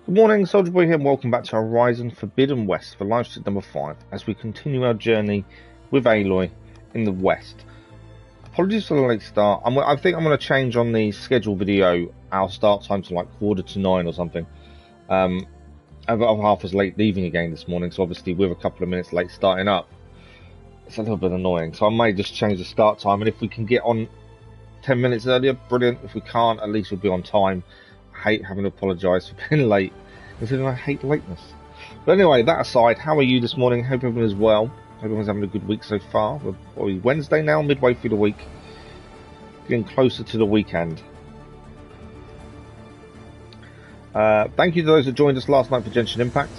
Good morning, Soldier Boy here, and welcome back to Horizon Forbidden West for live stream number 5 as we continue our journey with Aloy in the West. Apologies for the late start. I think I'm going to change on the schedule video our start time to like 8:45 or something. I've half as late leaving again this morning, so obviously we're a couple of minutes late starting up. It's a little bit annoying, so I may just change the start time, and if we can get on 10 minutes earlier, brilliant. If we can't, at least we'll be on time. I hate having to apologise for being late, considering I hate lateness. But anyway, that aside, how are you this morning? Hope everyone is well. Hope everyone's having a good week so far. We're Wednesday now, midway through the week. Getting closer to the weekend. Thank you to those that joined us last night for Genshin Impact.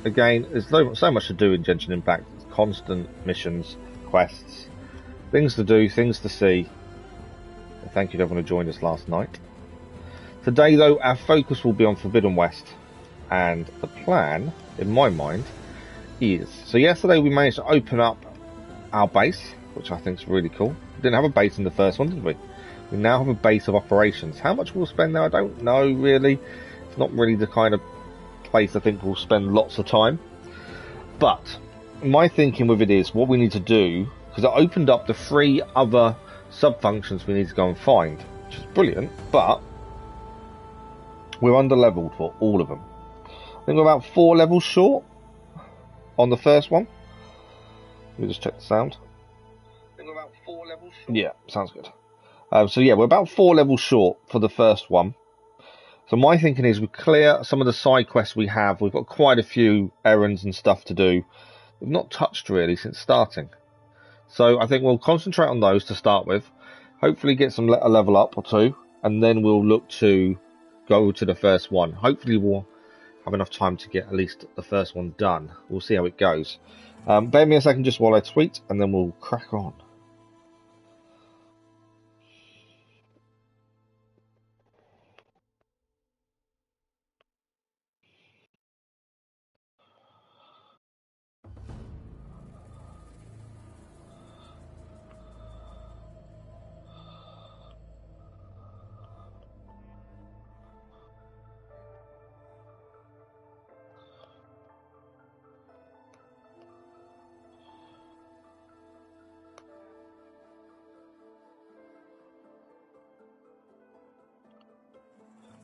Again, there's so much to do in Genshin Impact. It's constant missions, quests, things to do, things to see. Thank you to everyone who joined us last night. Today, though, our focus will be on Forbidden West, and the plan, in my mind, is... So yesterday we managed to open up our base, which I think is really cool. We didn't have a base in the first one, did we? We now have a base of operations. How much we'll spend there, I don't know, really. It's not really the kind of place I think we'll spend lots of time. But my thinking with it is, what we need to do, because I opened up the 3 other sub-functions we need to go and find, which is brilliant, but we're under-leveled for all of them. I think we're about 4 levels short on the first one. Let me just check the sound. I think we're about 4 levels short. Yeah, sounds good. So yeah, we're about 4 levels short for the first one. So my thinking is we clear some of the side quests we have. We've got quite a few errands and stuff to do. We've not touched really since starting. So I think we'll concentrate on those to start with. Hopefully get a level up or 2. And then we'll look to go to the first one. Hopefully we'll have enough time to get at least the first one done. We'll see how it goes. Bear me a second just while I tweet, and then we'll crack on.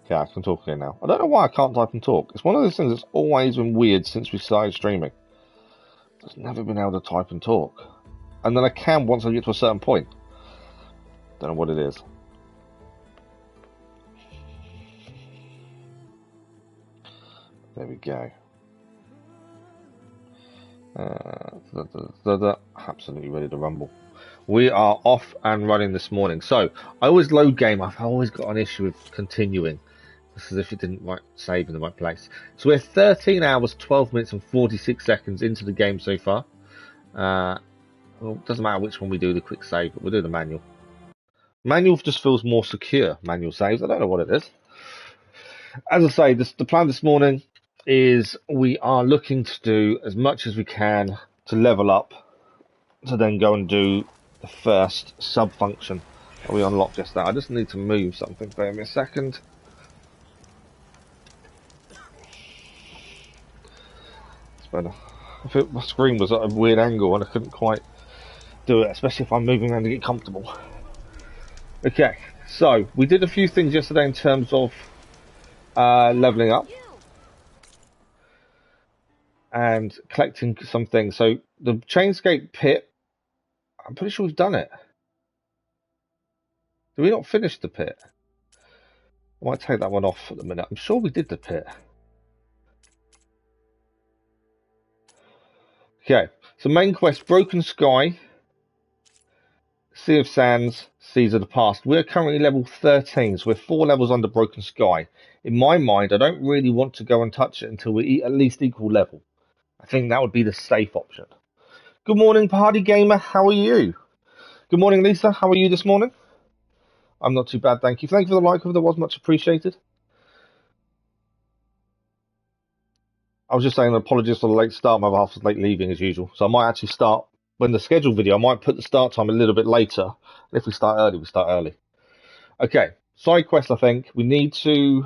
Okay, I can talk here now. I don't know why I can't type and talk. It's one of those things that's always been weird since we started streaming. I've never been able to type and talk. And then I can once I get to a certain point. Don't know what it is. There we go. Absolutely ready to rumble. We are off and running this morning. So, I always load game. I've always got an issue with continuing. It's as if it didn't save in the right place. So we're 13 hours, 12 minutes and 46 seconds into the game so far. Well, it doesn't matter which one we do the quick save, but we'll do the manual. Manual just feels more secure, manual saves. I don't know what it is. As I say, the plan this morning is we are looking to do as much as we can to level up to then go and do the first sub-function that we unlocked just now. I just need to move something. Bear me a second. Better. If my screen was at a weird angle and I couldn't quite do it, especially if I'm moving around to get comfortable. Okay, so we did a few things yesterday in terms of leveling up and collecting some things. So the Chainscape pit, I'm pretty sure we've done it. Did we not finish the pit? I might take that one off at the minute. I'm sure we did the pit. Okay, so main quest, Broken Sky, Sea of Sands, Seas of the Past. We're currently level 13, so we're 4 levels under Broken Sky. In my mind, I don't really want to go and touch it until we at least equal level. I think that would be the safe option. Good morning, Party Gamer. How are you? Good morning, Lisa. How are you this morning? I'm not too bad, thank you. Thank you for the like, if there was much appreciated. I was just saying apologies for the late start. My half was late leaving as usual. So I might actually start, when the scheduled video, I might put the start time a little bit later. If we start early, we start early. Okay, side quest, I think. We need to...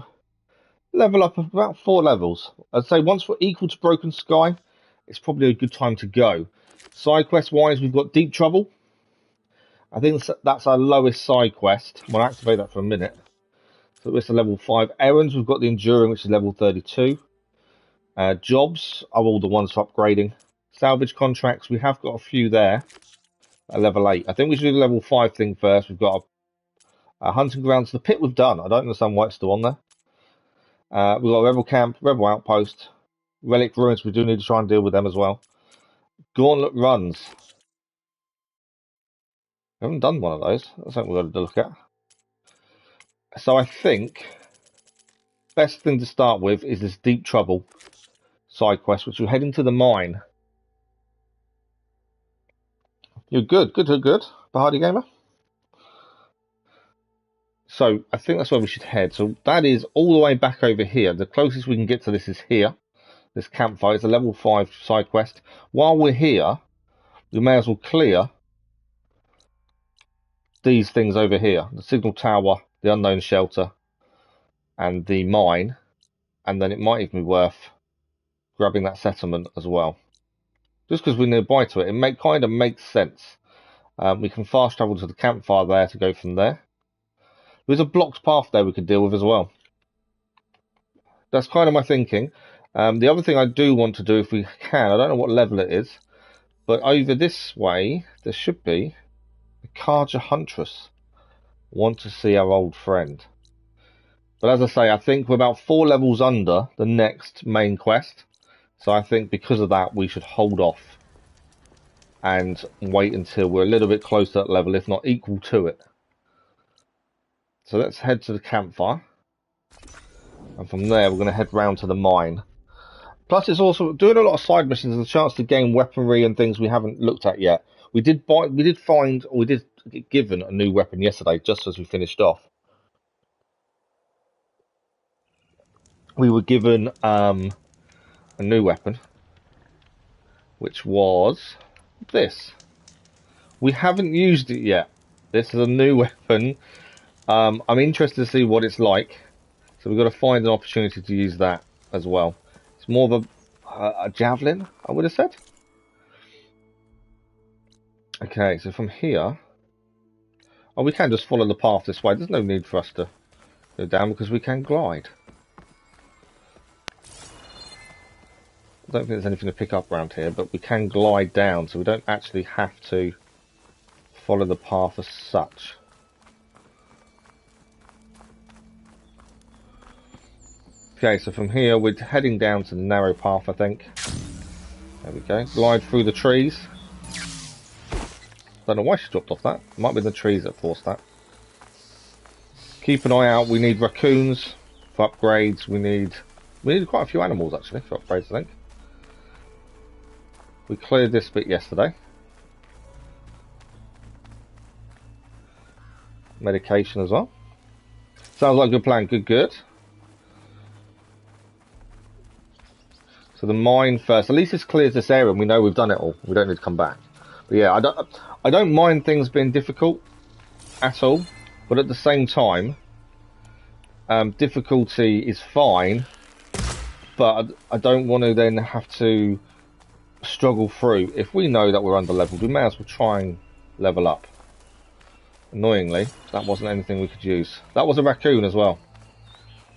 level up of about 4 levels. I'd say once we're equal to Broken Sky, it's probably a good time to go. Side quest wise, we've got Deep Trouble. I think that's our lowest side quest. We'll activate that for a minute. So it's a level 5. Errands, we've got the Enduring, which is level 32. Jobs are all the ones for upgrading. Salvage contracts, we have got a few there at level 8. I think we should do the level 5 thing first. We've got a hunting grounds. The pit we've done. I don't understand why it's still on there. We've got a rebel camp, rebel outpost, relic ruins. We do need to try and deal with them as well. Gauntlet runs. We haven't done one of those. That's something we've got to look at. So I think best thing to start with is this Deep Trouble side quest, which we're heading to the mine. You're good, good, Bahadi Gamer. So I think that's where we should head. So that is all the way back over here. The closest we can get to this is here. This campfire is a level 5 side quest. While we're here, we may as well clear these things over here. The signal tower, the unknown shelter, and the mine. And then it might even be worth grabbing that settlement as well. Just because we're nearby to it, it kind of makes sense. We can fast travel to the campfire there to go from there. There's a blocked path there we could deal with as well. That's kind of my thinking. The other thing I do want to do, if we can, I don't know what level it is, but over this way, there should be a Karja Huntress. Want to see our old friend. But as I say, I think we're about 4 levels under the next main quest. So I think because of that, we should hold off and wait until we're a little bit close to that level, if not equal to it. So let's head to the campfire. And from there, we're going to head round to the mine. Plus, it's also doing a lot of side missions and a chance to gain weaponry and things we haven't looked at yet. We did get given a new weapon yesterday, just as we finished off. We were given a new weapon, which was this. We haven't used it yet. This is a new weapon. I'm interested to see what it's like. So we've got to find an opportunity to use that as well. It's more of a javelin, I would have said. Okay, so from here... Oh, we can just follow the path this way. There's no need for us to go down because we can glide. I don't think there's anything to pick up around here, but we can glide down, so we don't actually have to follow the path as such. Okay, so from here we're heading down to the narrow path, I think. There we go. Glide through the trees. Don't know why she dropped off that. It might be the trees that forced that. Keep an eye out. We need raccoons for upgrades. We need quite a few animals actually for upgrades, I think. We cleared this bit yesterday. Medication as well. Sounds like a good plan. Good. So the mine first. At least this clears this area and we know we've done it all. We don't need to come back. But yeah, I don't mind things being difficult at all. But at the same time, difficulty is fine. But I don't want to then have to struggle through. If we know that we're under leveled, we may as well try and level up. Annoyingly, that wasn't anything we could use. That was a raccoon as well.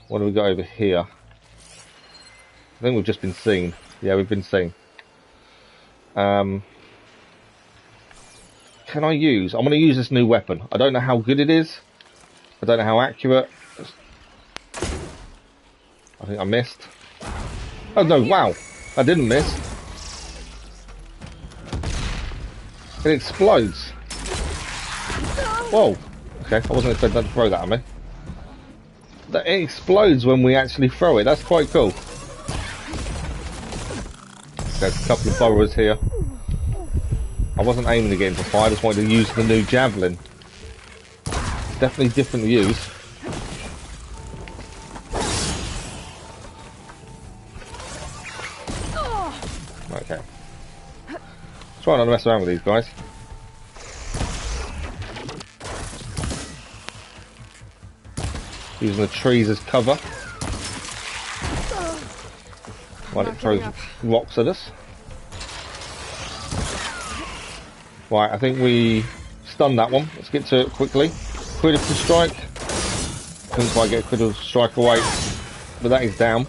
What do we got over here? I think we've just been seen. Yeah, we've been seen. Can I use... I'm going to use this new weapon. I don't know how good it is. I don't know how accurate. I think I missed. Oh no, wow. I didn't miss. It explodes. Whoa. Okay, I wasn't expecting that to throw that at me. It explodes when we actually throw it. That's quite cool. There's a couple of burrowers here. I wasn't aiming to get into fire, I just wanted to use the new javelin. Definitely different to use. Okay. Try not to mess around with these guys. Using the trees as cover. Right, it throws rocks at us. Right, I think we stunned that one. Let's get to it quickly. Critical strike. Couldn't quite get a critical strike away, but that is down.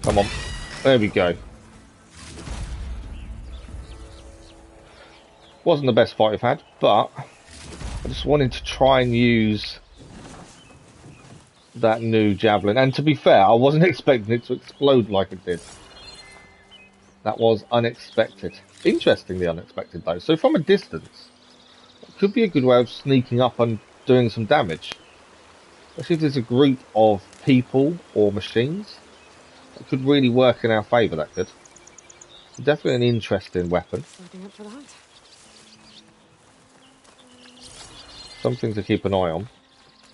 Come on. There we go. Wasn't the best fight we've had, but I just wanted to try and use that new javelin. And to be fair, I wasn't expecting it to explode like it did. That was unexpected. Interestingly unexpected though. So from a distance, it could be a good way of sneaking up and doing some damage. Especially if there's a group of people or machines. It could really work in our favour, that could. So definitely an interesting weapon. Something to keep an eye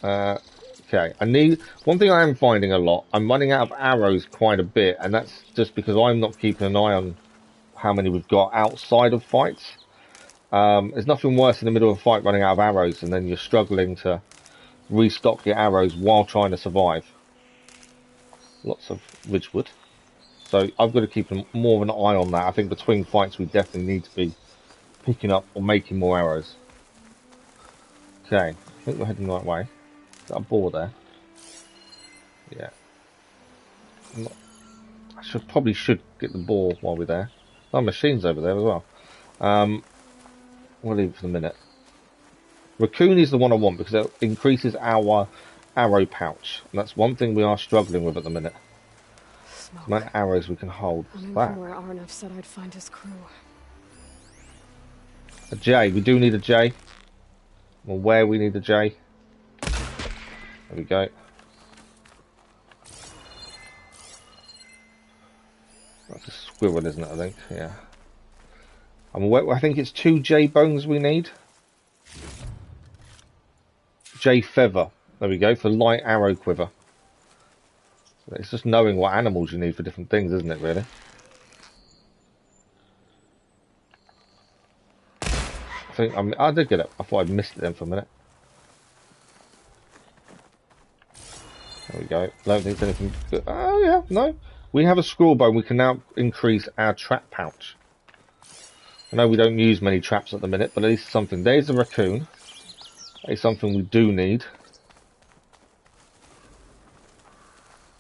on. Okay, one thing I am finding a lot, I'm running out of arrows quite a bit, and that's just because I'm not keeping an eye on how many we've got outside of fights. There's nothing worse in the middle of a fight running out of arrows, and then you're struggling to restock your arrows while trying to survive. Lots of ridgewood. So I've got to keep more of an eye on that. I think between fights we definitely need to be picking up or making more arrows. Okay, I think we're heading the right way. Got a boar there. Yeah. I probably should get the boar while we're there. Oh, machines over there as well. We'll leave it for the minute. Raccoon is the one I want because it increases our arrow pouch. And that's one thing we are struggling with at the minute. The amount of arrows we can hold. Where Arnav said I'd find his crew. A J. We do need a J. Or where we need a J. There we go. That's a squirrel, isn't it? I think. Yeah. I think it's 2 J bones we need. J feather. There we go, for light arrow quiver. It's just knowing what animals you need for different things, isn't it, really? I did get it. I thought I'd missed it then for a minute. There we go. I don't think there's anything good. Oh, yeah, no. We have a scroll bone. We can now increase our trap pouch. I know we don't use many traps at the minute, but at least something. There's a raccoon. That is something we do need.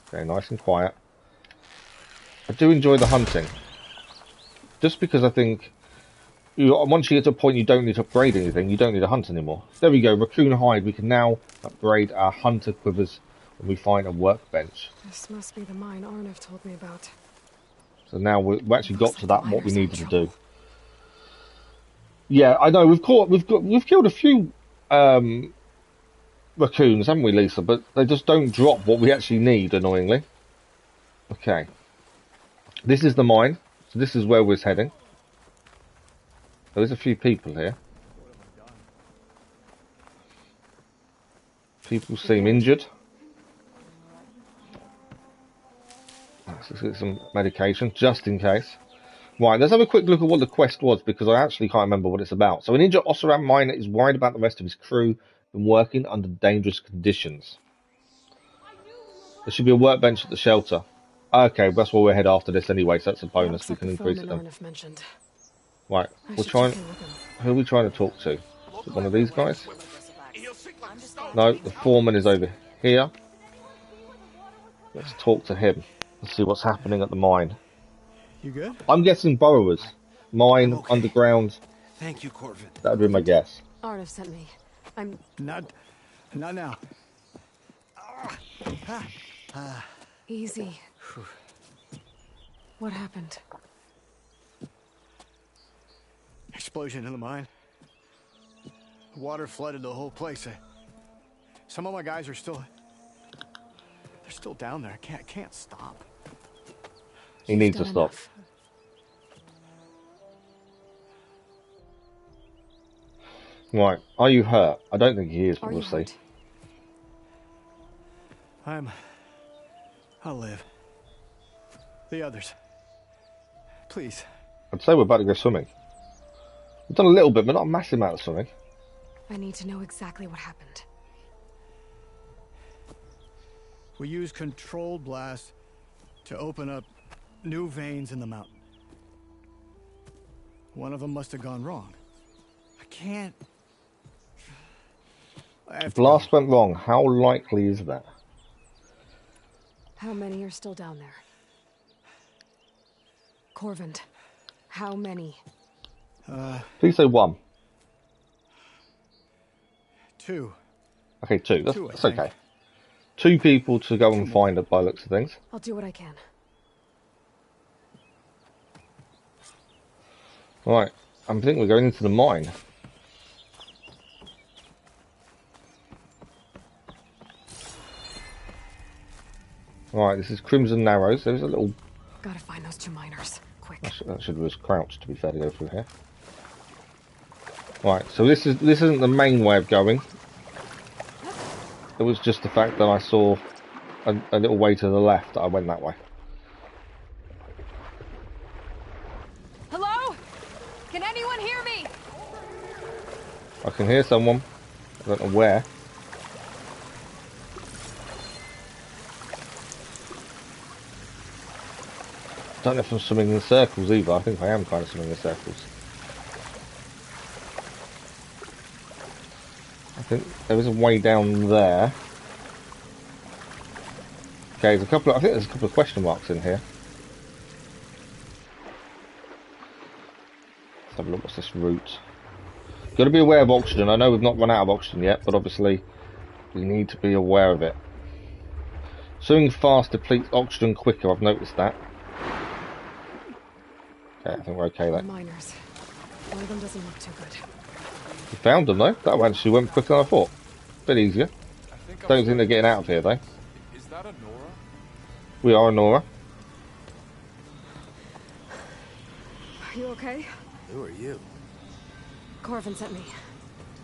Okay, nice and quiet. I do enjoy the hunting. Just because I think once you get to a point you don't need to upgrade anything, you don't need to hunt anymore. There we go, raccoon hide. We can now upgrade our hunter quivers when we find a workbench. This must be the mine Arnav told me about. So now we've actually got to that what we needed to do. Yeah, I know we've killed a few raccoons, haven't we, Lisa? But they just don't drop what we actually need, annoyingly. Okay. This is the mine. So this is where we're heading. There's a few people here. People seem injured. Let's get some medication, just in case. Right, let's have a quick look at what the quest was, because I actually can't remember what it's about. So an injured Osseram miner is worried about the rest of his crew and working under dangerous conditions. There should be a workbench at the shelter. Okay, that's where we'll head after this anyway, so that's a bonus. We can increase it then. Right, we're trying... Who are we trying to talk to? Is it one of these guys? No, the foreman is over here. Let's talk to him and see what's happening at the mine. You good? I'm guessing borrowers. Mine, okay. Underground. Thank you, Corvin. That would be my guess. Arnav sent me. I'm... Not now. Easy. What happened? Explosion in the mine. Water flooded the whole place. Some of my guys are still... They're still down there. I can't stop. He needs to stop. Right. Are you hurt? I don't think he is, but we'll see. I'll live. The others. Please. I'd say we're about to go swimming. We've done a little bit, but not a massive amount of swimming. I need to know exactly what happened. We use controlled blast to open up new veins in the mountain. One of them must have gone wrong. I can't... I have to Blast go. went wrong. How likely is that? How many are still down there? Corvin, how many? Please say 1. 2. Okay, 2. That's, 2, I that's think. okay. 2 people to go and find it by the looks of things. I'll do what I can. Right, I think we're going into the mine. Right, this is Crimson Narrows. There's a little... Gotta find those 2 miners. Quick. That should have crouched, to be fair, to go through here. Right, so this isn't the main way of going. It was just the fact that I saw a little way to the left that I went that way. Hello? Can anyone hear me? I can hear someone. I don't know where. I don't know if I'm swimming in circles either. I think I am kind of swimming in circles. I think there is a way down there. Okay, I think there's a couple of question marks in here. Let's have a look. What's this route? Got to be aware of oxygen. I know we've not run out of oxygen yet, but obviously we need to be aware of it. Swimming fast depletes oxygen quicker. I've noticed that. Okay, I think we're okay The then. miners. One of them doesn't look too good. We found them though. That actually went quicker than I thought. Bit easier. Don't think they're getting out of here though. Is that a Nora? We are Nora. Are you okay? Who are you? Corvin sent me.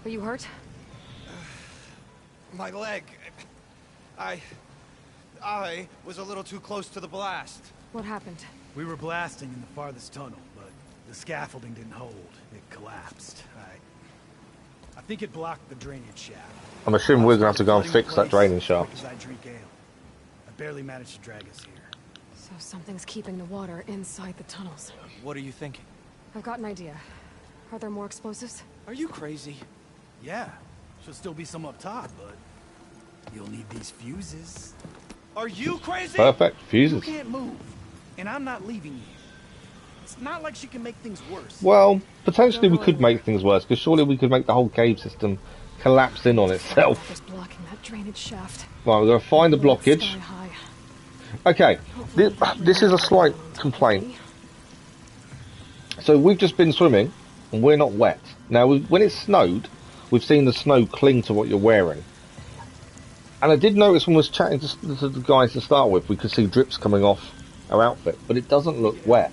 Are you hurt? My leg. I was a little too close to the blast. What happened? We were blasting in the farthest tunnel, but the scaffolding didn't hold. It collapsed. I think it blocked the drainage shaft. I'm assuming we're going to have to go and fix that drainage shaft. As I drink ale. I barely managed to drag us here. So something's keeping the water inside the tunnels. What are you thinking? I've got an idea. Are there more explosives? Are you crazy? Yeah, should still be some up top, but you'll need these fuses. Are you crazy? Perfect. You Fuses. can't move, and I'm not leaving you. It's not like she can make things worse. Well, potentially we could make things worse, because surely we could make the whole cave system collapse in on itself. Just blocking that drainage shaft. Right, we're going to find the blockage. Sky high. Okay, this is a slight complaint. So we've just been swimming, and we're not wet. Now, when it snowed, we've seen the snow cling to what you're wearing. And I did notice when I was chatting to the guys to start with, we could see drips coming off our outfit, but it doesn't look wet.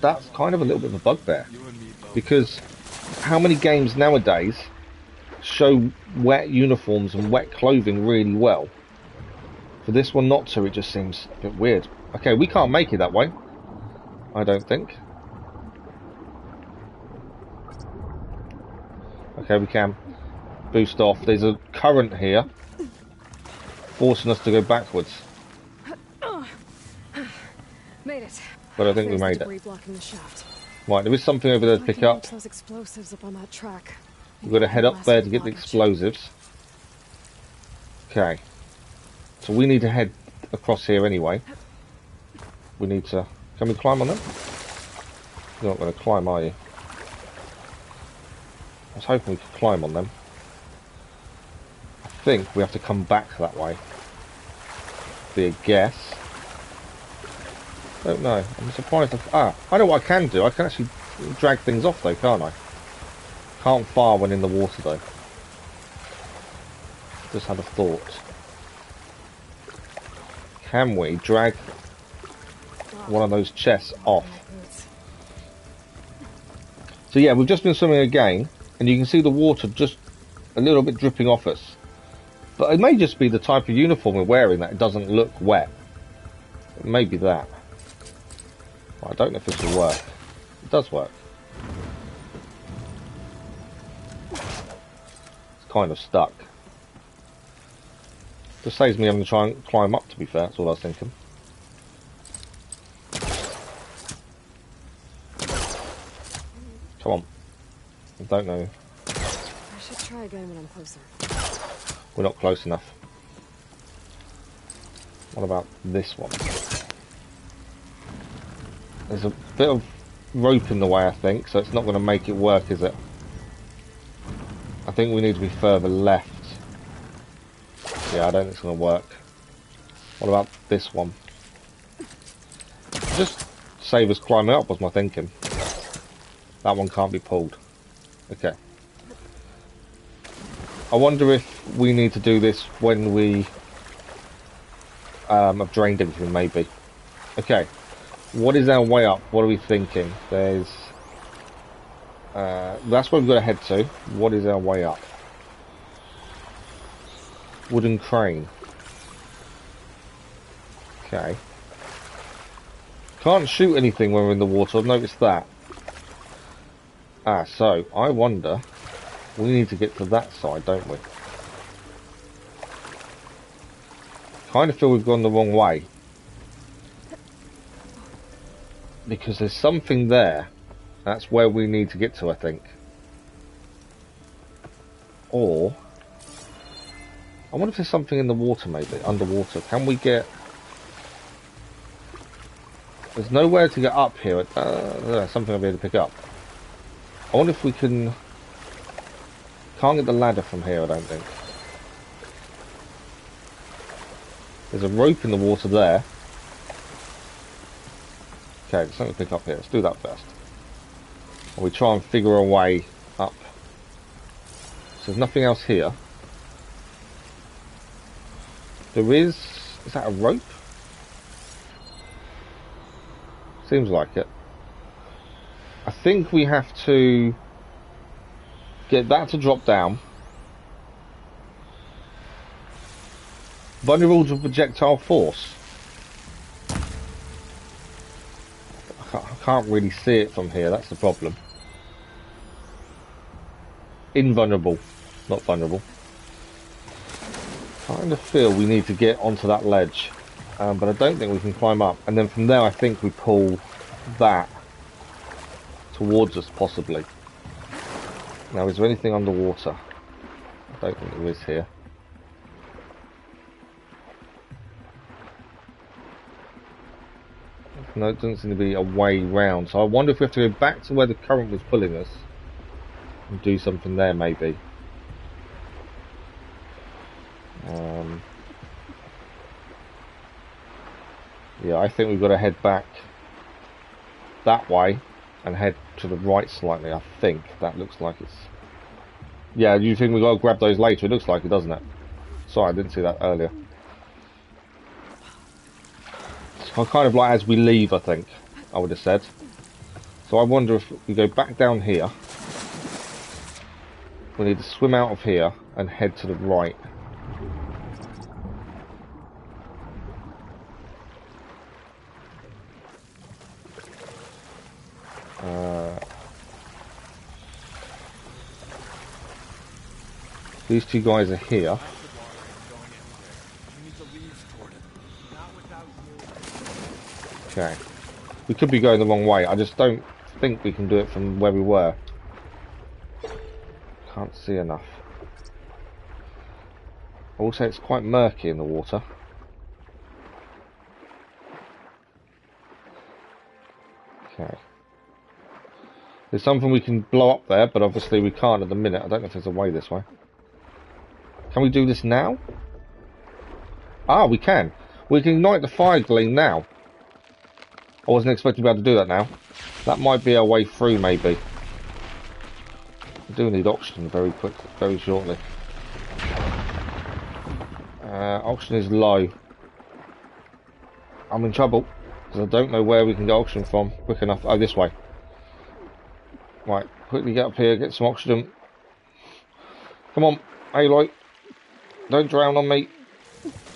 That's kind of a little bit of a bugbear, because how many games nowadays show wet uniforms and wet clothing really well? For this one not to, it just seems a bit weird. Okay, we can't make it that way, I don't think. Okay, we can boost off. There's a current here forcing us to go backwards, Made it. but I think we There's the made debris it. blocking the shaft. Right, there is something over there to I pick can up. reach those explosives up on that track. We've got to head up there to get the Blockage. explosives. Okay, so we need to head across here anyway. We need to... Can we climb on them? You're not going to climb, are you? I was hoping we could climb on them. I think we have to come back that way. Be a guess. Don't know. I'm surprised. I know what I can do. I can actually drag things off though, can't I? Can't fire when in the water though. Just had a thought. Can we drag one of those chests off? So yeah, we've just been swimming again, and you can see the water just a little bit dripping off us. But it may just be the type of uniform we're wearing that it doesn't look wet. It may be that. Well, I don't know if this will work. It does work. It's kind of stuck. Just saves me having to try and climb up, to be fair, that's all I was thinking. Come on. I don't know. I should try again when I'm closer. We're not close enough. What about this one? There's a bit of rope in the way, I think, so it's not going to make it work, is it? I think we need to be further left. Yeah, I don't think it's going to work. What about this one? Just save us climbing up was my thinking. That one can't be pulled. Okay. I wonder if we need to do this when we have drained everything, maybe. Okay. What is our way up? What are we thinking? There's... that's where we've got to head to. What is our way up? Wooden crane. Okay. Can't shoot anything when we're in the water, I've noticed that. Ah, so, I wonder... We need to get to that side, don't we? Kind of feel we've gone the wrong way. Because there's something there. That's where we need to get to, I think. Or... I wonder if there's something in the water, maybe. Underwater. Can we get... There's nowhere to get up here. Something I'll be able to pick up. I wonder if we can... Can't get the ladder from here, I don't think. There's a rope in the water there. Okay, there's something to pick up here. Let's do that first. Or we try and figure a way up. So there's nothing else here. There is... Is that a rope? Seems like it. I think we have to... Get that to drop down. Vulnerable to projectile force. I can't really see it from here, that's the problem. Invulnerable, not vulnerable. Kind of feel we need to get onto that ledge. But I don't think we can climb up. And then from there I think we pull that towards us, possibly. Now, is there anything underwater? I don't think there is here. No, it doesn't seem to be a way round. So I wonder if we have to go back to where the current was pulling us and do something there, maybe. Yeah, I think we've got to head back that way. And head to the right slightly, I think. That looks like it's... Yeah, you think we've got to grab those later? It looks like it, doesn't it? Sorry, I didn't see that earlier. So kind of like as we leave, I think, I would have said. So I wonder if we go back down here. We need to swim out of here and head to the right. These two guys are here. Okay. We could be going the wrong way. I just don't think we can do it from where we were. Can't see enough. Also, it's quite murky in the water. Okay. There's something we can blow up there, but obviously we can't at the minute. I don't know if there's a way this way. Can we do this now? Ah, we can. We can ignite the fire gleam now. I wasn't expecting to be able to do that now. That might be our way through, maybe. We do need oxygen very shortly. Oxygen is low. I'm in trouble, because I don't know where we can get oxygen from quick enough. Oh, this way. Right, quickly get up here, get some oxygen. Come on, Aloy. Don't drown on me.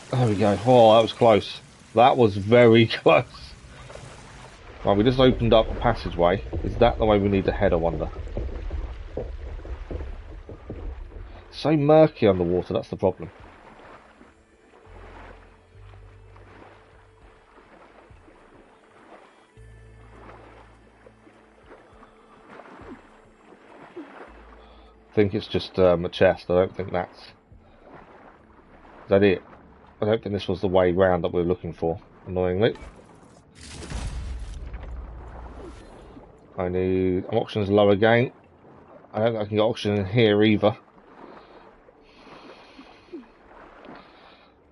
There we go. Oh, that was close. That was very close. Right, we just opened up a passageway. Is that the way we need to head, I wonder? So murky underwater, that's the problem. think it's just a chest. I don't think that's... Is that it? I don't think this was the way round that we were looking for, annoyingly. I need... Oxygen's low again. I don't think I can get oxygen in here either.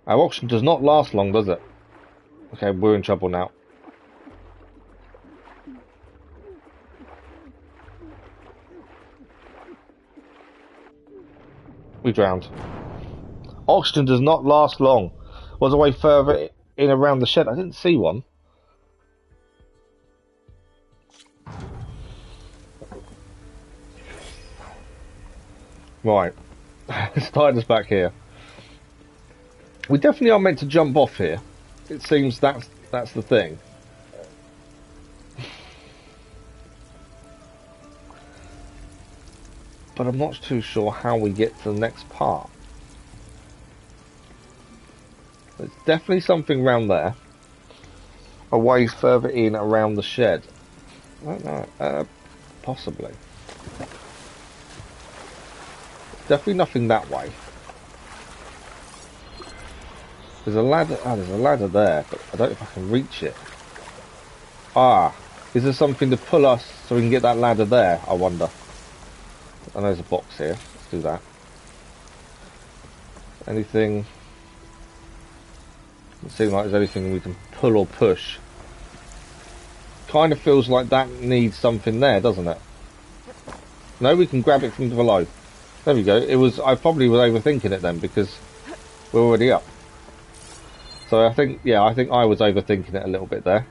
Our oxygen does not last long, does it? Okay, we're in trouble now. We drowned. Oxygen does not last long. Was a way further in around the shed. I didn't see one. Right. Started us back here. We definitely are meant to jump off here. It seems that's the thing. But I'm not too sure how we get to the next part. There's definitely something around there. A way further in around the shed. I don't know. Possibly. Definitely nothing that way. There's a ladder. Ah, there's a ladder there, but I don't know if I can reach it. Ah, is there something to pull us so we can get that ladder there? I wonder. And there's a box here. Let's do that. Anything? Doesn't seem like there's anything we can pull or push. Kind of feels like that needs something there, doesn't it? No, we can grab it from below. There we go. It was. I probably was overthinking it then because we're already up. So I think, yeah, I think I was overthinking it a little bit there.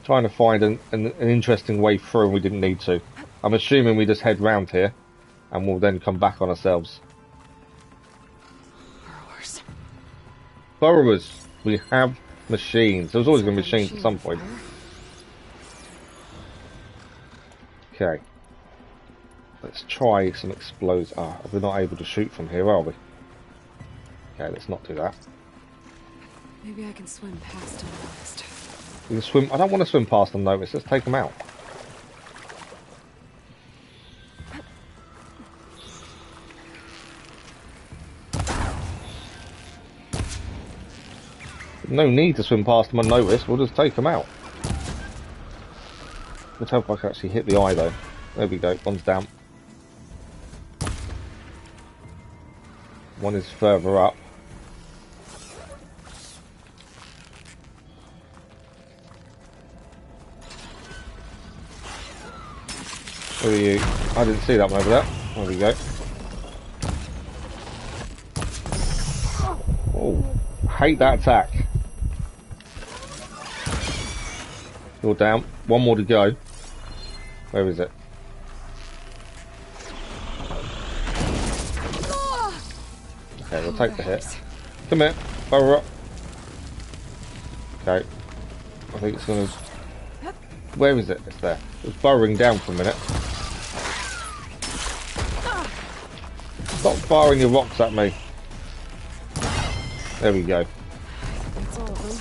Trying to find an interesting way through and we didn't need to. I'm assuming we just head round here and we'll then come back on ourselves. Burrowers. Burrowers. We have machines. There was always going to be machines at some point. Okay. Let's try some explosions. Ah, we're not able to shoot from here, are we? Okay, let's not do that. Maybe I can swim past unnoticed. We can swim. I don't want to swim past them, notice. Let's take them out. No need to swim past them unnoticed. We'll just take them out. Let's hope I can actually hit the eye, though. There we go. One's down. One is further up. Where are you? I didn't see that one over there. There we go. Oh, hate that attack. You're down. One more to go. Where is it? Okay, we'll take the hit. Come here. Burrow up. Okay. I think it's gonna... Where is it? It's there. It was burrowing down for a minute. Stop firing your rocks at me. There we go. That's all of them.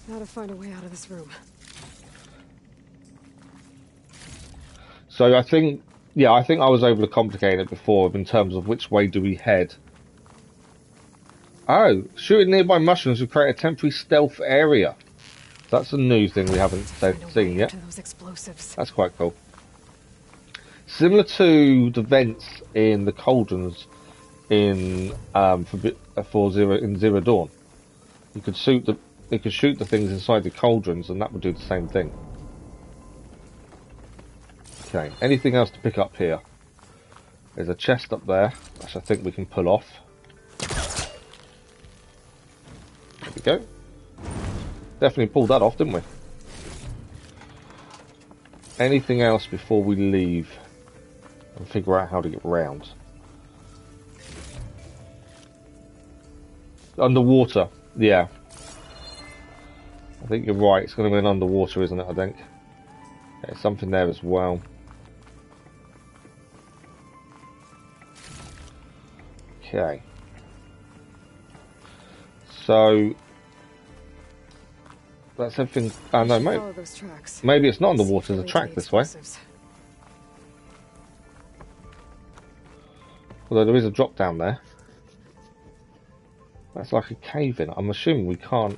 Now to find a way out of this room. So I think, yeah, I think I was able to complicate it before in terms of which way do we head. Oh, shooting nearby mushrooms will create a temporary stealth area. That's a new thing we haven't seen yet. Those explosives. That's quite cool. Similar to the vents in the cauldrons in Zero Dawn. You could shoot the things inside the cauldrons and that would do the same thing. Okay, anything else to pick up here? There's a chest up there, which I think we can pull off. There we go. Definitely pulled that off, didn't we? Anything else before we leave and figure out how to get round? Underwater, yeah. I think you're right, it's going to be an underwater, isn't it, I think? There's something there as well. Okay. So That's everything. No, Follow those tracks. maybe it's not See underwater. if There's a they lead to track the this way. explosives. Although there is a drop down there. That's like a cave in. I'm assuming we can't.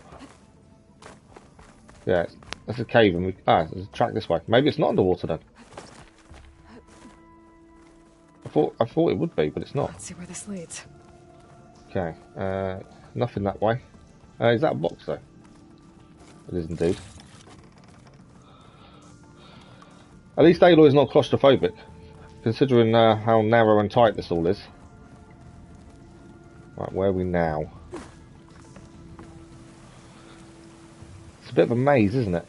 Yeah, that's a cave in. There's a track this way. Maybe it's not underwater then. I thought it would be, but it's not. Let's see where this leads. Okay, nothing that way. Is that a box though? It is indeed. At least Aloy is not claustrophobic, considering how narrow and tight this all is. Right, where are we now? It's a bit of a maze, isn't it?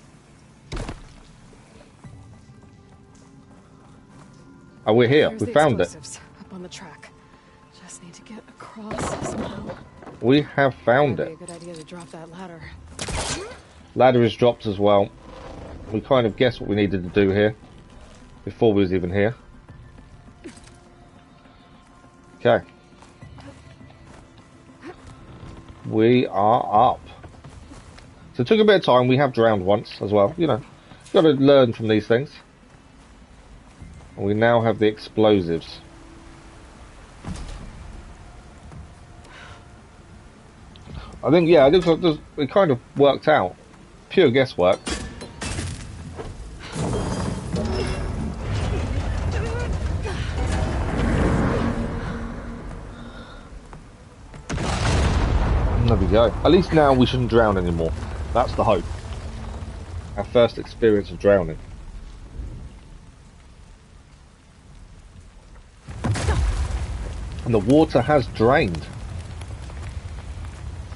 Oh, we're here. There's We the found it. explosives up on the track. Just need to get across somehow. We have found Might be it. a good idea to drop that ladder. Ladder is dropped as well. We kind of guessed what we needed to do here before we was even here. Okay. We are up. So it took a bit of time. We have drowned once as well. You know, got to learn from these things. And we now have the explosives. I think, yeah, it kind of worked out. Pure guesswork. There we go. At least now we shouldn't drown anymore. That's the hope. Our first experience of drowning. And the water has drained.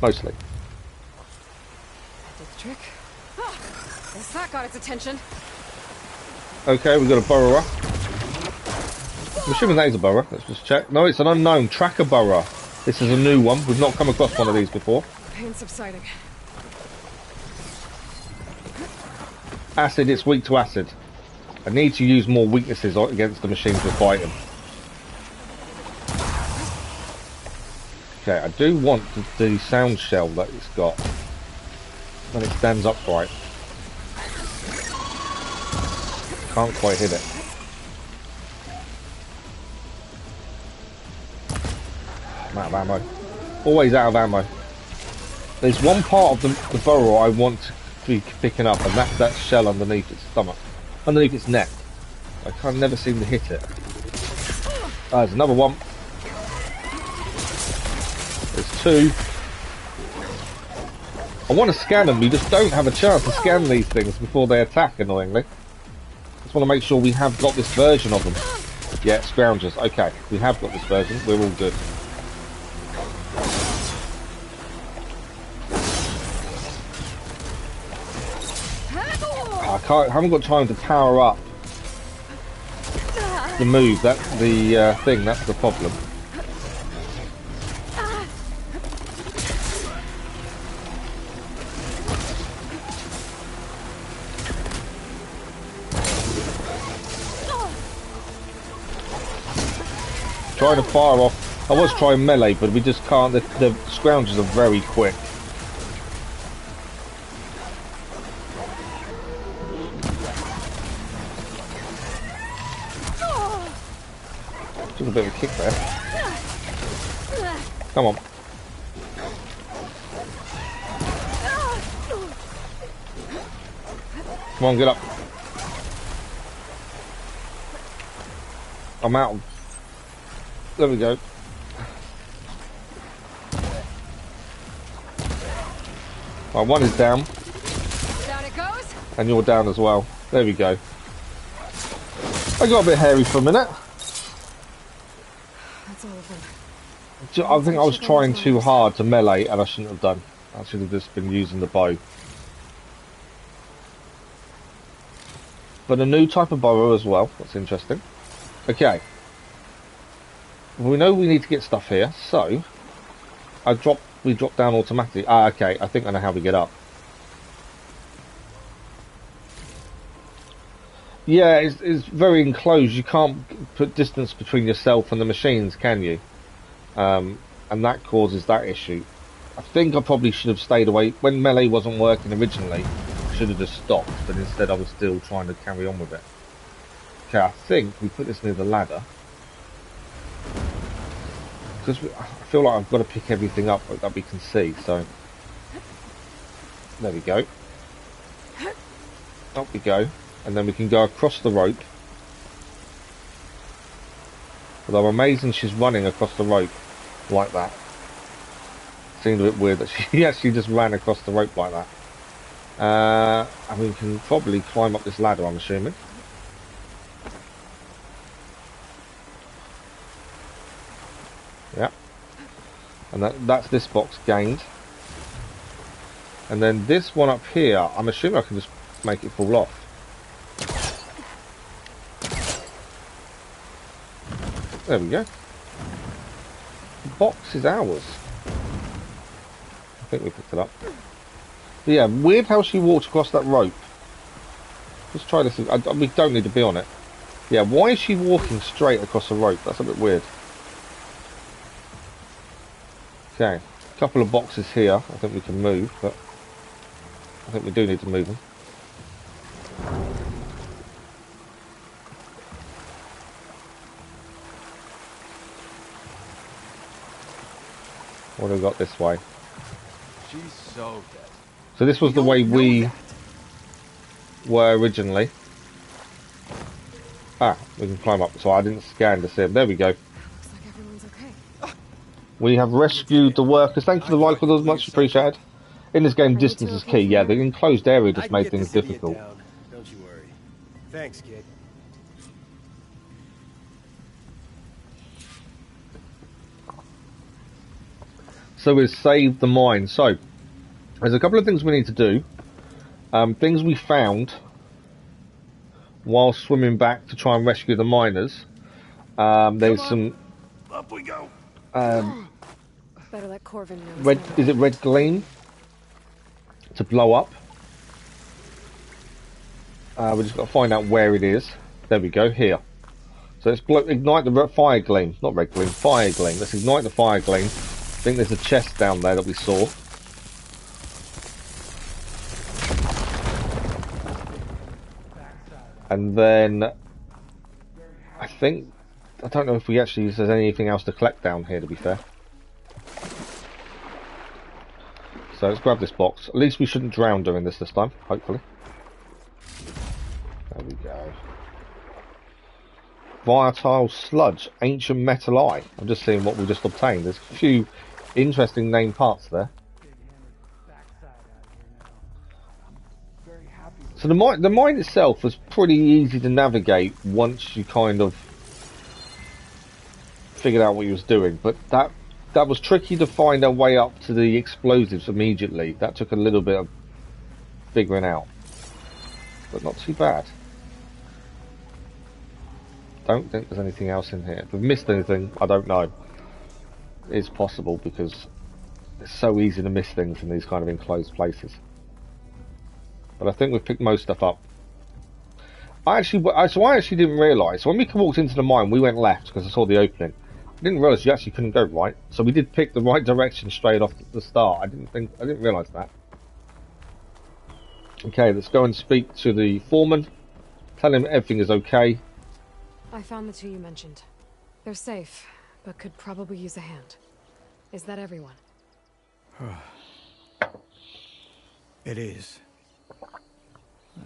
Mostly. Did the trick. Guess that got its attention. Okay, we've got a burrower. I'm assuming that is a burrower. Let's just check. No, it's an unknown tracker burrower. This is a new one. We've not come across one of these before. Pain subsiding. Acid, it's weak to acid. I need to use more weaknesses against the machines we're fighting. Okay, I do want the sound shell that it's got when it stands upright. Can't quite hit it. I'm out of ammo. Always out of ammo. There's one part of the burrow I want to be picking up, and that's that shell underneath its stomach. Underneath its neck. I can never seem to hit it. There's another one. There's two. I want to scan them, we just don't have a chance to scan these things before they attack, annoyingly. Just want to make sure we have got this version of them. Yeah, scroungers. Okay, we have got this version. We're all good. I haven't got time to power up the move. That's the thing. That's the problem. Trying to fire off. I was trying melee, but we just can't. The scroungers are very quick. Took a bit of a kick there. Come on. Come on, get up. I'm out. There we go. Right, one is down. Down it goes. And you're down as well. There we go. I got a bit hairy for a minute. That's all of them. I think I was trying too hard to melee, and I shouldn't have done. I should have just been using the bow. But a new type of burrow as well. That's interesting. Okay. We know we need to get stuff here, so we drop down automatically. Okay, I think I know how we get up. Yeah, it's very enclosed. You can't put distance between yourself and the machines, can you? And that causes that issue. I think I probably should have stayed away when melee wasn't working originally. should have just stopped, but instead I was still trying to carry on with it. Okay, I think we put this near the ladder. Because I feel like I've got to pick everything up that we can see, so... There we go. Up we go. And then we can go across the rope. Although amazing she's running across the rope like that. Seemed a bit weird that she actually just ran across the rope like that. And we can probably climb up this ladder, I'm assuming. Yeah. And that's this box gained. And then this one up here, I'm assuming I can just make it fall off. There we go. The box is ours. I think we picked it up. But yeah, weird how she walked across that rope. Let's try this. We don't need to be on it. Yeah, why is she walking straight across the rope? That's a bit weird. Okay, a couple of boxes here. I think we can move, but I think we do need to move them. What have we got this way? She's so dead. So this was the way we were originally. Ah, we can climb up. So I didn't scan to see them. There we go. Looks like everyone's okay. We have rescued the workers. Thank you for the like, with us, much appreciated. In this game, distance is key. Yeah, the enclosed area just made things difficult. Don't you worry. Thanks, kid. So we've saved the mine. So there's a couple of things we need to do. Things we found while swimming back to try and rescue the miners. There's some. Up we go. Better let Corvin know. Red, is it red gleam? To blow up. We just got to find out where it is. There we go, here. So let's ignite the fire gleam. Not red gleam, fire gleam. Let's ignite the fire gleam. I think there's a chest down there that we saw. And then I don't know if we actually there's anything else to collect down here, to be fair. So let's grab this box. At least we shouldn't drown doing this time, hopefully. There we go. Volatile sludge, ancient metal eye. I'm just seeing what we just obtained. There's a few interesting named parts there. So the mine itself was pretty easy to navigate once you kind of figured out what you was doing, but that was tricky to find our way up to the explosives immediately. That took a little bit of figuring out, but not too bad. Don't think there's anything else in here. If we've missed anything, I don't know. It's possible because it's so easy to miss things in these kind of enclosed places. But I think we've picked most stuff up. I actually didn't realise. So when we walked into the mine, we went left because I saw the opening. I didn't realise you actually couldn't go right. So we did pick the right direction straight off the start. I didn't realise that. Okay, let's go and speak to the foreman. Tell him everything is okay. I found the two you mentioned. They're safe, but could probably use a hand. Is that everyone? It is.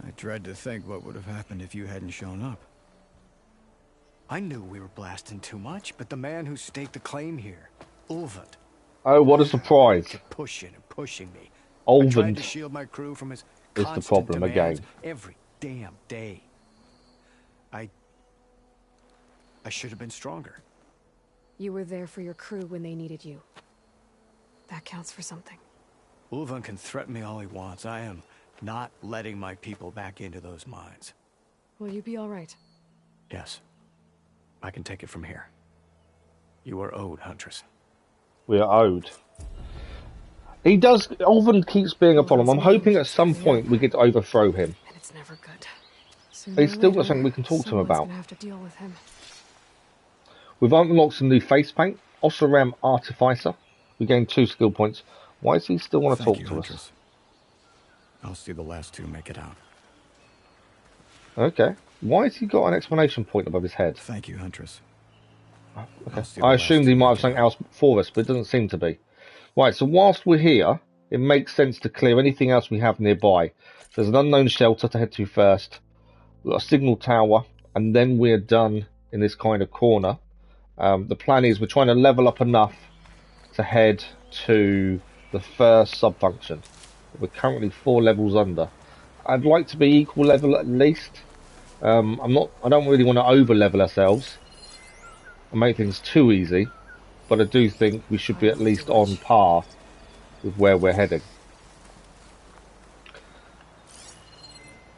I dread to think what would have happened if you hadn't shown up. I knew we were blasting too much, but the man who staked the claim here, Ulvund. Oh, what a surprise. Kept pushing and pushing me. I Ulvund tried to shield my crew from his is the problem demands again. every damn day. I should have been stronger. You were there for your crew when they needed you. That counts for something. Ulvund can threaten me all he wants. I am not letting my people back into those mines. Will you be all right? Yes. I can take it from here. You are owed, Huntress. We are owed. He does. Ulvund keeps being a problem. I'm hoping at some point we get to overthrow him. And it's never good. He's still got something we can talk to him about. Gonna have to deal with him. We've unlocked some new face paint. Osram Artificer. We gained 2 skill points. Why does he still want to talk to us? I'll see the last two make it out. Okay. Why has he got an exclamation point above his head? Thank you, Huntress. Okay. I assumed he might have something else for us, but it doesn't seem to be. Right, so whilst we're here, it makes sense to clear anything else we have nearby. So there's an unknown shelter to head to first. We've got a signal tower, and then we're done in this kind of corner. The plan is we're trying to level up enough to head to the first sub-function. We're currently 4 levels under. I'd like to be equal level at least. I don't really want to over level ourselves and make things too easy, but I do think we should be at least on par with where we're heading.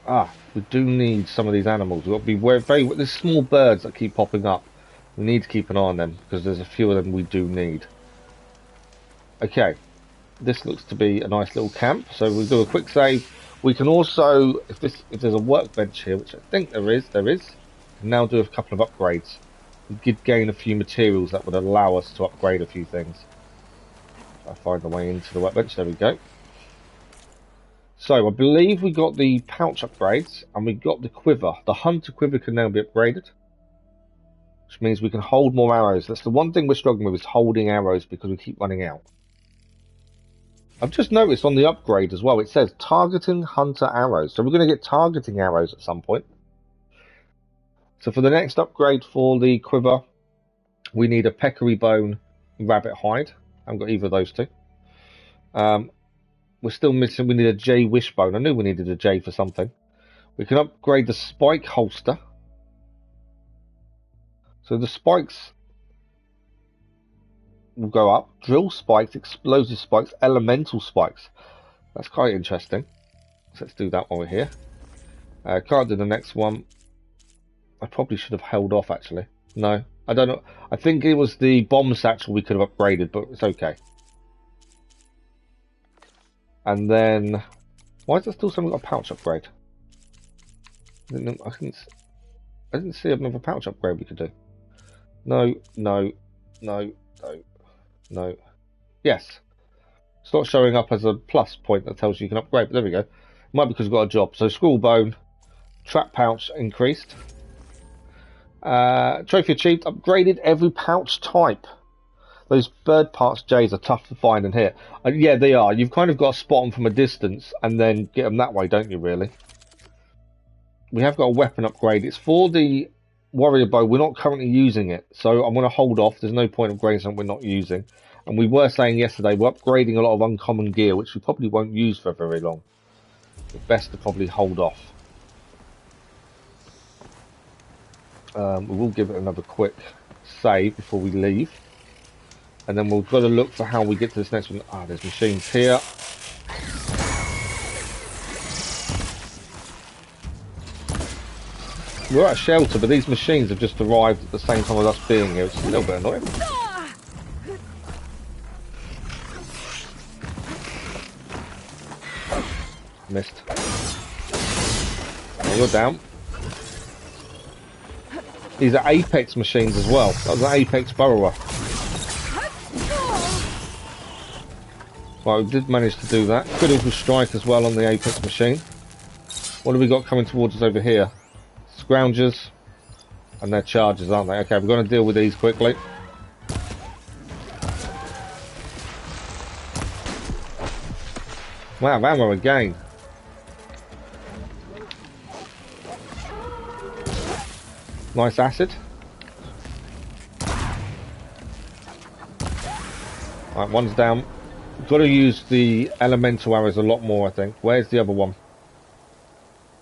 We do need some of these animals. We've got to be very. There's small birds that keep popping up. We need to keep an eye on them because there's a few of them we do need. Okay, this looks to be a nice little camp. So we'll do a quick save. We can also, if there's a workbench here, which I think there is, now do a couple of upgrades. We did gain a few materials that would allow us to upgrade a few things. If I find the way into the workbench, there we go. So I believe we got the pouch upgrades and we got the quiver. The hunter quiver can now be upgraded, which means we can hold more arrows. That's the one thing we're struggling with, is holding arrows because we keep running out. I've just noticed on the upgrade as well, it says targeting hunter arrows. So we're going to get targeting arrows at some point. So for the next upgrade for the quiver, we need a peccary bone and rabbit hide. I haven't got either of those two. We're still missing, we need a J wishbone. I knew we needed a J for something. We can upgrade the spike holster. So the spikes will go up. Drill spikes, explosive spikes, elemental spikes. That's quite interesting. So let's do that while we're here. Can't do the next one. I probably should have held off actually. No, I don't know. I think it was the bomb satchel we could have upgraded, but it's okay. And then, why is there still something got a pouch upgrade? I didn't see another pouch upgrade we could do. No. Yes. It's not showing up as a plus point that tells you can upgrade, but there we go. Might be because we've got a job. So scroll bone, trap pouch increased. Trophy achieved, upgraded every pouch type. Those bird parts J's are tough to find and hit. Yeah, they are. You've kind of got to spot them from a distance and then get them that way, don't you, really? We have got a weapon upgrade. It's for the warrior bow. We're not currently using it, so I'm going to hold off. There's no point upgrading something we're not using. And we were saying yesterday we're upgrading a lot of uncommon gear, which we probably won't use for very long. It's best to probably hold off. We will give it another quick save before we leave. And then we've got to look for how we get to this next one. There's machines here. We're at a shelter, but these machines have just arrived at the same time as us being here. It's a little bit annoying. Missed. Oh, you're down. These are Apex machines as well. That was an Apex burrower. Well, we did manage to do that. Critical strike as well on the Apex machine. What have we got coming towards us over here? Scroungers. And they're chargers, aren't they? Okay, we're going to deal with these quickly. Wow, ammo again. Nice acid. Right, one's down. We've got to use the elemental arrows a lot more, I think. Where's the other one?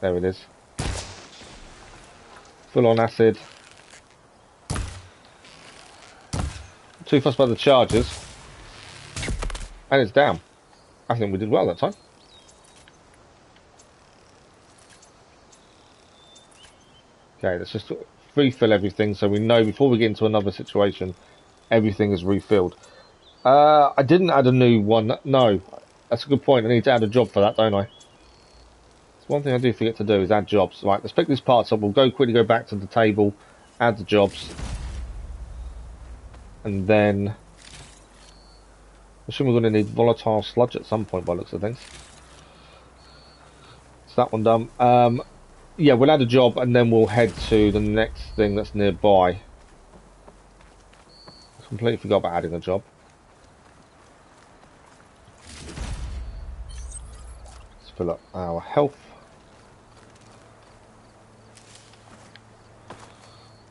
There it is. Full on acid. Too fussed by the charges. And it's down. I think we did well that time. Okay, let's just refill everything so we know before we get into another situation, everything is refilled. I didn't add a new one. No, that's a good point. I need to add a job for that, don't I? It's one thing I do forget to do is add jobs. Right, let's pick these parts up. We'll quickly go back to the table, add the jobs, and then I assume we're going to need volatile sludge at some point by the looks of things. That's that one done. Yeah, we'll add a job and then we'll head to the next thing that's nearby. I completely forgot about adding a job. Let's fill up our health.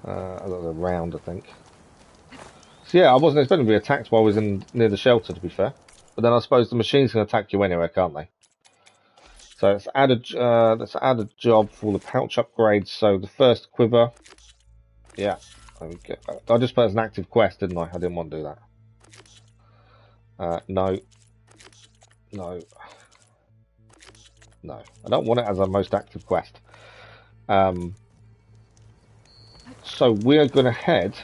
A little round, I think. So yeah, I wasn't expecting to be attacked while I was near the shelter, to be fair. But then I suppose the machines can attack you anyway, can't they? So let's add a job for the pouch upgrades. So the first quiver, yeah. Okay. I just put it as an active quest, didn't I? I didn't want to do that. No. I don't want it as a most active quest. So we're going to head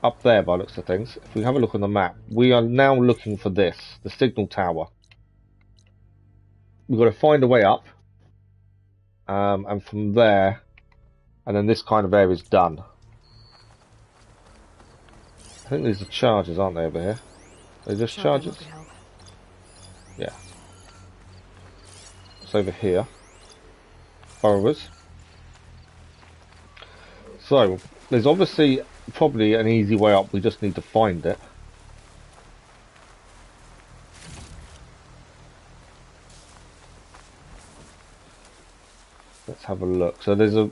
up there by looks of things. If we have a look on the map, we are now looking for this, the signal tower. We've got to find a way up, and from there, and then this kind of area is done. I think these are charges, aren't they, over here? They're just charges? Yeah. It's over here. Borrowers. So, there's obviously probably an easy way up, we just need to find it. Let's have a look. So there's a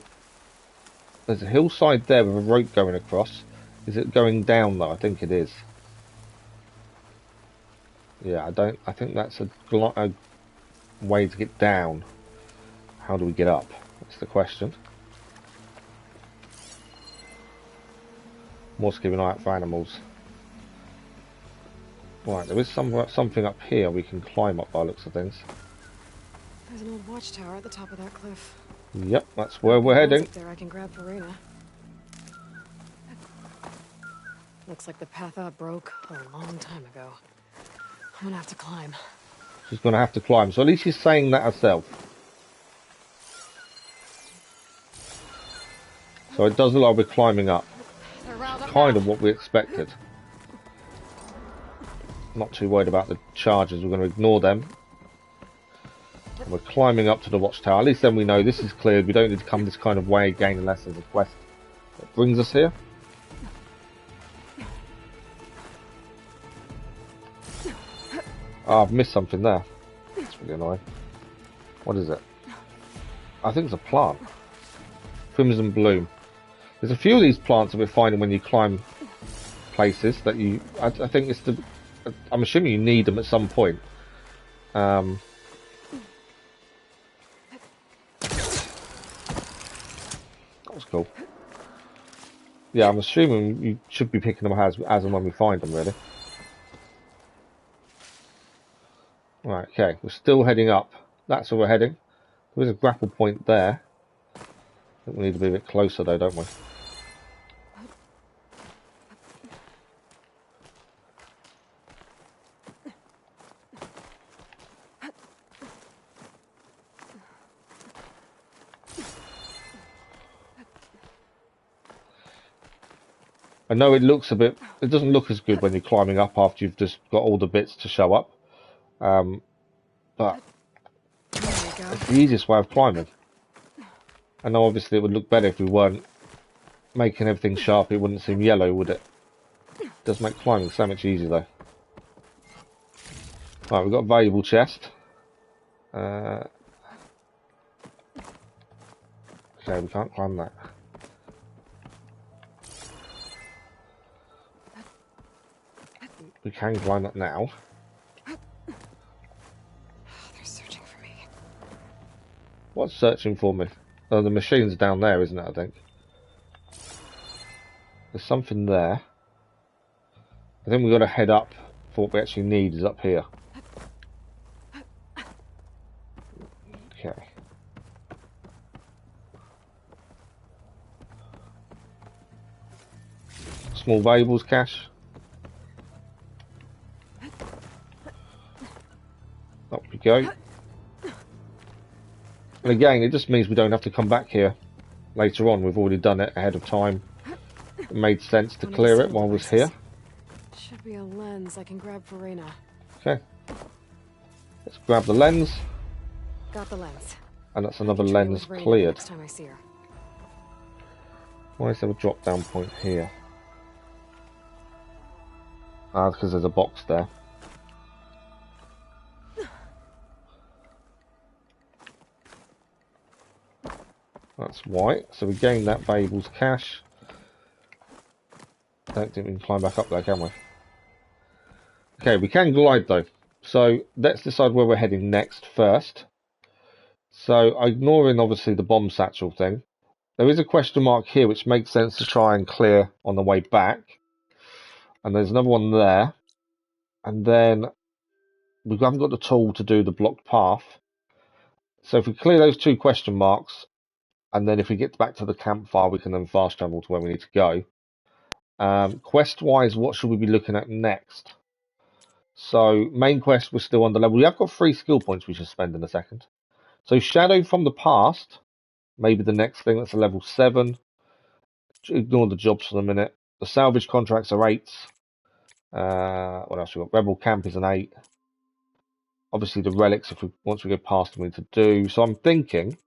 hillside there with a rope going across. Is it going down though? I think it is. Yeah, I think that's a way to get down. How do we get up? That's the question. More to keep an eye out for animals. Right, there is something up here we can climb up by the looks of things. There's an old watchtower at the top of that cliff. Yep, that's where we're heading. Up there I can grab Verena. Looks like the path up broke a long time ago. I'm gonna have to climb. She's gonna have to climb. So at least she's saying that herself. So it does look like we're climbing up. Kind of what we expected. Not too worried about the charges. We're going to ignore them. And we're climbing up to the watchtower. At least then we know this is cleared. We don't need to come this kind of way again unless there's a quest that brings us here. Oh, I've missed something there. That's really annoying. What is it? I think it's a plant. Crimson bloom. There's a few of these plants that we're finding when you climb places that you... I think it's the... I'm assuming you need them at some point. That was cool. Yeah, I'm assuming you should be picking them as and when we find them, really. Right, okay. We're still heading up. That's where we're heading. There is a grapple point there. I think we need to be a bit closer, though, don't we? I know it looks a bit... It doesn't look as good when you're climbing up after you've just got all the bits to show up. But it's the easiest way of climbing. I know obviously it would look better if we weren't making everything sharp. It wouldn't seem yellow, would it? It does make climbing so much easier, though. Right, we've got a valuable chest. Okay, we can't climb that. We can climb that now. They're searching for me. What's searching for me? Oh, the machine's down there, isn't it, I think? There's something there. I think we've got to head up for what we actually need is up here. Okay. Small valuables cache. Up we go. And again, it just means we don't have to come back here later on. We've already done it ahead of time. It made sense to clear it while I was here. Should be a lens I can grab Verena. Okay. Let's grab the lens. Got the lens. And that's I another can trade it lens with Raina the cleared. next time I see her. Why is there a drop down point here? Ah, because there's a box there. That's white. So we gained that valuables cache. Don't think we can climb back up there, can we? Okay, we can glide though. So let's decide where we're heading next first. So ignoring obviously the bomb satchel thing, there is a question mark here which makes sense to try and clear on the way back. And there's another one there. And then we haven't got the tool to do the blocked path. So if we clear those two question marks, and then if we get back to the campfire, we can then fast travel to where we need to go. Quest-wise, what should we be looking at next? So main quest, we're still on the level. We have got 3 skill points we should spend in a second. So Shadow from the Past, maybe the next thing. That's a level 7. Ignore the jobs for the minute. The salvage contracts are 8s. What else we got? Rebel Camp is an 8. Obviously the relics, once we go past them, we need to do. So I'm thinking,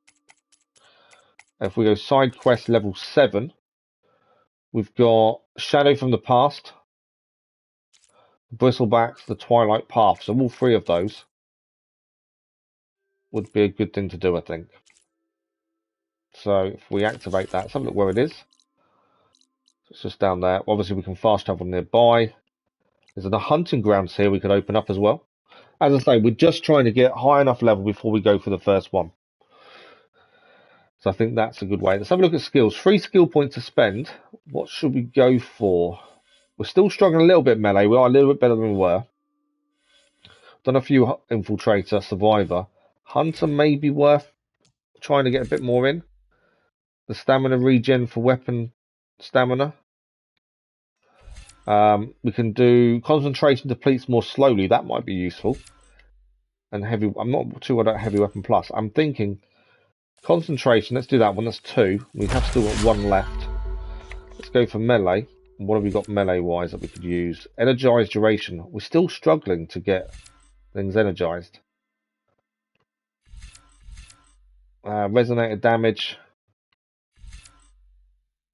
if we go side quest level 7, we've got Shadow from the Past, Bristlebacks, the Twilight Path. So all 3 of those would be a good thing to do, I think. So if we activate that, let's have a look where it is. It's just down there. Obviously we can fast travel nearby. There's the hunting grounds here we could open up as well. As I say, we're just trying to get high enough level before we go for the first one. So I think that's a good way. Let's have a look at skills. 3 skill points to spend. What should we go for? We're still struggling a little bit melee. We are a little bit better than we were. Done a few infiltrator, survivor. Hunter may be worth trying to get a bit more in. The stamina regen for weapon stamina. We can do concentration depletes more slowly. That might be useful. And heavy. I'm not too worried about heavy weapon plus. I'm thinking concentration. Let's do that one. That's 2. We have still got 1 left. Let's go for melee. What have we got melee wise that we could use? Energized duration. We're still struggling to get things energized. Resonator damage.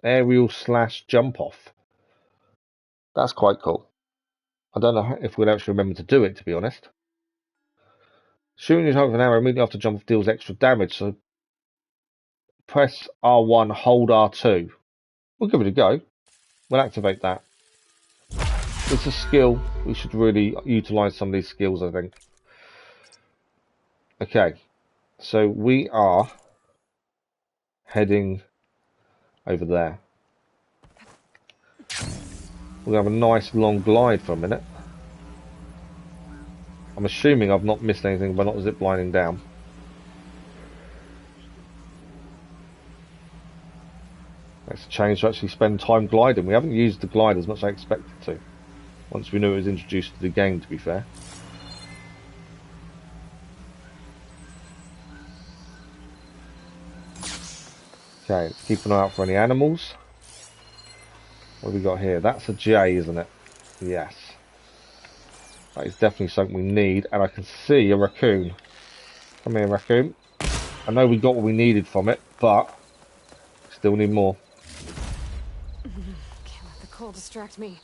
Aerial / jump off. That's quite cool. I don't know if we'll actually remember to do it, to be honest. Shooting your target with an arrow immediately after jump off deals extra damage, so press R1, hold R2. We'll give it a go. We'll activate that. It's a skill. We should really utilize some of these skills, I think. Okay, so we are heading over there. We'll have a nice long glide for a minute. I'm assuming I've not missed anything by not ziplining down. Let's change to actually spend time gliding. We haven't used the glide as much as I expected to. Once we knew it was introduced to the game, to be fair. Okay, let's keep an eye out for any animals. What have we got here? That's a J, isn't it? Yes. That is definitely something we need, and I can see a raccoon. Come here, raccoon. I know we got what we needed from it, but still need more. Can't let the cold distract me.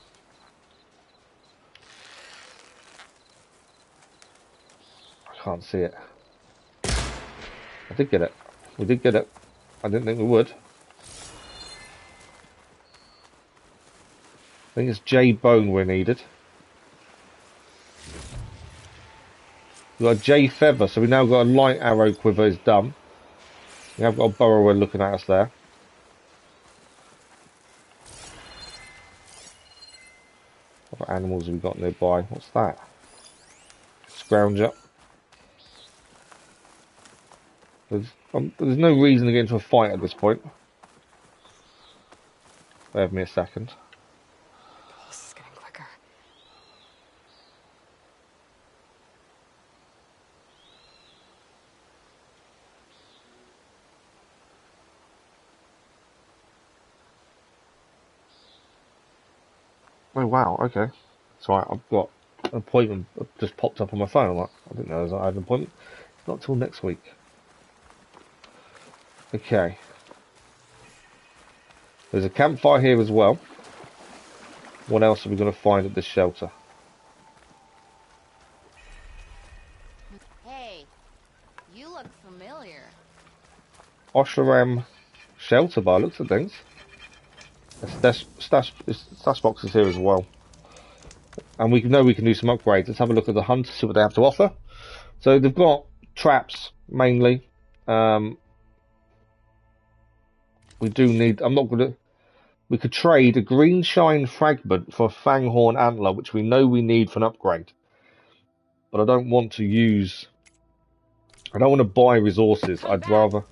I can't see it. I did get it. We did get it. I didn't think we would. I think it's J bone we're needed. We've got a J feather, so we now got a light arrow quiver is done. We have got a burrower looking at us there. What animals have we got nearby? What's that? Scrounger. There's no reason to get into a fight at this point. Bear with me a second. This is getting quicker. Oh wow, okay. So I've got an appointment just popped up on my phone. I didn't know I had an appointment. Not till next week. Okay. There's a campfire here as well. What else are we going to find at this shelter? Hey, you look familiar. Osharam shelter by looks at things. Stash boxes here as well. And we know we can do some upgrades. Let's have a look at the hunt, see what they have to offer. So they've got traps mainly. We do need. We could trade a green shine fragment for a fanghorn antler, which we know we need for an upgrade. But I don't want to use. I don't want to buy resources. I'd rather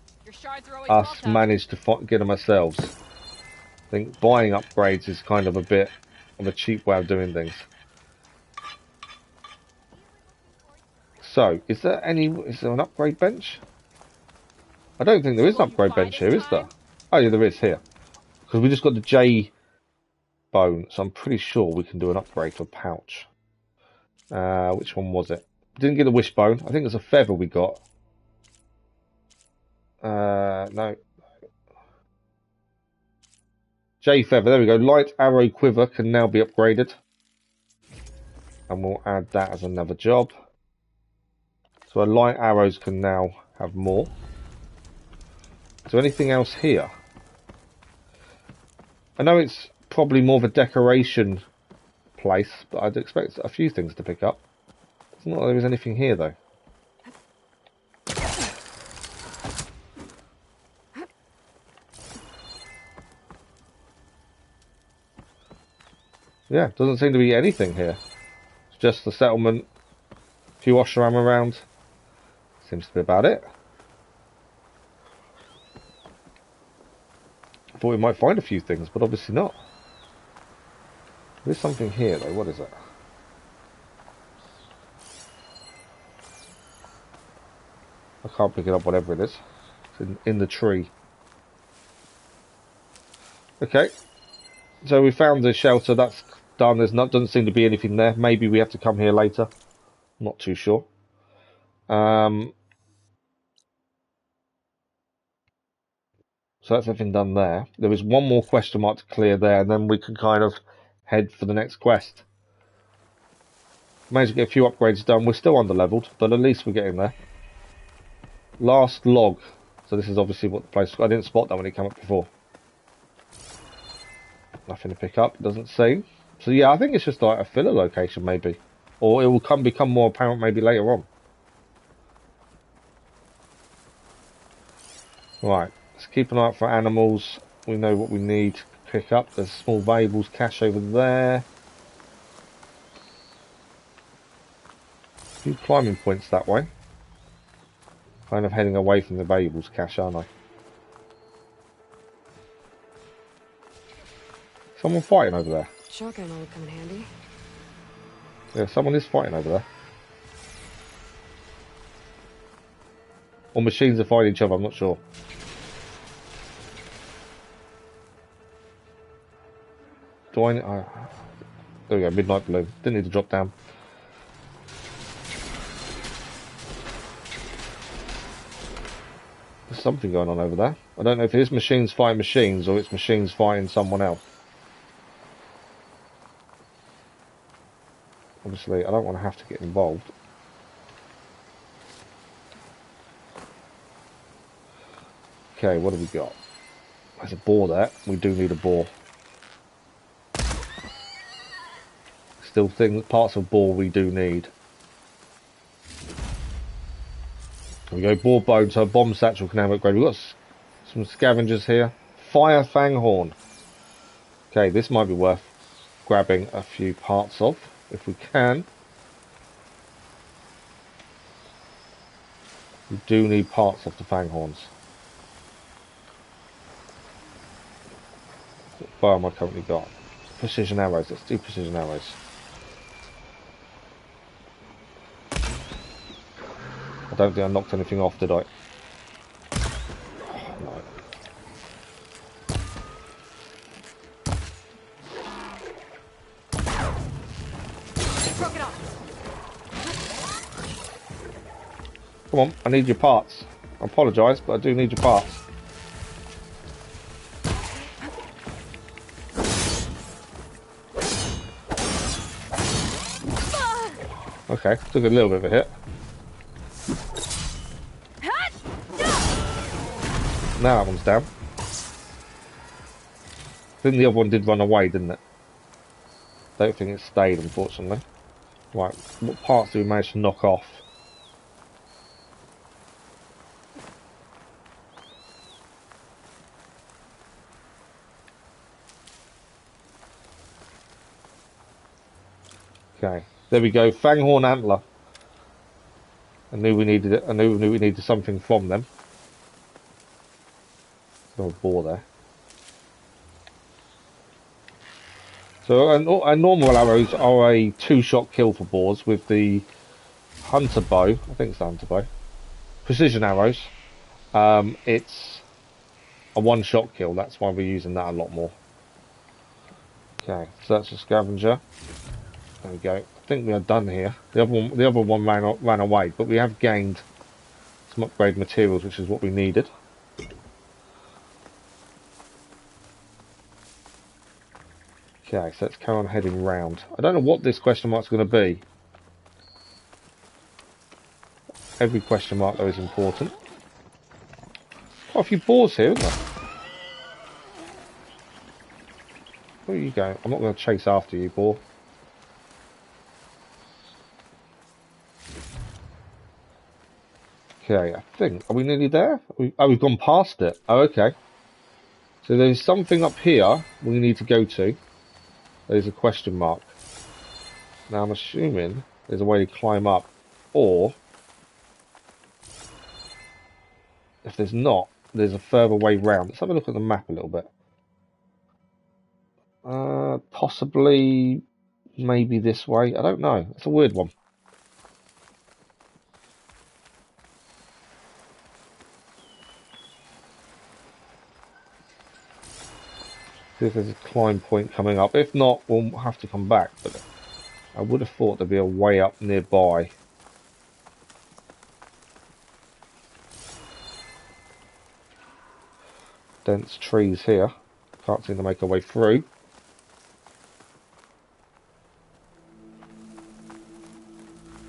us manage to get them ourselves. I think buying upgrades is kind of a bit of a cheap way of doing things. So, is there an upgrade bench? I don't think there is an upgrade bench here, is there? Oh yeah, there is here. Because we just got the J bone, so I'm pretty sure we can do an upgrade to a pouch. Which one was it? Didn't get a wishbone. I think it's a feather we got. No. J feather, there we go. Light arrow quiver can now be upgraded. And we'll add that as another job. So our light arrows can now have more. Is there anything else here? I know it's probably more of a decoration place, but I'd expect a few things to pick up. It's not like there is anything here though. Yeah, doesn't seem to be anything here. It's just the settlement, a few Osharam around. Seems to be about it. I thought we might find a few things, but obviously not. There's something here though, what is it? I can't pick it up, whatever it is. It's in the tree. Okay. So we found the shelter, that's done. Doesn't seem to be anything there. Maybe we have to come here later. Not too sure. So that's everything done there. There is one more question mark to clear there, and then we can kind of head for the next quest. Managed to get a few upgrades done. We're still under-leveled, but at least we're getting there. Last log. So this is obviously what the place... I didn't spot that when it came up before. Nothing to pick up, doesn't seem. So yeah, I think it's just like a filler location maybe. Or it will become more apparent maybe later on. Right, let's keep an eye out for animals. We know what we need to pick up. There's small valuables cache over there. A few climbing points that way. Kind of heading away from the valuables cache, aren't I? Someone fighting over there. Shotgun will come in handy. Yeah, someone is fighting over there. Or machines are fighting each other, I'm not sure. Do I... there we go, midnight balloon. Didn't need to drop down. There's something going on over there. I don't know if it is machines fighting machines or it's machines fighting someone else. Obviously, I don't want to have to get involved. Okay, what have we got? There's a boar there. We do need a boar. Still parts of boar we do need. There we go, boar bone, so a bomb satchel can have upgrade. We've got some scavengers here. Fire fanghorn. Okay, this might be worth grabbing a few parts of, if we can. We do need parts of the fanghorns. What fire am I currently got? Precision arrows, let's do precision arrows. I don't think I knocked anything off, did I? Oh, no. Come on, I need your parts. I apologise, but I do need your parts. Okay, took a little bit of a hit. Now that one's down. I think the other one did run away, didn't it? Don't think it stayed, unfortunately. Right, what parts do we manage to knock off? Okay, there we go. Fanghorn antler. I knew we needed it. I knew we needed something from them. No boar there. So, and normal arrows are a 2-shot kill for boars with the hunter bow. I think it's the hunter bow. Precision arrows. It's a 1-shot kill. That's why we're using that a lot more. Okay, so that's a scavenger. There we go. I think we are done here. The other one ran away, but we have gained some upgrade materials, which is what we needed. Okay, so let's carry on heading round. I don't know what this question mark's going to be. Every question mark though is important. Quite a few boars here, isn't there? Where are you going? I'm not going to chase after you, boar. Okay, I think... Are we nearly there? Oh, we've gone past it. Oh, okay. So there's something up here we need to go to. There's a question mark. Now I'm assuming there's a way to climb up. Or... if there's not, there's a further way round. Let's have a look at the map a little bit. Possibly... maybe this way. I don't know. It's a weird one. See if there's a climb point coming up. If not, we'll have to come back. But I would have thought there'd be a way up nearby. Dense trees here. Can't seem to make our way through.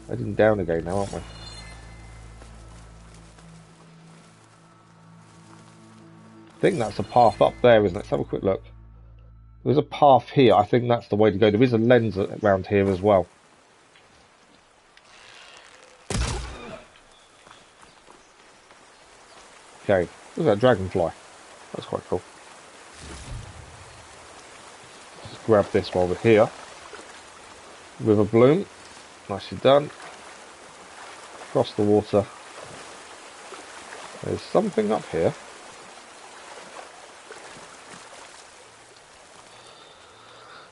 Heading down again now, aren't we? I think that's a path up there, isn't it? Let's have a quick look. There's a path here. I think that's the way to go. There is a lens around here as well. Okay, look at that dragonfly. That's quite cool. Just grab this while we're here. River bloom. Nicely done. Across the water. There's something up here.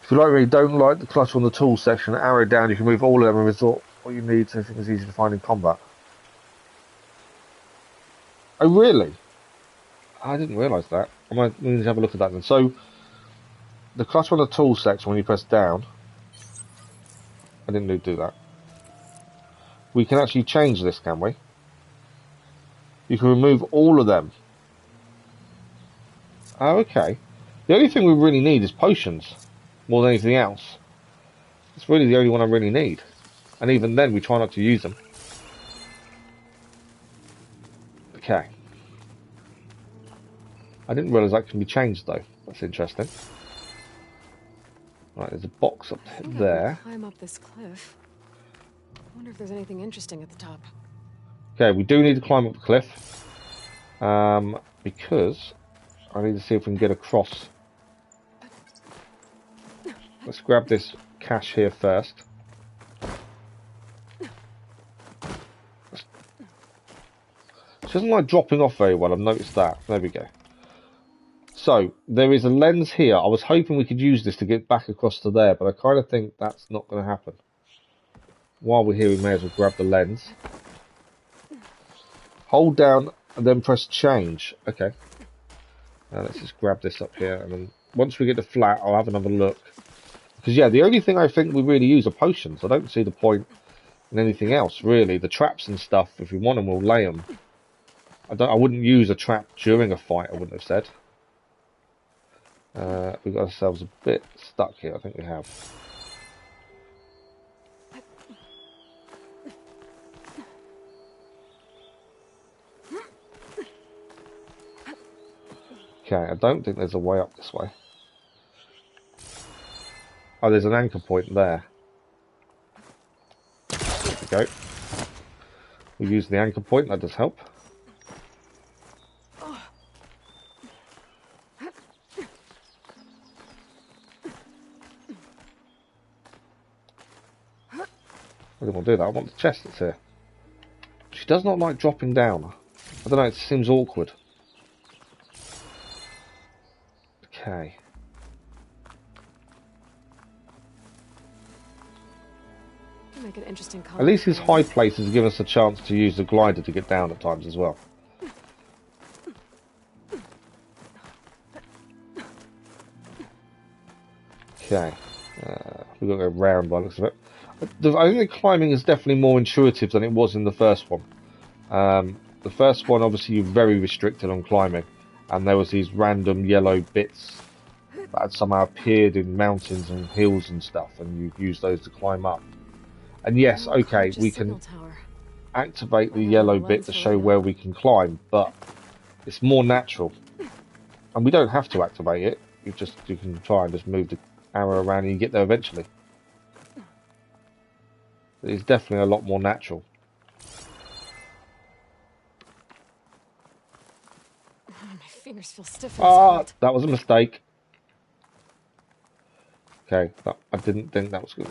If you really don't like the clutch on the tools section, arrow down, you can move all of them and resort what you need so it's easy to find in combat. Oh really? I didn't realise that. I might need to have a look at that then. So, the clutch on the tools section when you press down, I didn't do that. We can actually change this, can we? You can remove all of them. Oh, okay. The only thing we really need is potions. More than anything else. It's really the only one I really need. And even then, we try not to use them. Okay. I didn't realise that can be changed, though. That's interesting. Right, there's a box up there. Climb up this cliff. I wonder if there's anything interesting at the top. Okay, we do need to climb up the cliff. Because I need to see if we can get across. Let's grab this cache here first. She doesn't like dropping off very well, I've noticed that. There we go. So, there is a lens here. I was hoping we could use this to get back across to there, but I kind of think that's not going to happen. While we're here, we may as well grab the lens. Hold down and then press change. Okay. Now let's just grab this up here, and then once we get the flat, I'll have another look. Because yeah, the only thing I think we really use are potions. I don't see the point than anything else, really. The traps and stuff, if we want them, we'll lay them. I wouldn't use a trap during a fight, I wouldn't have said. We've got ourselves a bit stuck here, I think we have. Okay, I don't think there's a way up this way. Oh, there's an anchor point there. There we go. We use the anchor point, that does help. I think we'll do that. I want the chest that's here. She does not like dropping down. I don't know, it seems awkward. Okay. Make an interesting At least these high places give us a chance to use the glider to get down at times as well. Okay. We've got to go round by the looks of it. I think the climbing is definitely more intuitive than it was in the first one. The first one, obviously, you're very restricted on climbing, and there was these random yellow bits that had somehow appeared in mountains and hills and stuff, and you use those to climb up. And yes, okay, we can activate the yellow bit to show where we can climb, but it's more natural, and we don't have to activate it. You can try and just move the arrow around, and you get there eventually. It's definitely a lot more natural. My fingers feel stiff. That was a mistake. Okay, I didn't think that was good.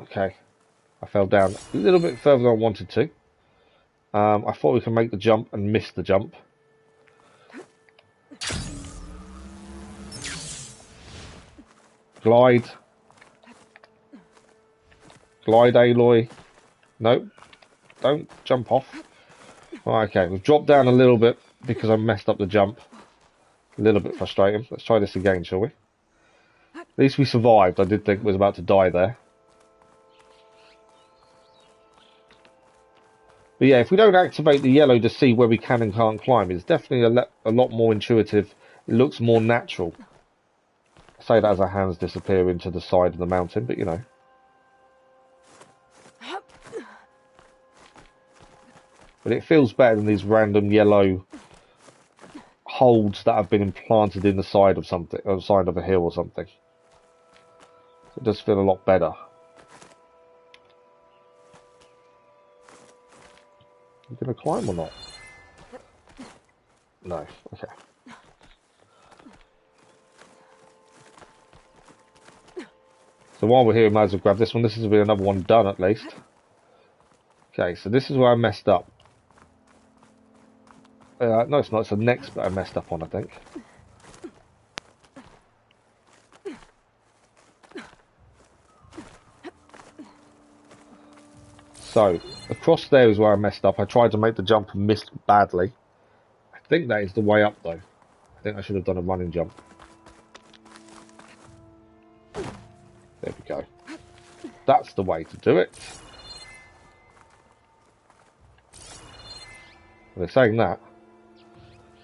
Okay, I fell down a little bit further than I wanted to. I thought we could make the jump and miss the jump. Glide. Glide, Aloy. Nope. Don't jump off. Okay, we've dropped down a little bit because I messed up the jump. A little bit frustrating. Let's try this again, shall we? At least we survived. I did think we was about to die there. But yeah, if we don't activate the yellow to see where we can and can't climb, it's definitely a lot more intuitive. It looks more natural. I say that as our hands disappear into the side of the mountain, but you know. But it feels better than these random yellow holds that have been implanted in the side of something, or the side of a hill or something. It does feel a lot better. You gonna climb or not? No. Okay. So while we're here, we might as well grab this one. This has been another one done at least. Okay, so this is where I messed up. No, it's not. It's the next bit I messed up on, I think. So, across there is where I messed up. I tried to make the jump and missed badly. I think that is the way up, though. I think I should have done a running jump. There we go. That's the way to do it. They're saying that.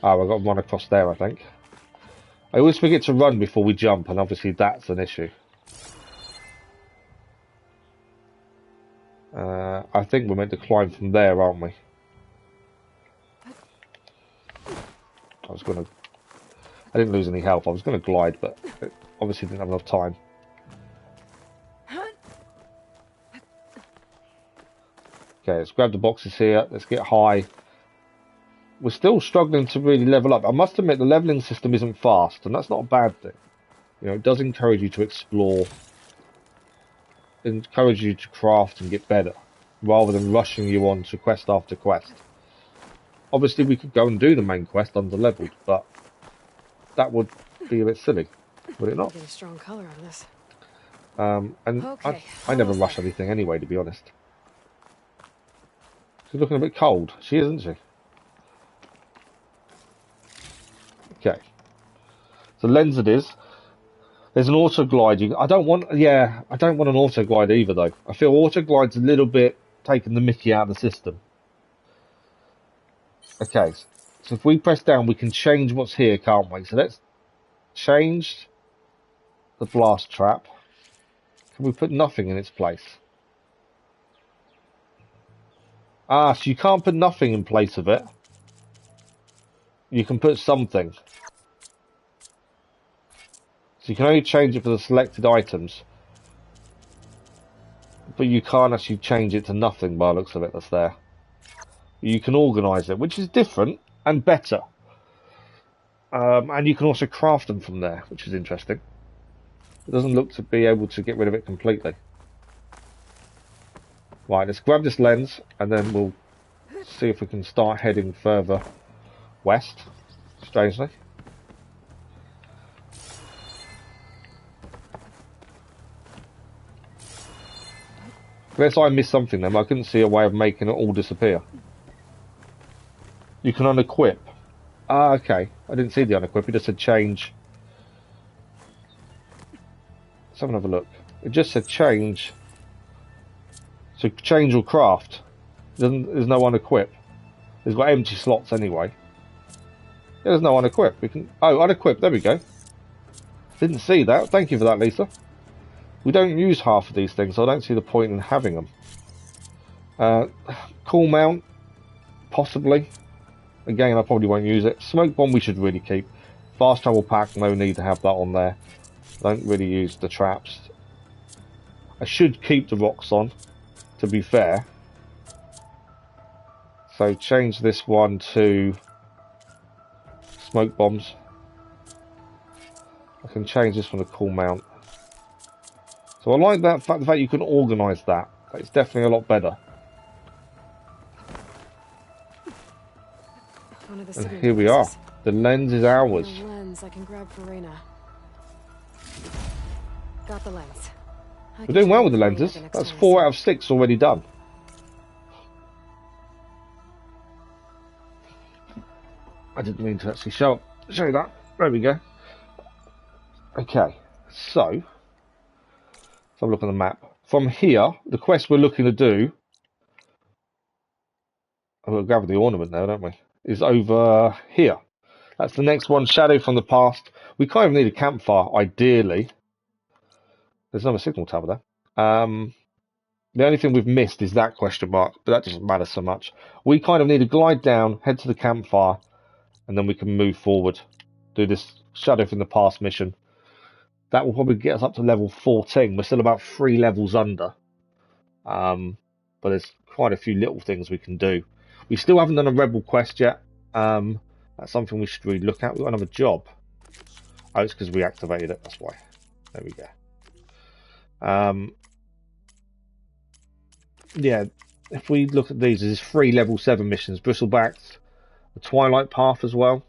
Oh, I've got to run across there, I think. I always forget to run before we jump, and obviously that's an issue. I think we're meant to climb from there, aren't we? I didn't lose any health. I was going to glide, but obviously didn't have enough time. Okay, let's grab the boxes here. Let's get high. We're still struggling to really level up. I must admit, the leveling system isn't fast, and that's not a bad thing. You know, it does encourage you to explore, encourage you to craft and get better, rather than rushing you on to quest after quest. Obviously, we could go and do the main quest under-leveled, but that would be a bit silly, would it not? Get a strong color on this. And Okay, I never rush anything anyway, to be honest. She's looking a bit cold. She is, isn't she? Okay. So lens it is. There's an auto glide. I don't want an auto glide either though. I feel auto glide's a little bit taking the mickey out of the system. Okay, so if we press down, we can change what's here, can't we? So let's change the blast trap. Can we put nothing in its place? Ah, so you can't put nothing in place of it. You can put something. So you can only change it for the selected items. But you can't actually change it to nothing by the looks of it that's there. You can organise it, which is different and better. And you can also craft them from there, which is interesting. It doesn't look to be able to get rid of it completely. Right, let's grab this lens and then we'll see if we can start heading further west, strangely. Unless I missed something then, I couldn't see a way of making it all disappear. You can unequip. Ah, okay. I didn't see the unequip, it just said change. Let's have another look. It just said change. So change or craft. There's no unequip. It's got empty slots anyway. Yeah, there's no unequip. We can. Oh, unequip. There we go. Didn't see that. Thank you for that, Lisa. We don't use half of these things, so I don't see the point in having them. Cool mount, possibly. Again, I probably won't use it. Smoke bomb we should really keep. Fast travel pack, no need to have that on there. Don't really use the traps. I should keep the rocks on, to be fair. So change this one to smoke bombs. I can change this one to cool mount. So I like that the fact you can organise that. It's definitely a lot better. And here we are. The lens is ours. The lens I can grab for Reyna. Got the lens. We're doing well with the lenses. That's 4 out of 6 already done. I didn't mean to actually show you that. There we go. Okay, so let's have a look on the map. From here, the quest we're looking to do, we'll grab the ornament now, don't we? Is over here. That's the next one, Shadow from the Past. We kind of need a campfire, ideally. There's another signal tower there. The only thing we've missed is that question mark, but that doesn't matter so much. We kind of need to glide down, head to the campfire, and then we can move forward. Do this Shadow from the Past mission. That will probably get us up to level 14. We're still about 3 levels under. But there's quite a few little things we can do. We still haven't done a rebel quest yet. That's something we should really look at. We've got another job. Oh, it's because we activated it. That's why. There we go. Yeah, if we look at these, there's 3 level 7 missions. Bristlebacks, the Twilight Path as well,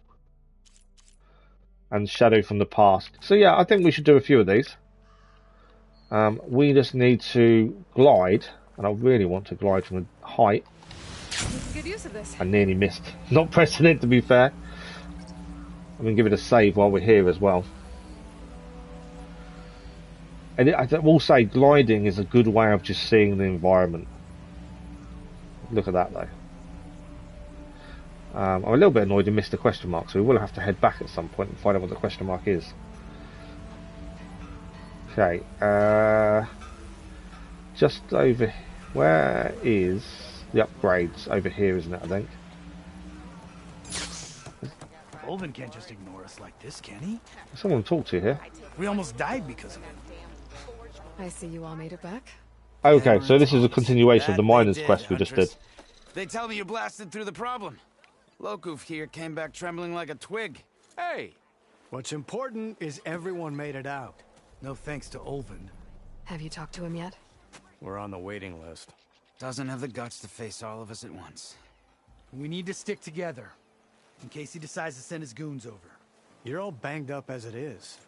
and Shadow from the Past. So yeah, I think we should do a few of these. We just need to glide, and I really want to glide from a height. Good use of this. I nearly missed. Not pressing it, to be fair. I'm going to give it a save while we're here as well. And I will say, gliding is a good way of just seeing the environment. Look at that, though. I'm a little bit annoyed you missed the question mark, so we will have to head back at some point and find out what the question mark is. Okay, just over... Where is the upgrades? Over here, isn't it, I think? Olvin can't just ignore us like this, can he? There's someone to talk to here. We almost died because of him. I see you all made it back. Okay, so this is a continuation of the miner's quest we just did. They tell me you blasted through the problem. Lokuf here came back trembling like a twig. Hey! What's important is everyone made it out. No thanks to Olvin. Have you talked to him yet? We're on the waiting list. Doesn't have the guts to face all of us at once. We need to stick together, in case he decides to send his goons over. You're all banged up as it is.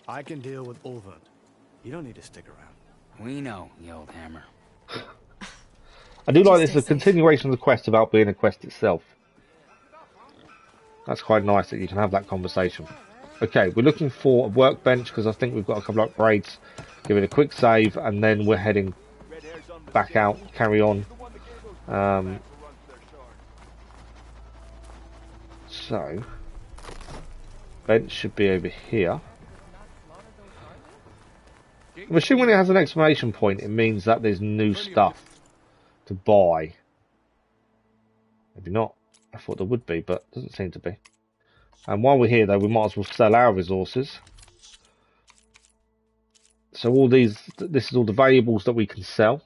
I can deal with Olvin. You don't need to stick around. We know, you old hammer. I do like this, a continuation of the quest about being a quest itself. That's quite nice that you can have that conversation. Okay, we're looking for a workbench because I think we've got a couple of upgrades. Give it a quick save, and then we're heading back out, carry on. So, bench should be over here. I'm assuming when it has an exclamation point, it means that there's new stuff to buy. Maybe not. I thought there would be, but doesn't seem to be. And while we're here, though, we might as well sell our resources. So all these, this is all the valuables that we can sell.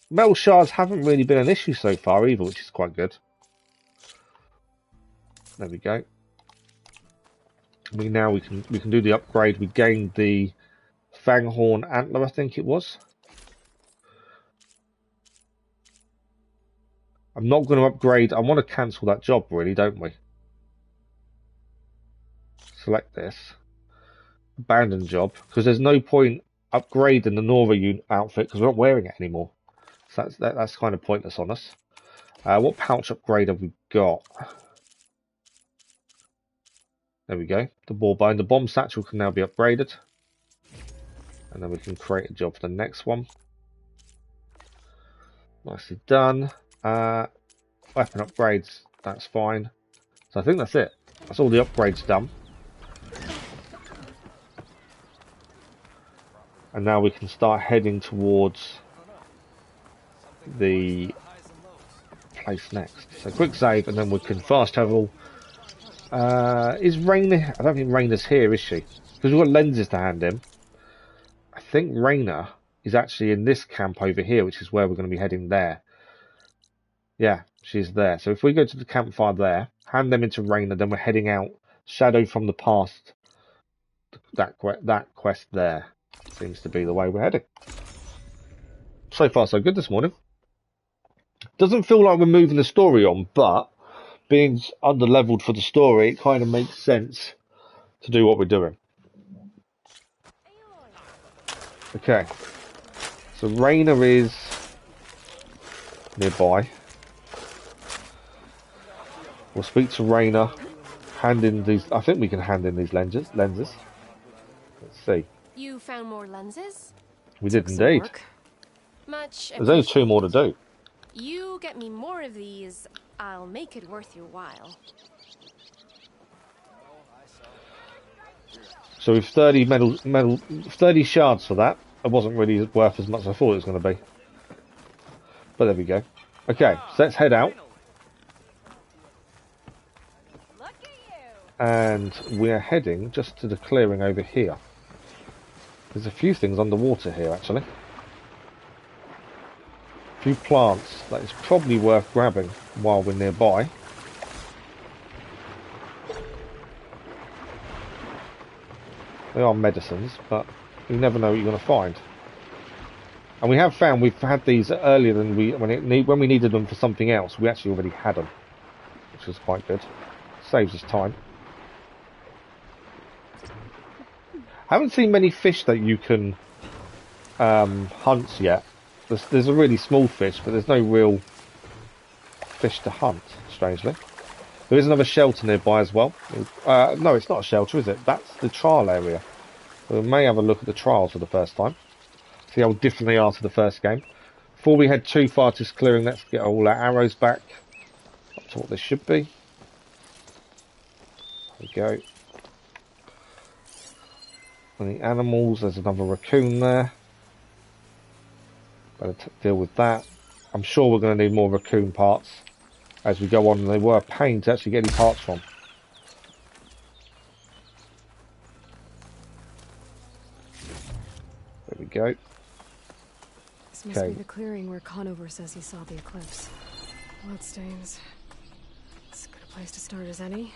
Metal shards haven't really been an issue so far either, which is quite good. There we go. We can do the upgrade. We gained the Fanghorn Antler, I think it was. I'm not going to upgrade. I want to cancel that job, really, don't we? Select this. Abandon job, because there's no point upgrading the Nora outfit because we're not wearing it anymore. So that's kind of pointless on us. What pouch upgrade have we got? There we go. The ball bone. The bomb satchel can now be upgraded. And then we can create a job for the next one. Nicely done. Weapon upgrades. That's fine. So I think that's it. That's all the upgrades done. And now we can start heading towards the place next. So quick save, and then we can fast travel. Is Raina? I don't think Raina's here, is she? Because we've got lenses to hand him. I think Raina is actually in this camp over here, which is where we're going to be heading there. Yeah, she's there. So if we go to the campfire there, hand them into Raina, then we're heading out. Shadow from the past. That quest there seems to be the way we're heading. So far, so good this morning. Doesn't feel like we're moving the story on, but being under-leveled for the story, it kind of makes sense to do what we're doing. Okay. So Raina is nearby. We'll speak to Raina. Hand in these. I think we can hand in these lenses. Let's see. You found more lenses? We did indeed. Much There's only 2 more to do. You get me more of these, I'll make it worth your while. So with 30 30 shards for that, it wasn't really worth as much as I thought it was going to be. But there we go. Okay, so let's head out. And we're heading just to the clearing over here. There's a few things underwater here, actually. A few plants that is probably worth grabbing while we're nearby. They are medicines, but you never know what you're going to find. And we have found we've had these earlier than when we needed them for something else. We actually already had them, which was quite good. Saves us time. I haven't seen many fish that you can hunt yet. There's a really small fish, but there's no real fish to hunt, strangely. There is another shelter nearby as well. No, it's not a shelter, is it? That's the trial area. We may have a look at the trials for the first time. See how different they are to the first game. Before we head too far to this clearing, let's get all our arrows back up to what they should be. There we go. And the animals, there's another raccoon there. Better deal with that. I'm sure we're going to need more raccoon parts as we go on, and they were a pain to actually get any parts from. There we go. This must be the clearing where Conover says he saw the eclipse. Bloodstains. It's as good a place to start as any.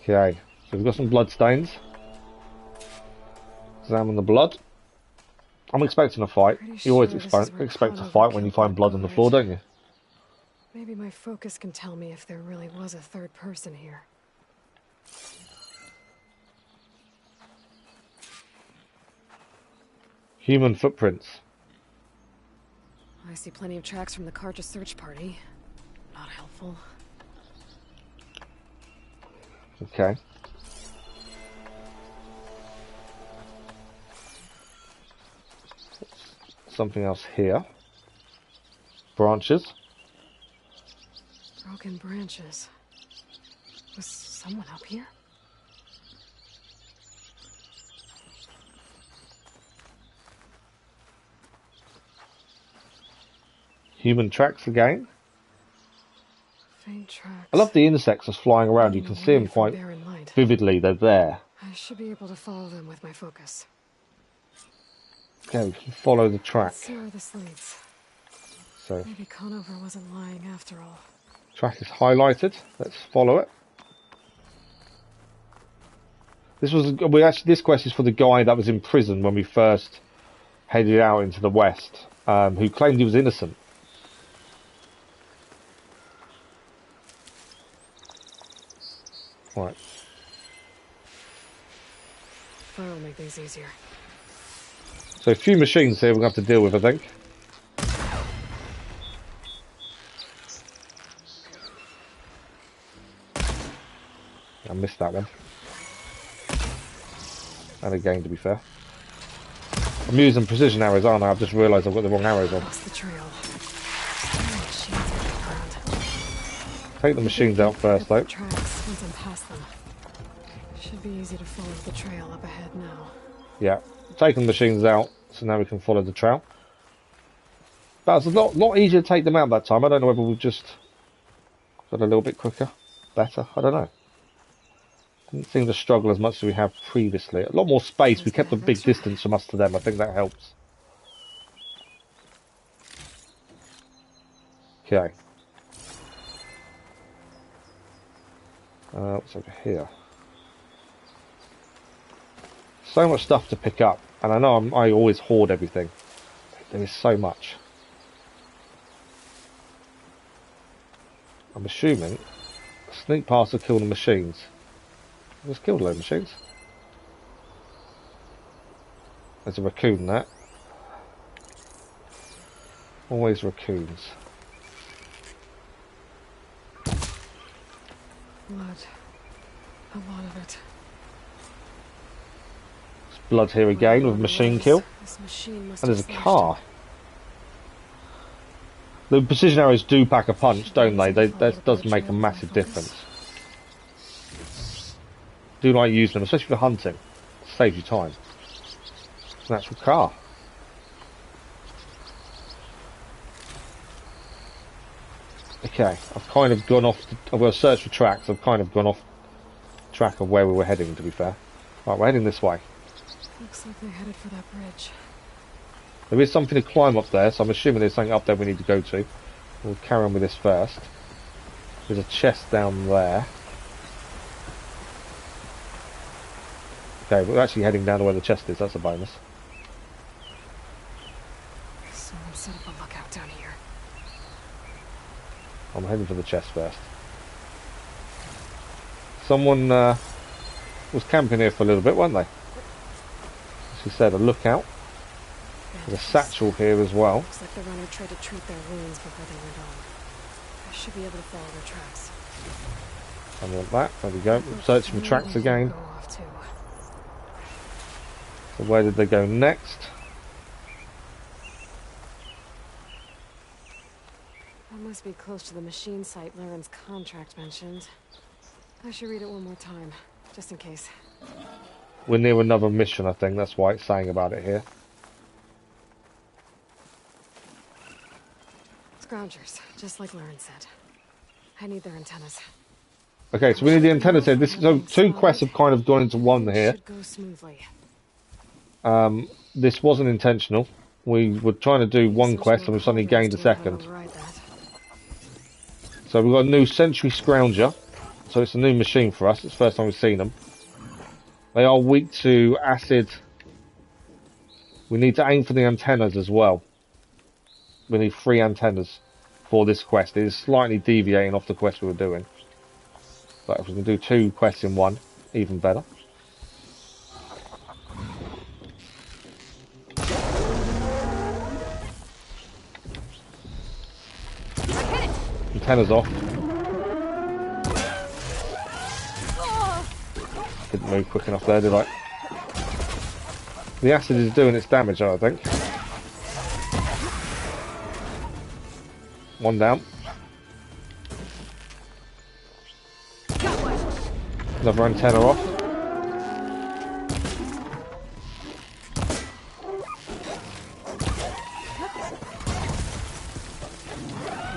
Okay, so we've got some blood stains. Examine the blood. I'm expecting a fight. You always expect a fight when you find blood on the floor, don't you? Maybe my focus can tell me if there really was a third person here. Human footprints. I see plenty of tracks from the Karja search party. Not helpful. Okay. something else here. Branches. Broken branches. Was someone up here? Human tracks again. Faint tracks. I love the insects that's flying around. You can see them quite vividly. They're there. I should be able to follow them with my focus. Okay, we can follow the track. Let's see where this leads. So, maybe Conover wasn't lying after all. track is highlighted. Let's follow it. This quest is for the guy that was in prison when we first headed out into the west, who claimed he was innocent. Right. Fire will make things easier. So a few machines here we're going to have to deal with, I think. I missed that one. And again, to be fair. I'm using precision arrows, aren't I? I've just realised I've got the wrong arrows on. Lost the trail. Take the machines out first, though. Tracks once I'm past them. Should be easy to follow the trail up ahead now. Yeah, taking the machines out, so now we can follow the trail. That was a lot easier to take them out that time. I don't know whether we've just got a little bit quicker, better. I don't know. Didn't seem to struggle as much as we have previously. A lot more space. We kept a big distance from us to them. I think that helps. Okay. What's over here? So much stuff to pick up, and I know I always hoard everything. There is so much. I'm assuming sneak past to kill the machines. Just killed a load of machines. There's a raccoon there. Always raccoons. Blood. A lot of it. There's blood here again with a machine kill. And there's a car. The precision arrows do pack a punch, don't they? That does make a massive difference. Do like using them, especially for hunting. It saves you time. It's an actual car. Okay, I've kind of gone off. I've got to search for tracks. I've kind of gone off track of where we were heading, to be fair. Right, we're heading this way. Looks like they're headed for that bridge. There is something to climb up there, so I'm assuming there's something up there we need to go to. We'll carry on with this first. There's a chest down there. Okay, we're actually heading down to where the chest is. That's a bonus. Someone set up a lookout down here. I'm heading for the chest first. Someone was camping here for a little bit, weren't they? As you said, a lookout. There's a satchel here as well. Looks like the runner tried to treat their wounds before they went on. I should be able to follow their tracks. I want that. There we go. Searching for tracks again. So where did they go next? That must be close to the machine site Laren's contract mentioned. I should read it one more time, just in case. We're near another mission, I think. That's why it's saying about it here. Scroungers, just like Laren said. I need their antennas. Okay, so we need the antennas here. So two quests have kind of gone into one here. Should go smoothly. This wasn't intentional. We were trying to do one quest and we suddenly gained a second. So we've got a new Sentry Scrounger. So it's a new machine for us. It's the first time we've seen them. They are weak to acid. We need to aim for the antennas as well. We need 3 antennas for this quest. It is slightly deviating off the quest we were doing. But if we can do 2 quests in one, even better. Antennas off. Didn't move quick enough there, did I? The acid is doing its damage, I think. One down. Another antenna off.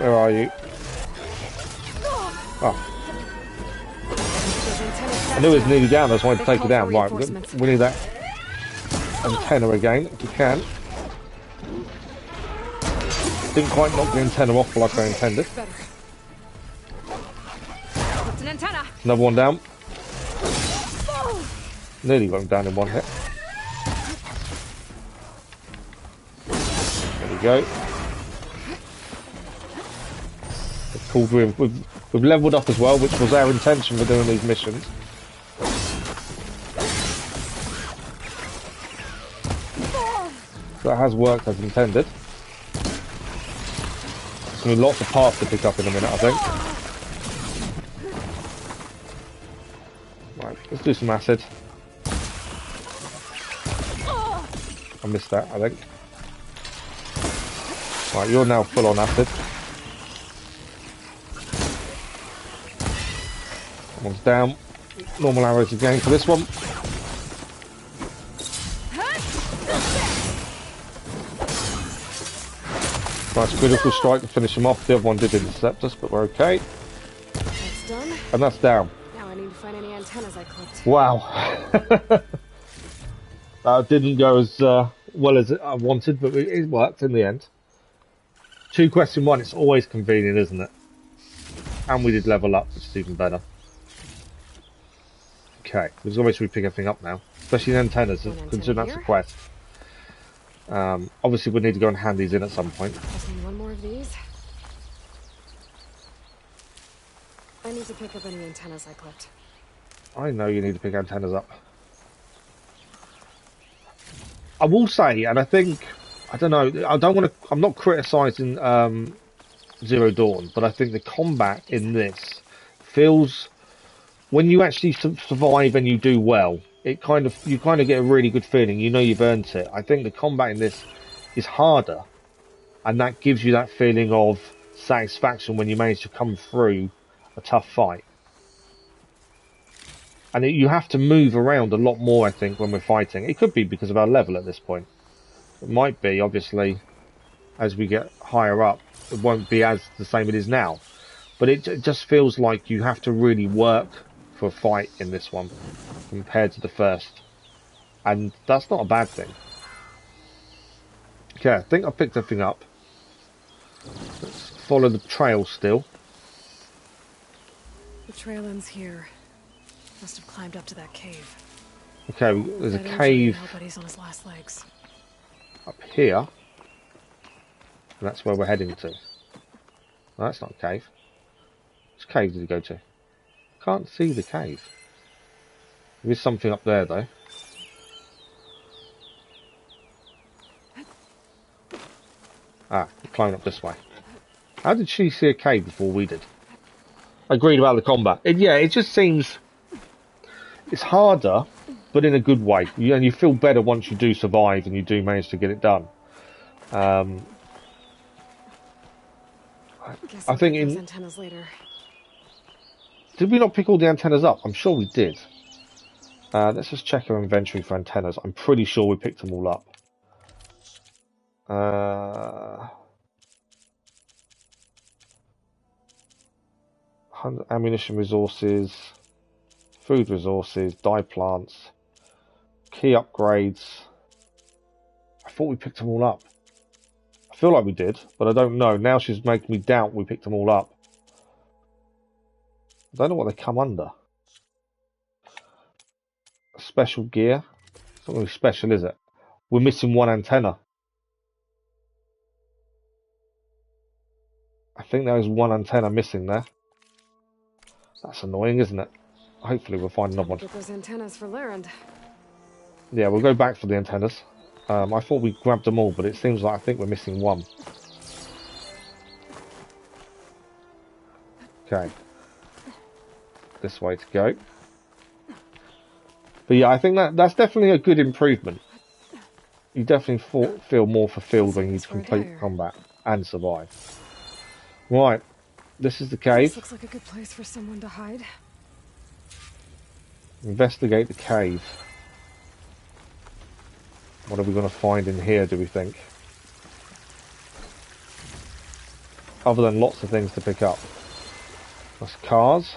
Where are you? Oh. I knew it was nearly down, I just wanted to take it down. Right, we need that antenna again, if we can. Didn't quite knock the antenna off like I intended. Another one down. Nearly got him down in one hit. There we go. We've leveled up as well, which was our intention for doing these missions. So that has worked as intended. There's going to be lots of parts to pick up in a minute, I think. Right, let's do some acid. I missed that, I think. Right, you're now full on acid. One's down. Normal arrows again for this one. Nice critical strike to finish him off. The other one did intercept us, but we're okay. That's done. And that's down. Now I need to find any antennas I clipped. Wow. That didn't go as well as I wanted, but it worked in the end. 2 quests in 1, it's always convenient, isn't it? And we did level up, which is even better. Okay, we've got to make sure we pick everything up now. Especially the antennas, considering that's a quest. Obviously we need to go and hand these in at some point. Just need one more of these. I need to pick up any antennas I clipped. I know you need to pick antennas up. I will say, and I think, I don't know, I don't want to, I'm not criticising Zero Dawn, but I think the combat in this feels, when you actually survive and you do well, you kind of get a really good feeling. You know you've earned it. I think the combat in this is harder, and that gives you that feeling of satisfaction when you manage to come through a tough fight. And you have to move around a lot more, I think, when we're fighting. It could be because of our level at this point. It might be, obviously, as we get higher up, it won't be as the same it is now. But it just feels like you have to really work for a fight in this one compared to the first. And that's not a bad thing. Okay, I think I picked everything up. Let's follow the trail still. The trail ends here. Must have climbed up to that cave. Okay, there's a cave But he's on his last legs. up here. And that's where we're heading to. No, that's not a cave. Which cave did he go to? Can't see the cave. There is something up there though. Ah, we're climbing up this way. How did she see a cave before we did? Agreed about the combat. Yeah, it just seems... It's harder, but in a good way. And you feel better once you do survive and you do manage to get it done. I think in... Antennas later. Did we not pick all the antennas up? I'm sure we did. Let's just check our inventory for antennas. I'm pretty sure we picked them all up. Ammunition resources, food resources, dye plants, key upgrades. I thought we picked them all up. I feel like we did, but I don't know. Now she's making me doubt we picked them all up. I don't know what they come under. Special gear. It's not really special, is it? We're missing one antenna. I think there is one antenna missing there. That's annoying, isn't it? Hopefully we'll find another one. Get those antennas for Larend. Yeah, we'll go back for the antennas. I thought we grabbed them all, but it seems like I think we're missing one. Okay. This way to go. But yeah, I think that's definitely a good improvement. You definitely feel more fulfilled when you complete combat and survive. Right, this is the This cave. looks like a good place for someone to hide. Investigate the cave. What are we going to find in here, do we think? Other than lots of things to pick up. That's cars.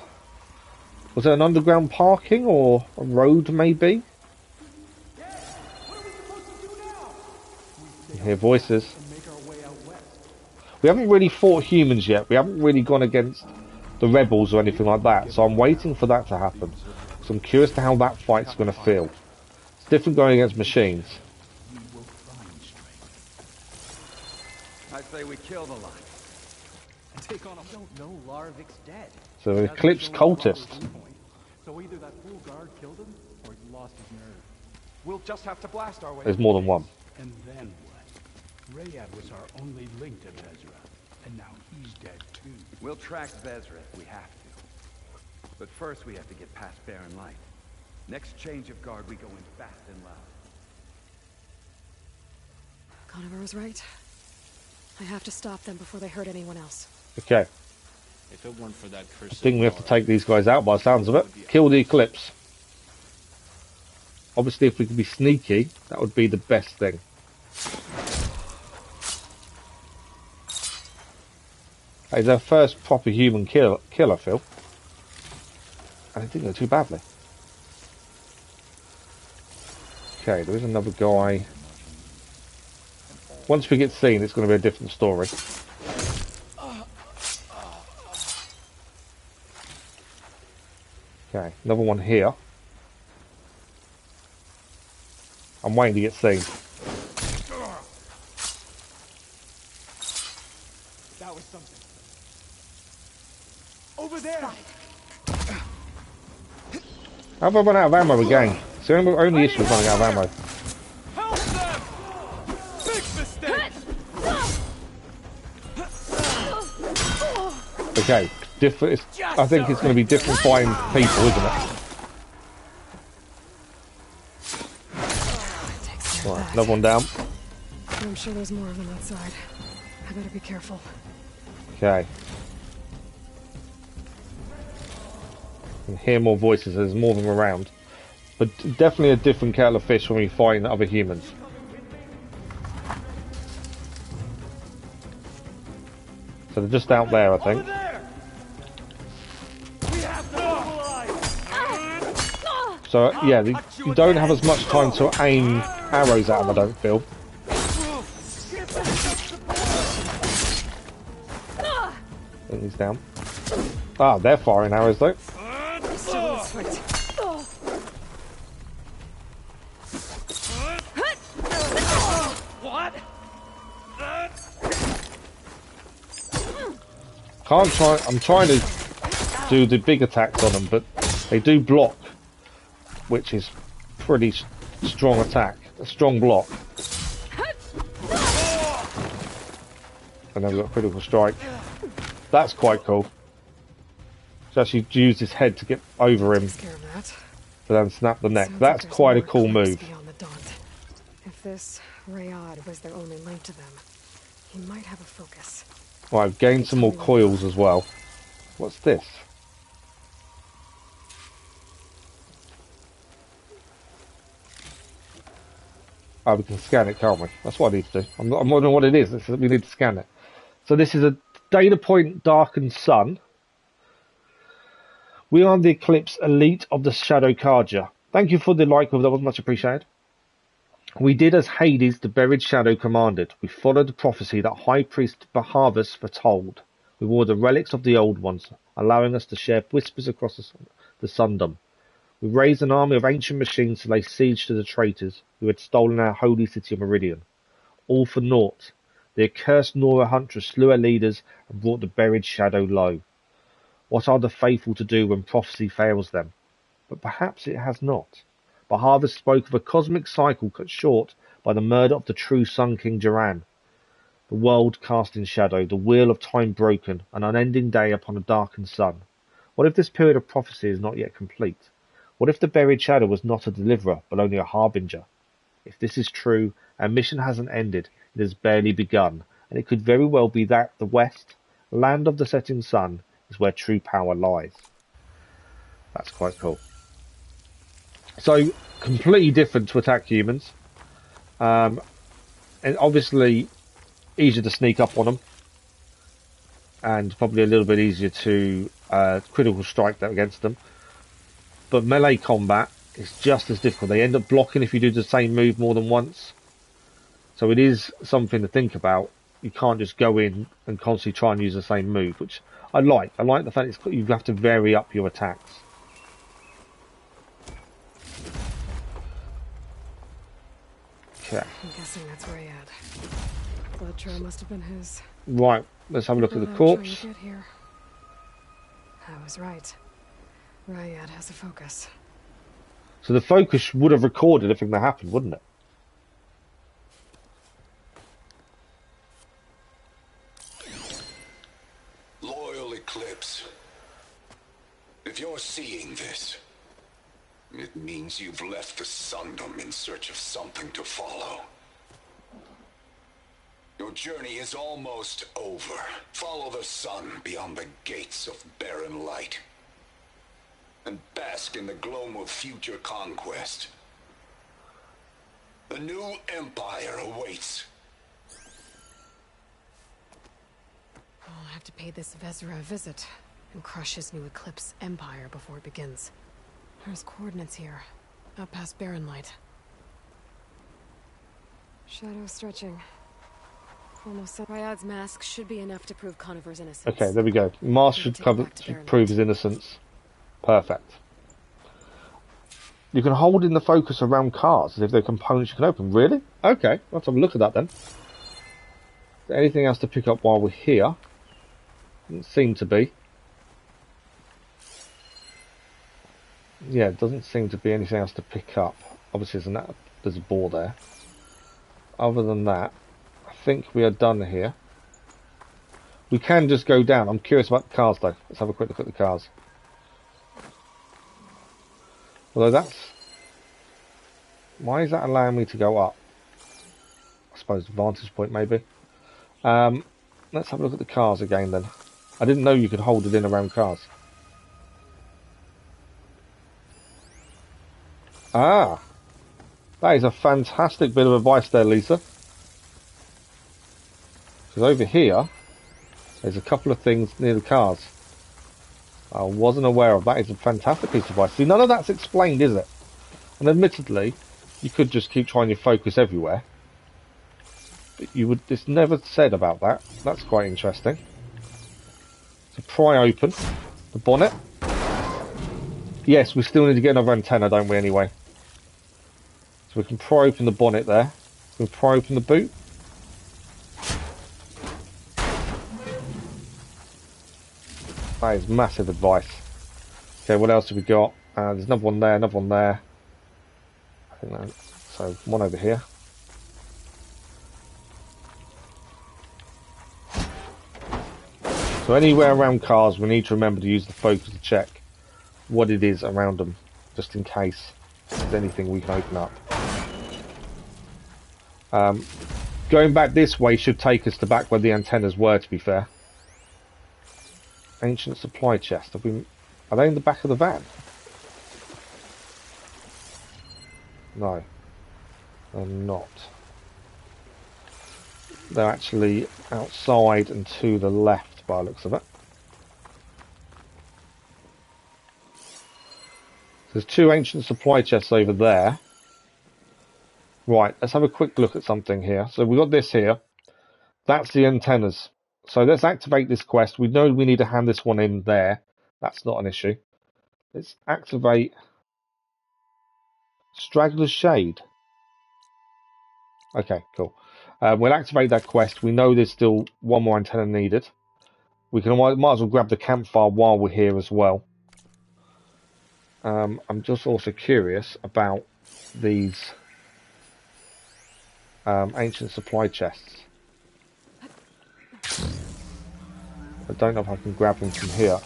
Was it an underground parking or a road, maybe? You hear voices. We haven't really fought humans yet. We haven't really gone against the rebels or anything like that. So I'm waiting for that to happen. So I'm curious to how that fight's going to feel. It's different going against machines. I say we kill the lot. And take on a... don't know Larvik's dead. So Eclipse cultists. So either that fool guard killed him, or he lost his nerve. We'll just have to blast our way. There's more than one. And then what? Rayad was our only link to Vezra, and now he's dead too. We'll track Vezra if we have to. But first we have to get past Barren Light. Next change of guard, we go in fast and loud. Conover was right. I have to stop them before they hurt anyone else. Okay. If it weren't for that I think we have to take these guys out by the sounds of it. Kill the Eclipse. Obviously, if we could be sneaky, that would be the best thing. Hey, their first proper human kill, I feel. And it didn't go too badly. Okay, there is another guy. Once we get seen, it's going to be a different story. Okay, another one here. I'm waiting to get seen. That was something. Over there! How have I run out of ammo again? It's the only issue with running out of ammo. Help them! Big mistake! Okay, different. I think it's going to be different fighting people, isn't it? Right, another one down. I'm sure there's more of them outside. I better be careful. Okay. I can hear more voices. There's more of them around, but definitely a different kettle of fish when we find other humans. So they're just out there, I think. So yeah, you don't have as much time to aim arrows at them, I don't feel. I think he's down. Ah, they're firing arrows though. I'm trying to do the big attacks on them, but they do block, which is pretty strong attack, a strong block. And then we've got critical strike. That's quite cool. So actually use his head to get over him, but then snap the neck. That's quite a cool move. If this Rayad was their only link to them, he might have a focus. Right, I've gained some more coils as well. What's this? Oh, we can scan it, can't we? That's what I need to do. I'm wondering what it is. We need to scan it. So this is a data point darkened sun. We are the Eclipse elite of the Shadow Carja. Thank you for the like, that was much appreciated. We did as Hades, the buried shadow, commanded. We followed the prophecy that High Priest Bahavas foretold. We wore the relics of the old ones, allowing us to share whispers across the sundom. We raised an army of ancient machines to lay siege to the traitors who had stolen our holy city of Meridian. All for naught. The accursed Nora Huntress slew our leaders and brought the buried shadow low. What are the faithful to do when prophecy fails them? But perhaps it has not. Bahavas spoke of a cosmic cycle cut short by the murder of the true Sun King Duran. The world cast in shadow, the wheel of time broken, an unending day upon a darkened sun. What if this period of prophecy is not yet complete? What if the buried shadow was not a deliverer, but only a harbinger? If this is true, our mission hasn't ended, it has barely begun, and it could very well be that the West, Land of the setting sun is where true power lies. That's quite cool. So, completely different to attack humans. And obviously, easier to sneak up on them. And probably a little bit easier to critical strike them against them. But melee combat is just as difficult. They end up blocking if you do the same move more than once. So it is something to think about. You can't just go in and constantly try and use the same move, which I like. I like the fact that you have to vary up your attacks. Okay. I'm guessing that's Rayad. Blood trail must have been his. Right, let's have a look at the corpse. Get here. I was right. Rayad has a focus. So the focus would have recorded everything that happened, wouldn't it? Loyal Eclipse. If you're seeing this, it means you've left the Sundom in search of something to follow. Your journey is almost over. Follow the sun beyond the gates of barren light. And bask in the gloam of future conquest. A new empire awaits. I'll have to pay this Vezra a visit and crush his new Eclipse empire before it begins. There's coordinates here, up past barren light. Shadow stretching. Almost. Ryad's mask should be enough to prove Conover's innocence. Okay, there we go. Mask should prove his innocence. Perfect. You can hold in the focus around cars as if they're components you can open. Really? Okay, let's have a look at that then. Is there anything else to pick up while we're here? Doesn't seem to be. Yeah, it doesn't seem to be anything else to pick up. Obviously, there's a ball there. Other than that, I think we are done here. We can just go down. I'm curious about the cars though. Let's have a quick look at the cars. Although that's... Why is that allowing me to go up? I suppose the vantage point maybe. Let's have a look at the cars again then. I didn't know you could hold it in around cars. Ah! That is a fantastic bit of advice there, Lisa. Because over here, there's a couple of things near the cars I wasn't aware of. That is a fantastic piece of advice. See, none of that's explained, is it? And admittedly, you could just keep trying your focus everywhere. But it's never said about that. That's quite interesting. So pry open the bonnet. Yes, we still need to get another antenna, don't we, anyway? So we can pry open the bonnet there. We can pry open the boot. That is massive advice. Okay, what else have we got? There's another one there, another one there. I think that, so one over here. So anywhere around cars, we need to remember to use the focus to check what it is around them, just in case there's anything we can open up. Going back this way should take us to back where the antennas were, to be fair. Ancient supply chest. Are they in the back of the van? No. They're not. They're actually outside and to the left by the looks of it. There's two ancient supply chests over there. Right, let's have a quick look at something here. So we've got this here. That's the antennas. So let's activate this quest. We know we need to hand this one in there. That's not an issue. Let's activate Straggler's Shade. Okay, cool. We'll activate that quest. We know there's still one more antenna needed. We can might as well grab the campfire while we're here as well. I'm just also curious about these ancient supply chests. I don't know if I can grab them from here.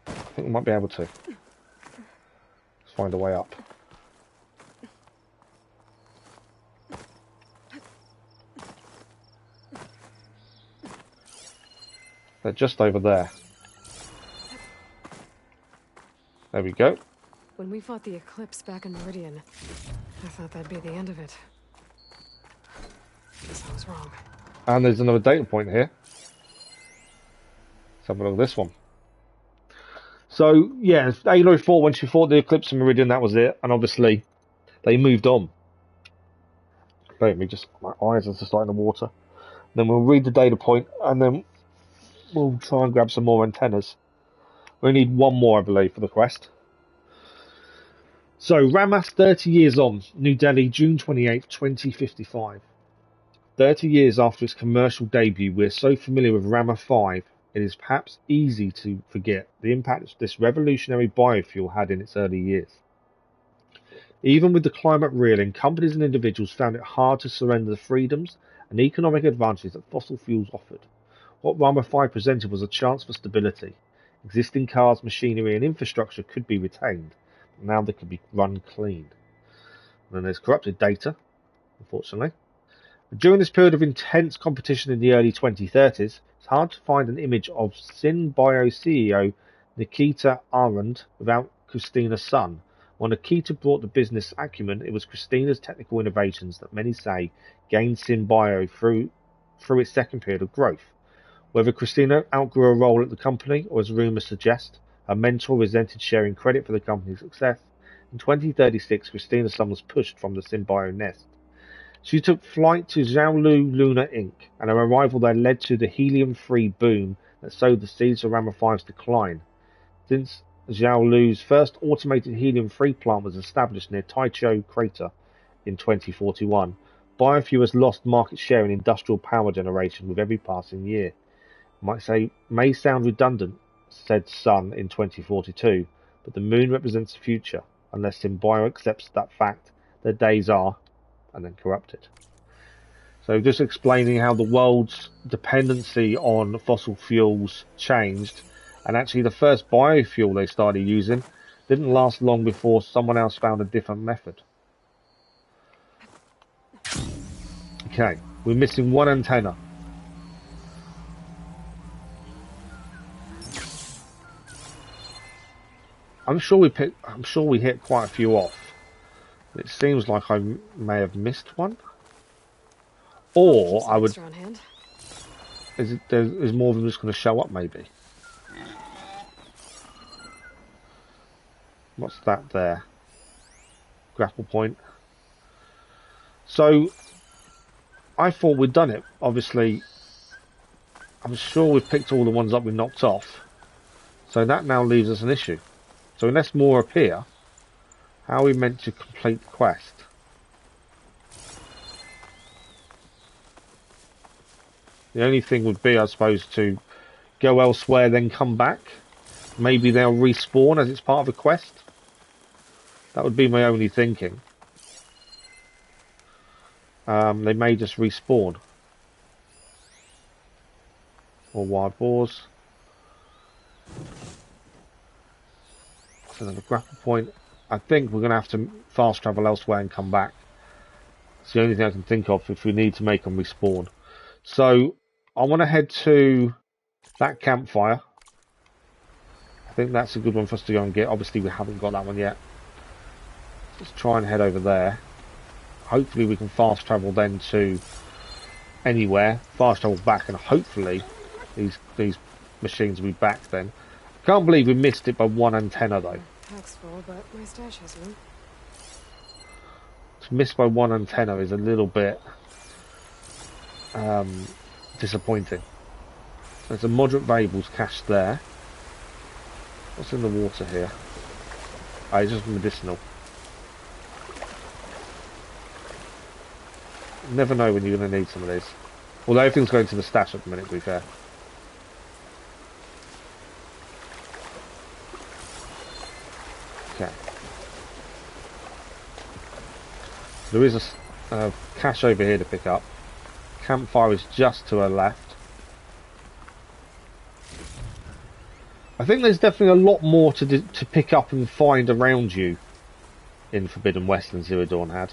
I think we might be able to. Let's find a way up. They're just over there. There we go. When we fought the Eclipse back in Meridian, I thought that'd be the end of it. Guess I was wrong. And there's another data point here. Let's have a look at this one. So, yeah, Aloy thought when she fought the Eclipse in Meridian, that was it. And obviously, they moved on. Wait, my eyes are just starting to water. Then we'll read the data point, and then we'll try and grab some more antennas. We need one more, I believe, for the quest. So, Ramath 30 years on, New Delhi, June 28th, 2055. 30 years after its commercial debut, we're so familiar with Ramath 5, it is perhaps easy to forget the impact this revolutionary biofuel had in its early years. Even with the climate reeling, companies and individuals found it hard to surrender the freedoms and economic advantages that fossil fuels offered. What Ramath 5 presented was a chance for stability. Existing cars, machinery and infrastructure could be retained, but now they could be run clean. And then there's corrupted data, unfortunately. During this period of intense competition in the early 2030s, it's hard to find an image of SynBio CEO Nikita Arand without Christina's son. While Nikita brought the business acumen, it was Christina's technical innovations that many say gained SynBio through its second period of growth. Whether Christina outgrew her role at the company, or as rumours suggest, her mentor resented sharing credit for the company's success, in 2036 Christina's son was pushed from the SynBio nest. She took flight to Xiaolu Lunar Inc., and her arrival there led to the helium-free boom that sowed the seeds of Ramath 5's decline. Since Xiaolu's first automated helium-free plant was established near Taichou Crater in 2041, biofuel has lost market share in industrial power generation with every passing year. May sound redundant, said Sun in 2042, but the moon represents the future. Unless SynBio accepts that fact, their days are and then corrupted. So just explaining how the world's dependency on fossil fuels changed, and actually the first biofuel they started using didn't last long before someone else found a different method. Okay, we're missing one antenna. I'm sure we hit quite a few off. It seems like I may have missed one. Or I would... Is more of them just going to show up, maybe? What's that there? Grapple point. So, I thought we'd done it. Obviously, I'm sure we've picked all the ones up we knocked off. So that now leaves us an issue. So unless more appear, how are we meant to complete the quest? The only thing would be, I suppose, to go elsewhere, then come back. Maybe they'll respawn as it's part of a quest. That would be my only thinking. They may just respawn. Or wild boars. So another grapple point. I think we're going to have to fast travel elsewhere and come back. It's the only thing I can think of if we need to make them respawn. So I want to head to that campfire. I think that's a good one for us to go and get. Obviously we haven't got that one yet. Let's try and head over there. Hopefully we can fast travel then to anywhere. Fast travel back, and hopefully these machines will be back then. Can't believe we missed it by one antenna though. Pack's full, but my stash has room. To miss by one antenna is a little bit disappointing. There's a moderate variables cached there. What's in the water here? Oh, it's just medicinal. Never know when you're going to need some of these. Although everything's going to the stash at the minute, to be fair. Okay. There is a cache over here to pick up. Campfire is just to our left. I think there's definitely a lot more to pick up and find around you in Forbidden West than Zero Dawn had.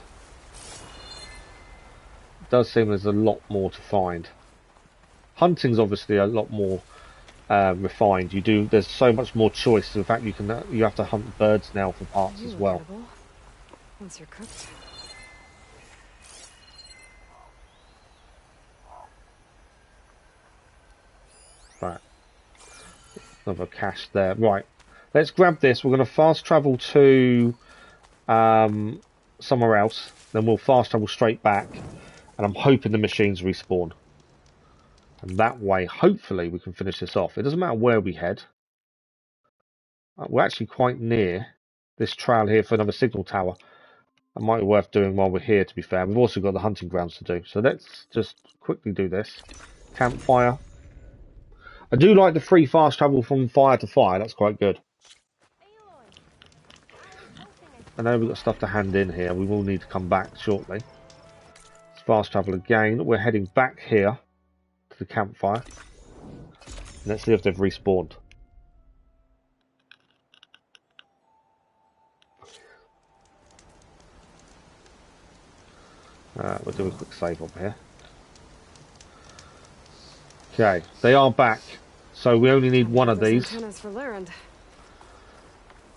It does seem there's a lot more to find. Hunting's obviously a lot more refined. There's so much more choice. In fact, you have to hunt birds now for parts You as look well. edible. Once you're cooked. Right. Another cache there. Right. Let's grab this. We're going to fast travel to somewhere else. Then we'll fast travel straight back. And I'm hoping the machines respawn. And that way, hopefully, we can finish this off. It doesn't matter where we head. We're actually quite near this trail here for another signal tower. That might be worth doing while we're here, to be fair. We've also got the hunting grounds to do. So let's just quickly do this. Campfire. I do like the free fast travel from fire to fire. That's quite good. I know we've got stuff to hand in here. We will need to come back shortly. Let's fast travel again. We're heading back here to the campfire. Let's see if they've respawned. We'll do a quick save up here. Okay, they are back. So we only need one of these. Antennas for Larend.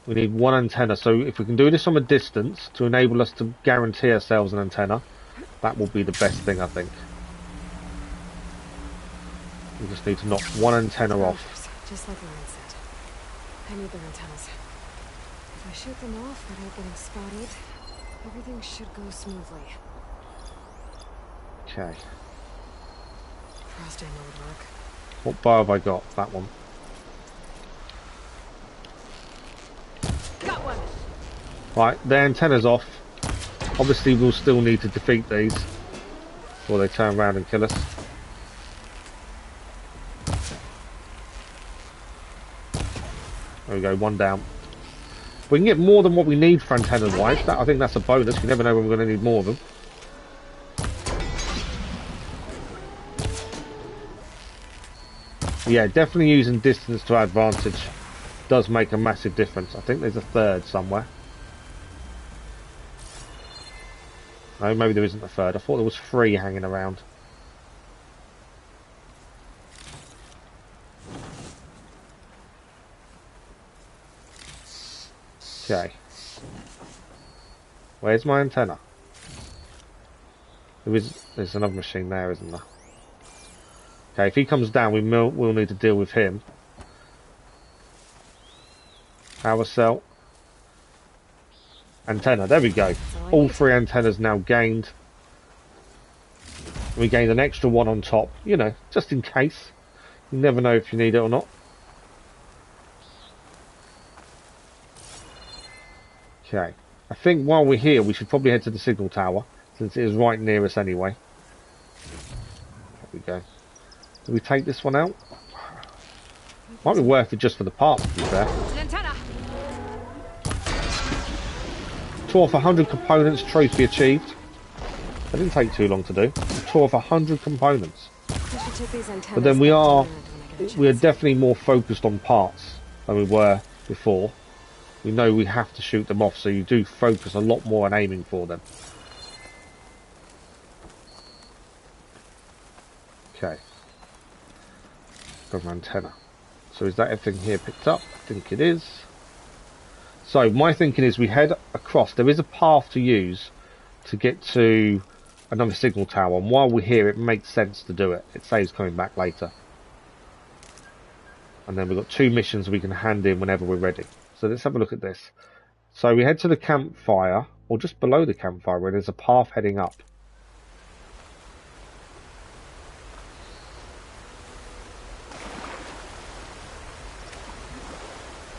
We need one antenna. So if we can do this from a distance to enable us to guarantee ourselves an antenna, that will be the best thing, I think. We just need to knock one antenna off. Just like Larend said. I need their antennas. If I shoot them off without getting spotted, everything should go smoothly. Okay. Frost ammo would work. What bar have I got? That one. Got one. Right, the antenna's off. Obviously, we'll still need to defeat these before they turn around and kill us. There we go, one down. We can get more than what we need for antennas-wise. I think that's a bonus. You never know when we're going to need more of them. Yeah, definitely using distance to our advantage does make a massive difference. I think there's a third somewhere. No, maybe there isn't a third. I thought there was 3 hanging around. Okay. Where's my antenna? There's another machine there, isn't there? Okay, if he comes down, we'll need to deal with him. Power cell. Antenna, there we go. All 3 antennas now gained. We gained an extra one on top, you know, just in case. You never know if you need it or not. Okay, I think while we're here, we should probably head to the signal tower, since it is right near us anyway. There we go. Do we take this one out? Might be worth it just for the parts, to be fair. Tore off 100 components, trophy achieved. That didn't take too long to do. We tore off 100 components. But then we are definitely more focused on parts than we were before. We know we have to shoot them off, so you do focus a lot more on aiming for them. Okay. Got an antenna. So is that everything here picked up? I think it is. So my thinking is we head across. There is a path to use to get to another signal tower, and while we're here it makes sense to do it. It saves coming back later. And then we've got 2 missions we can hand in whenever we're ready. So let's have a look at this. So we head to the campfire, or just below the campfire where there's a path heading up.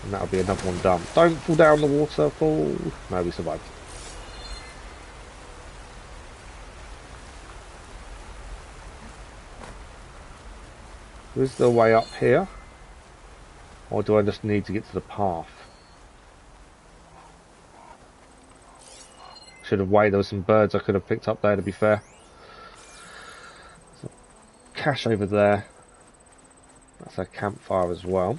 And that'll be another one done. Don't fall down the waterfall. No, we survived. Is there a way up here? Or do I just need to get to the path? Should have waited. There were some birds I could have picked up there, to be fair. So, cache over there. That's a campfire as well.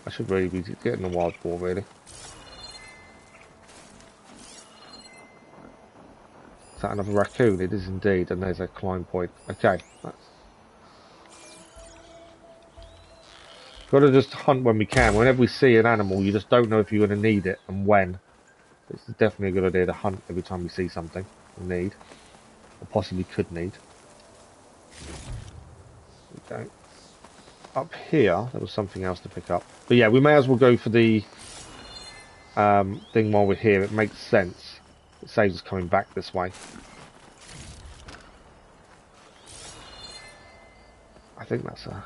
I should really be getting a wild boar, really. that another raccoon? It is indeed, and there's a climb point. Okay. Got to just hunt when we can. Whenever we see an animal, you just don't know if you're going to need it and when. It's definitely a good idea to hunt every time we see something we need, or possibly could need. Okay. Up here, there was something else to pick up. But yeah, we may as well go for the thing while we're here. It makes sense. It saves us coming back this way. I think that's a...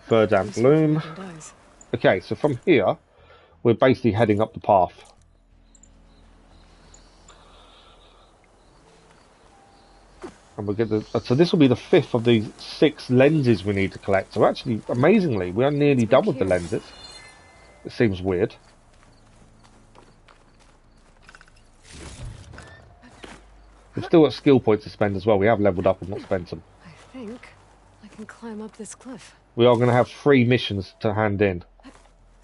Verdant Loom. Okay, so from here, we're basically heading up the path. And we'll get the, so this will be the 5th of the 6 lenses we need to collect. So actually, amazingly, we are nearly done with the lenses. It seems weird. We've still got skill points to spend as well. We have leveled up and not spent them. I think I can climb up this cliff. We are going to have 3 missions to hand in,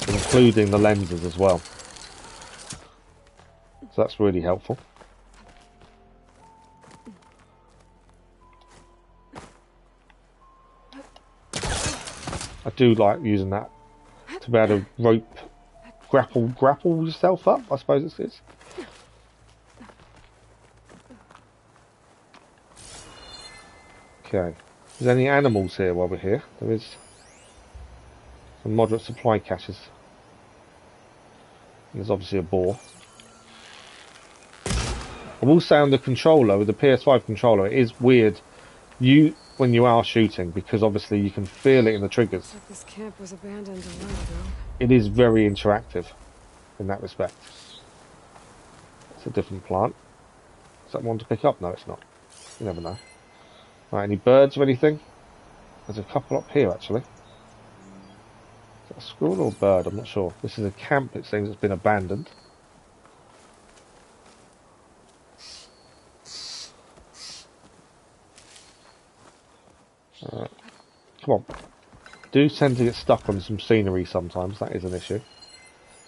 including the lenses as well. So that's really helpful. I do like using that to be able to rope, grapple yourself up, I suppose it is. Okay. Is there any animals here while we're here? There is some moderate supply caches. There's obviously a boar. I will say on the controller, with the PS5 controller, it is weird when you are shooting, because obviously you can feel it in the triggers. Like this camp was abandoned a while ago. It is very interactive in that respect. It's a different plant. Is that one to pick up? No, it's not. You never know. Right, any birds or anything? There's a couple up here, actually. Is that a squirrel or a bird? I'm not sure. This is a camp, it seems, that's been abandoned. Come on. Do tend to get stuck on some scenery sometimes. That is an issue.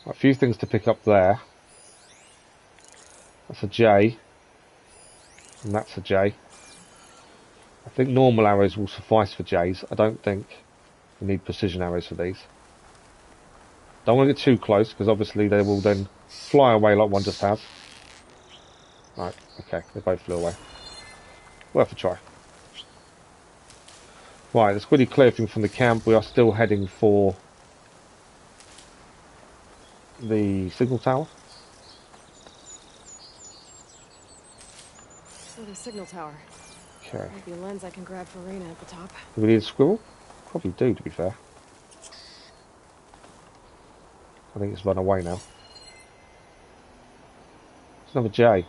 A few things to pick up there. That's a J. And that's a J. I think normal arrows will suffice for J's. I don't think we need precision arrows for these. Don't want to get too close, because obviously they will then fly away like one just has. Right, okay, they both flew away. Worth a try. Right, let's quickly clear everything from the camp. We are still heading for the signal tower. So the signal tower. Okay. Maybe a lens I can grab for Reyna at the top. Do we need a squirrel? Probably do, to be fair. I think it's run away now. It's another J.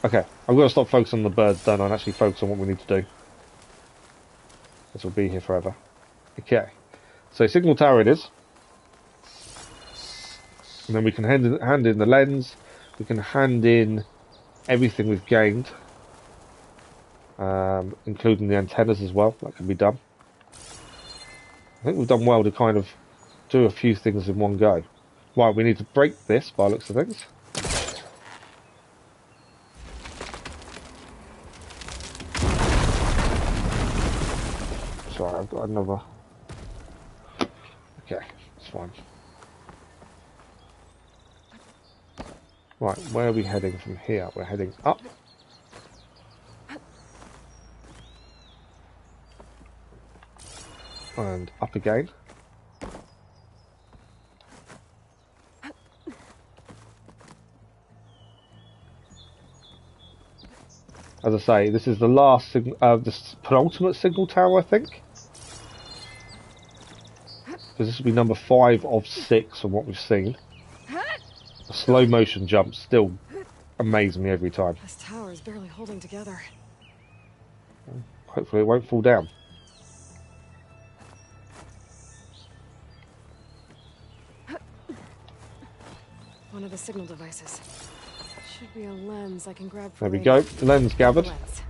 Okay, I'm going to stop focusing on the birds, don't I, and actually focus on what we need to do. This will be here forever. Okay, so signal tower it is. And then we can hand in the lens. We can hand in everything we've gained. Including the antennas as well. That can be done. I think we've done well to kind of do a few things in one go. Right, we need to break this by the looks of things. Sorry, I've got another... Okay, it's fine. Right, where are we heading from here? We're heading up. And up again. As I say, this is the last this penultimate signal tower, I think. Because this will be number 5 of 6 from what we've seen. The slow motion jumps still amaze me every time. This tower is barely holding together. Hopefully it won't fall down. One of the signal devices. Should be a lens I can grab for There we Reyna. go, lens gathered. Lens.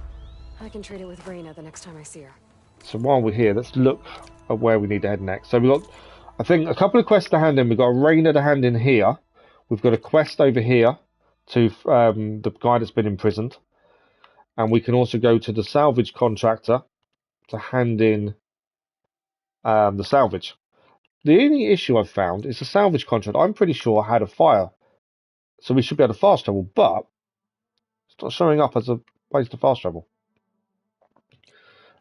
I can trade it with Reyna the next time I see her. So while we're here, let's look at where we need to head next. So we've got I think a couple of quests to hand in. We've got a Rainer to hand in here. We've got a quest over here to the guy that's been imprisoned. And we can also go to the salvage contractor to hand in the salvage. The only issue I've found is the salvage contract. I'm pretty sure had a fire. So we should be able to fast travel, but it's not showing up as a place to fast travel.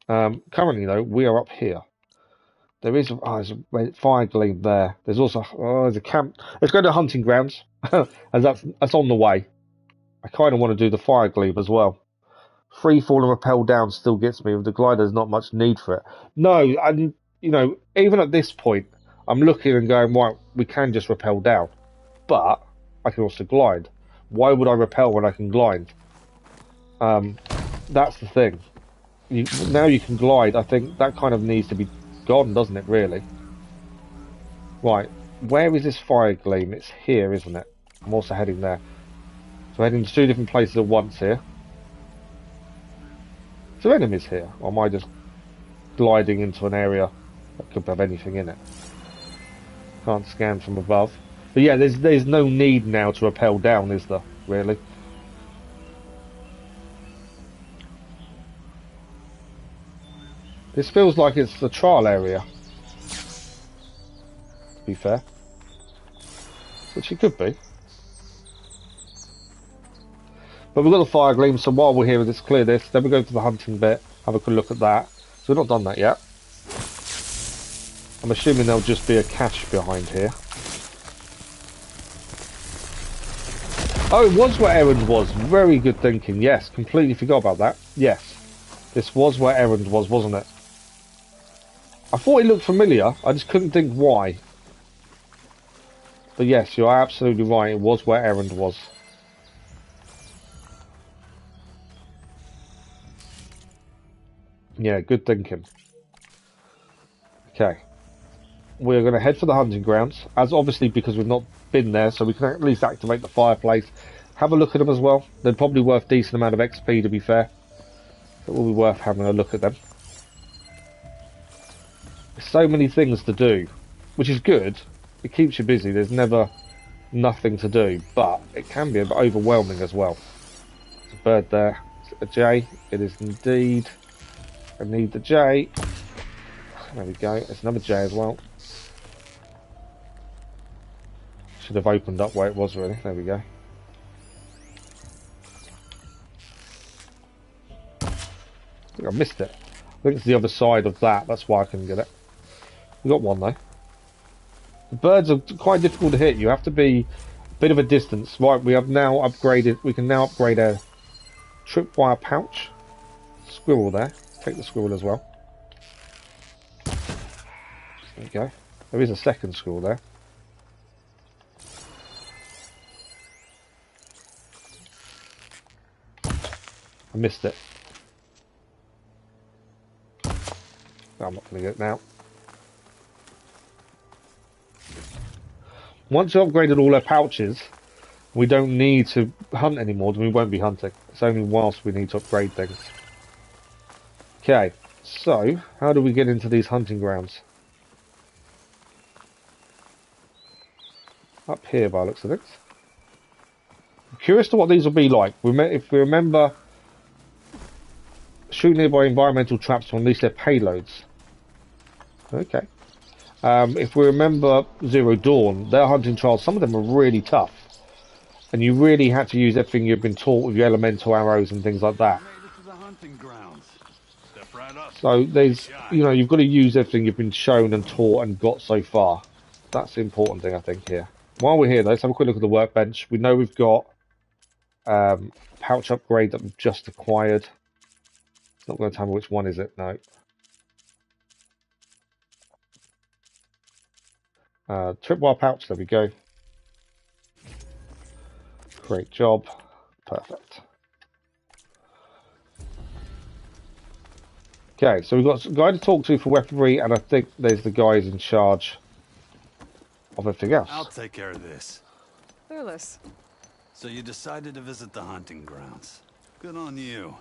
Currently, though, we are up here. There's a red fire gleam there. There's also there's a camp. Let's go to hunting grounds, as that's on the way. I kind of want to do the fire gleam as well. Free fall and rappel down still gets me. With the glider, there's not much need for it. No, and even at this point, I'm looking and going, right, we can just rappel down, but I can also glide. Why would I rappel when I can glide? That's the thing. Now you can glide. I think that kind of needs to be gone, doesn't it, really? Right, where is this fire gleam? It's here, isn't it? I'm also heading there. So heading to two different places at once here. Is there enemies here? Or am I just gliding into an area that could have anything in it? Can't scan from above. But yeah, there's no need now to rappel down, is there, really? This feels like it's the trial area, to be fair. Which it could be. But we've got the fire gleam, so while we're here, let's clear this. Then we go to the hunting bit, have a good look at that. So we've not done that yet. I'm assuming there'll just be a cache behind here. Oh, it was where Errand was. Very good thinking. Yes, completely forgot about that. Yes. This was where Errand was, wasn't it? I thought it looked familiar. I just couldn't think why. But yes, you're absolutely right. It was where Errand was. Yeah, good thinking. Okay. We're going to head for the hunting grounds. As obviously because we've not been there, so we can at least activate the fireplace. Have a look at them as well. They're probably worth a decent amount of XP, to be fair. It will be worth having a look at them. There's so many things to do, which is good. It keeps you busy. There's never nothing to do, but it can be a bit overwhelming as well. There's a bird there. A J. It is indeed. I need the J. There we go. There's another J as well. Should have opened up where it was really. There we go. I think I missed it. I think it's the other side of that. That's why I couldn't get it. We got one though. The birds are quite difficult to hit. You have to be a bit of a distance. Right, we have now upgraded. We can now upgrade a tripwire pouch. Squirrel there. Take the squirrel as well. There we go. There is a second squirrel there. I missed it. No, I'm not going to get it now. Once you've upgraded all our pouches, we don't need to hunt anymore, then we won't be hunting. It's only whilst we need to upgrade things. Okay, so how do we get into these hunting grounds? Up here by the looks of it. I'm curious to what these will be like. If we remember, shoot nearby environmental traps to unleash their payloads. Okay. If we remember Zero Dawn, their hunting trials, some of them are really tough. And you really had to use everything you've been taught with your elemental arrows and things like that. So there's, you've got to use everything you've been shown and taught and got so far. That's the important thing, I think, here. While we're here, though, let's have a quick look at the workbench. We know we've got pouch upgrade that we've just acquired. It's not going to tell me which one is it, no. Tripwire pouch, there we go. Great job. Perfect. Okay, so we've got a guy to talk to for weaponry, and I think there's the guys in charge of everything else. I'll take care of this. Clueless. So you decided to visit the hunting grounds. Good on you.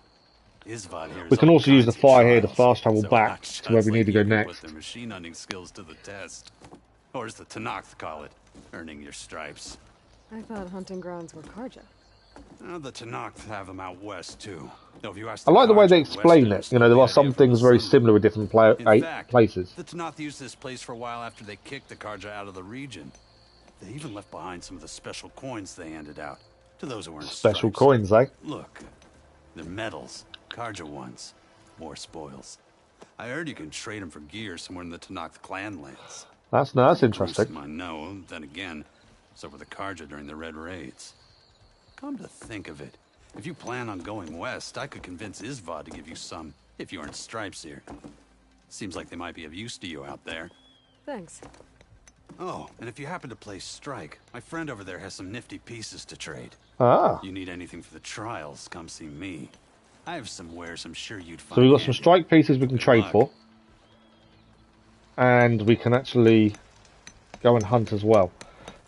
Isvad here. We can also use the fire here to fast travel back to where we need to go next. Put their machine hunting skills to the test. Or as the Tenakth call it, earning your stripes. I thought hunting grounds were Karja. The Tenakth have them out west, too. Though if you ask I like the way they Karja, explain it. Westerners You know, stole there the are some idea from things the very Sun. similar with different In fact, places. the Tenakth used this place for a while after they kicked the Karja out of the region. They even left behind some of the special coins they handed out to those who weren't Special stripes. coins, eh? Look, they're medals, Karja ones, more spoils. I heard you can trade them for gear somewhere in the Tenakth clan lands. That's interesting. Gruesome, I know. Then again, so were the Karja during the Red Raids. Come to think of it, if you plan on going west, I could convince Isvad to give you some, if you aren't stripes here. Seems like they might be of use to you out there. Thanks. Oh, and if you happen to play Strike, my friend over there has some nifty pieces to trade. Ah. You need anything for the trials, come see me. I have some wares I'm sure you'd find So we've got some handy. strike pieces we can Good trade luck. for. And we can actually go and hunt as well.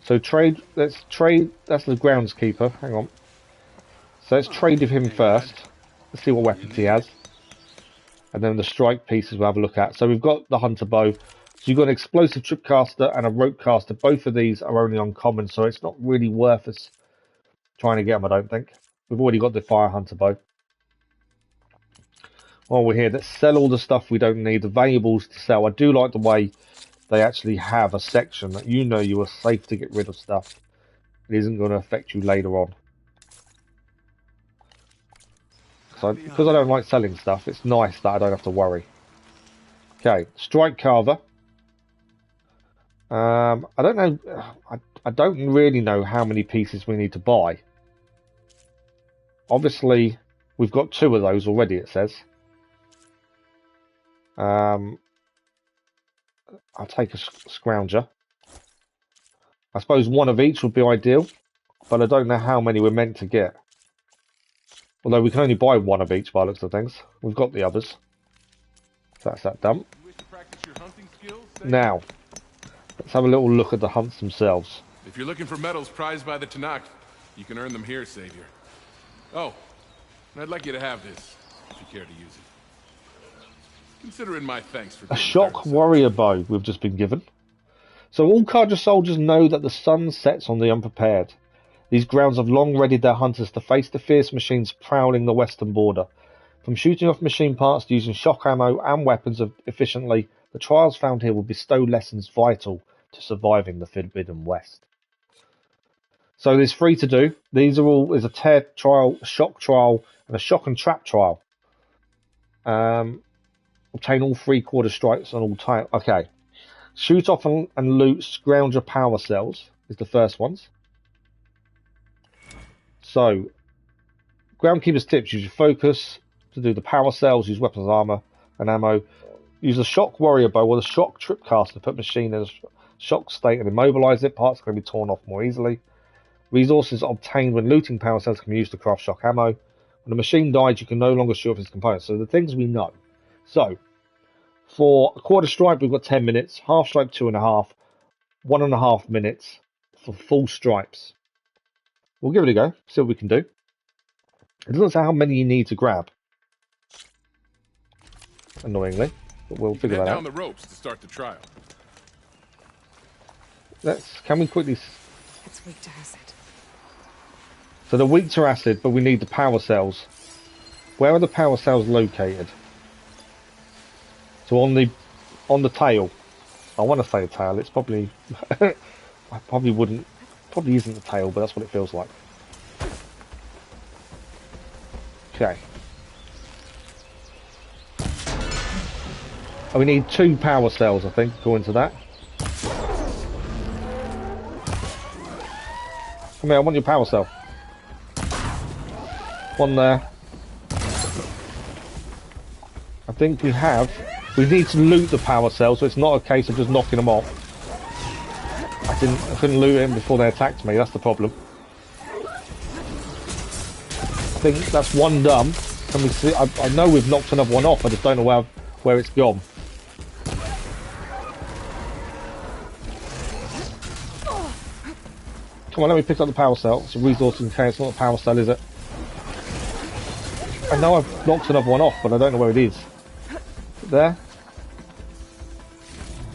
So trade, let's trade, that's the groundskeeper, hang on. So let's trade with him first. Let's see what weapons he has. And then the strike pieces we'll have a look at. So we've got the hunter bow. So you've got an explosive tripcaster and a rope caster. Both of these are only uncommon, so it's not really worth us trying to get them, I don't think. We've already got the fire hunter bow. While we're here, let's sell all the stuff we don't need, the valuables to sell. I do like the way they actually have a section that you know you are safe to get rid of stuff. It isn't going to affect you later on. So, because I don't like selling stuff, it's nice that I don't have to worry. Okay, strike carver. I don't know. I don't really know how many pieces we need to buy. Obviously, we've got 2 of those already, it says. I'll take a scrounger. I suppose 1 of each would be ideal, but I don't know how many we're meant to get. Although we can only buy 1 of each by the looks of things. We've got the others. That's that done. Now, let's have a little look at the hunts themselves. If you're looking for medals prized by the Tenakth, you can earn them here, Savior. Oh, and I'd like you to have this, if you care to use it. Consider it my thanks for A shock warrior bow we've just been given. So all Karja soldiers know that the sun sets on the unprepared. These grounds have long readied their hunters to face the fierce machines prowling the western border. From shooting off machine parts to using shock ammo and weapons efficiently, the trials found here will bestow lessons vital to surviving the Forbidden West. So there's 3 to do. These are all, there's a tear trial, a shock trial, and a shock and trap trial. Obtain all 3/4 strikes on all time. Okay. Shoot off and loot Scrounger power cells is the first ones. So, Groundkeeper's tips: use your focus to do the power cells, use weapons, armor, and ammo. Use a shock warrior bow or the shock tripcaster to put machine in a shock state and immobilize it. Parts can be torn off more easily. Resources obtained when looting power cells can be used to craft shock ammo. When the machine dies, you can no longer shoot off its components. So the things we know. So, for a 1/4 stripe, we've got 10 minutes. Half stripe, 2.5. 1.5 minutes for full stripes. We'll give it a go. See what we can do. It doesn't say how many you need to grab. Annoyingly. But we'll figure that out. Down the ropes to start the trial. Can we quickly... It's weak to acid. So they're weak to acid, but we need the power cells. Where are the power cells located? So on the tail. I want to say a tail. It's probably... I probably wouldn't... Probably isn't the tail, but that's what it feels like. Okay. Oh, we need 2 power cells, I think, according to that. Come here, I want your power cell. One there. I think we have... We need to loot the power cell, so it's not a case of just knocking them off. I couldn't loot him before they attacked me, that's the problem. I think that's 1 done. Can we see? I know we've knocked another one off, I just don't know where it's gone. Come on, let me pick up the power cell. It's a resource in case, it's not a power cell, is it? I know I've knocked another one off, but I don't know where it is. Is it there?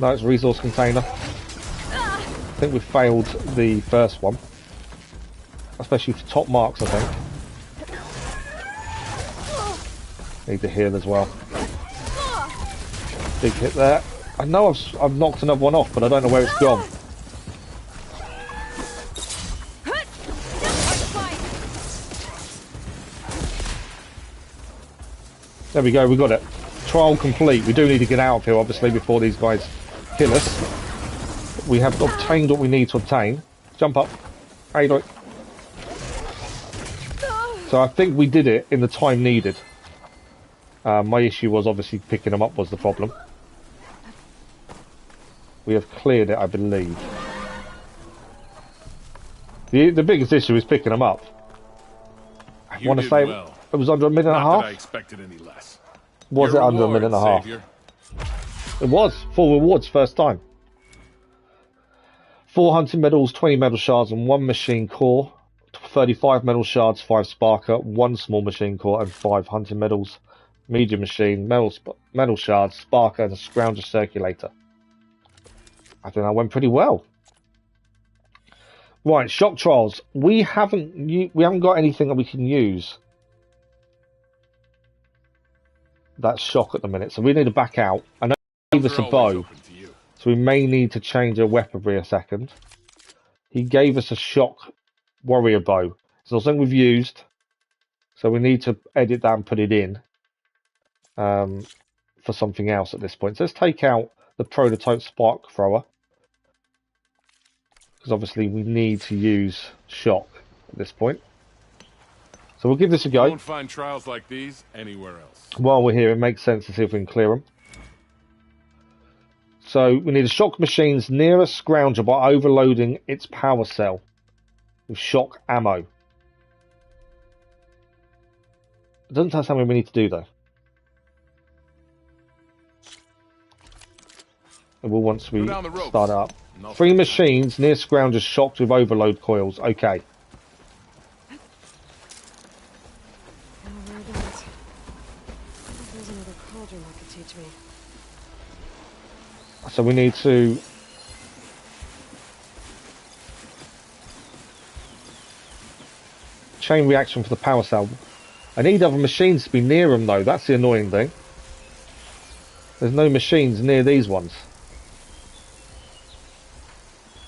No, it's a resource container. think we've failed the first one. Especially for top marks, I think. Need to heal as well. Big hit there. I know I've knocked another one off, but I don't know where it's gone. There we go, we got it. Trial complete. We do need to get out of here, obviously, before these guys kill us. We have obtained what we need to obtain. Jump up. How you doing? So I think we did it in the time needed. My issue was obviously picking them up was the problem. We have cleared it, I believe. The biggest issue is picking them up. I want to say well. It was under a minute and a half. That I expected any less. Was it under a minute and a half? Savior. It was. Full rewards first time. 4 hunting medals, 20 medal shards, and 1 machine core. 35 metal shards, 5 sparker, 1 small machine core, and 5 hunting medals. Medium machine, metal shards, sparker, and a scrounger circulator. I think that went pretty well. Right, shock trials. We haven't got anything that we can use. That shock at the minute, so we need to back out. I know he gave us a bow, so we may need to change our weaponry a second. He gave us a shock warrior bow. It's not something we've used, so we need to edit that and put it in for something else at this point. So let's take out the prototype spark thrower, because obviously we need to use shock at this point. So we'll give this a go. You won't find trials like these anywhere else. While we're here, it makes sense to see if we can clear them. So we need to shock machines near a scrounger by overloading its power cell with shock ammo. It doesn't tell us how many we need to do though. And we'll once we start up. 3 machines near scroungers shocked with overload coils. Okay. So we need to chain reaction for the power cell. I need other machines to be near them though, that's the annoying thing. There's no machines near these ones.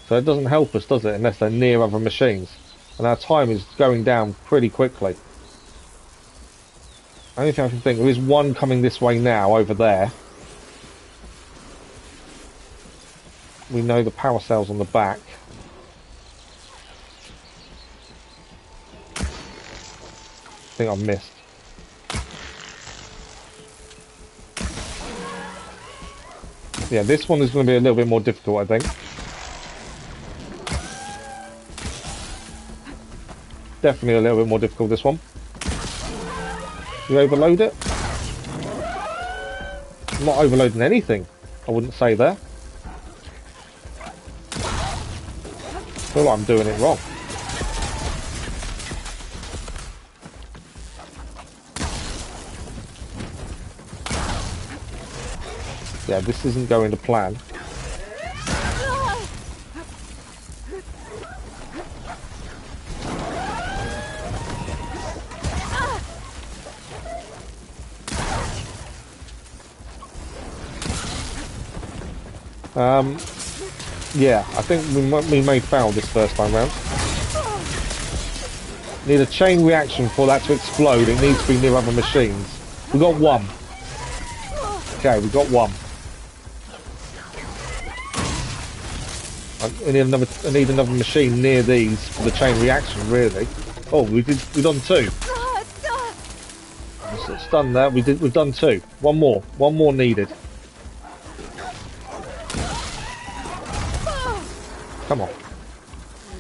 So it doesn't help us, does it, unless they're near other machines. And our time is going down pretty quickly. Only thing I can think, there is one coming this way now, over there. We know the power cell's on the back. I think I've missed. Yeah, this one is going to be a little bit more difficult, I think. Definitely a little bit more difficult, this one. You overload it? I'm not overloading anything, I wouldn't say there. I feel like I'm doing it wrong. Yeah, this isn't going to plan. Yeah, I think we may fail this first time round. Need a chain reaction for that to explode. It needs to be near other machines. We got one. Okay, we got one. I need another machine near these for the chain reaction, really. Oh, we've done 2. It's done there. We've done 2. One more needed. Come on.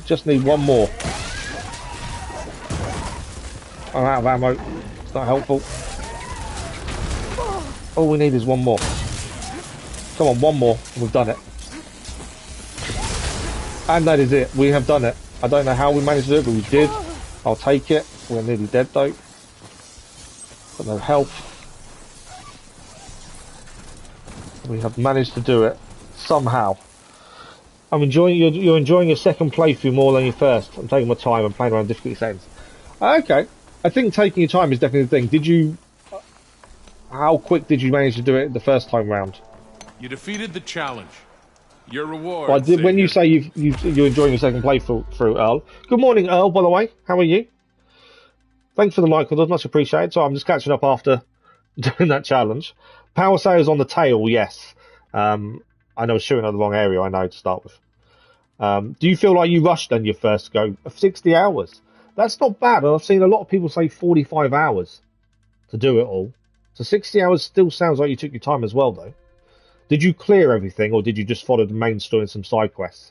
Just need one more. I'm out of ammo. It's not helpful. All we need is one more. Come on, one more. We've done it. And that is it. We have done it. I don't know how we managed to do it, but we did. I'll take it. We're nearly dead though. Got no health. We have managed to do it. Somehow. I'm enjoying you're enjoying your second playthrough more than your first. I'm taking my time and playing around difficulty settings. Okay, I think taking your time is definitely the thing. Did you? How quick did you manage to do it the first time round? You defeated the challenge. Your reward. Well, when you say you're enjoying your second playthrough, Earl. Good morning, Earl. By the way, how are you? Thanks for the like, much appreciated. So I'm just catching up after doing that challenge. Power sales on the tail, yes. I know I was shooting at the wrong area, I know, to start with. Do you feel like you rushed on your first go? 60 hours. That's not bad. I've seen a lot of people say 45 hours to do it all. So 60 hours still sounds like you took your time as well, though. Did you clear everything, or did you just follow the main story and some side quests?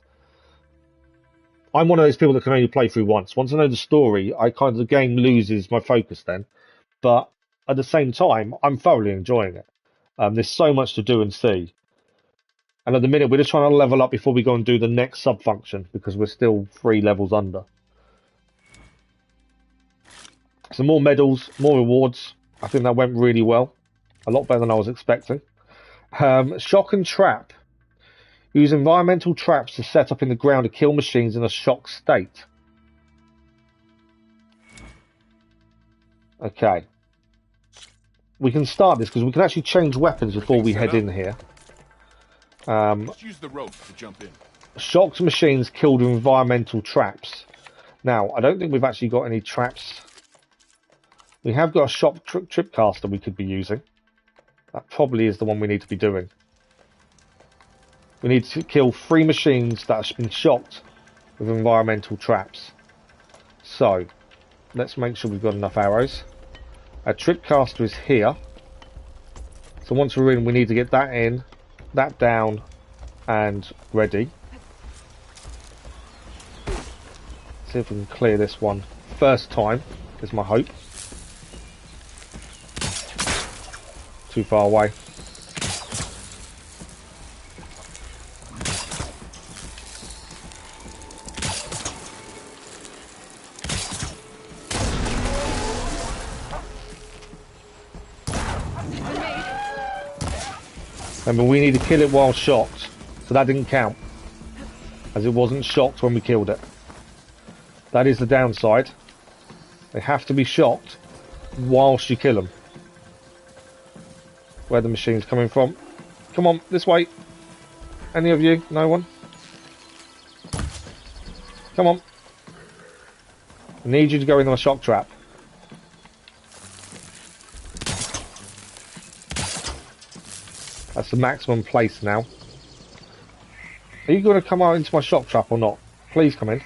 I'm one of those people that can only play through once. Once I know the story, the game loses my focus then. But at the same time, I'm thoroughly enjoying it. There's so much to do and see. And at the minute, we're just trying to level up before we go and do the next sub-function, because we're still 3 levels under. So more medals, more rewards. I think that went really well. A lot better than I was expecting. Shock and trap. Use environmental traps to set up in the ground to kill machines in a shock state. Okay. We can start this because we can actually change weapons before we head in here. Just use the rope to jump in. Shocked machines killed with environmental traps. Now, I don't think we've actually got any traps. We have got a shock tripcaster we could be using. That probably is the one we need to be doing. We need to kill 3 machines that have been shocked with environmental traps. So, let's make sure we've got enough arrows. Our tripcaster is here. So once we're in, we need to get that in, that down, and ready. See if we can clear this one first time, is my hope. Too far away. Remember, we need to kill it while shocked, so that didn't count, as it wasn't shocked when we killed it. That is the downside. They have to be shocked whilst you kill them. Where the machine's coming from. Come on, this way. Any of you? No one? Come on. I need you to go in on a shock trap. That's the maximum place now. Are you going to come out into my shock trap or not? Please come in.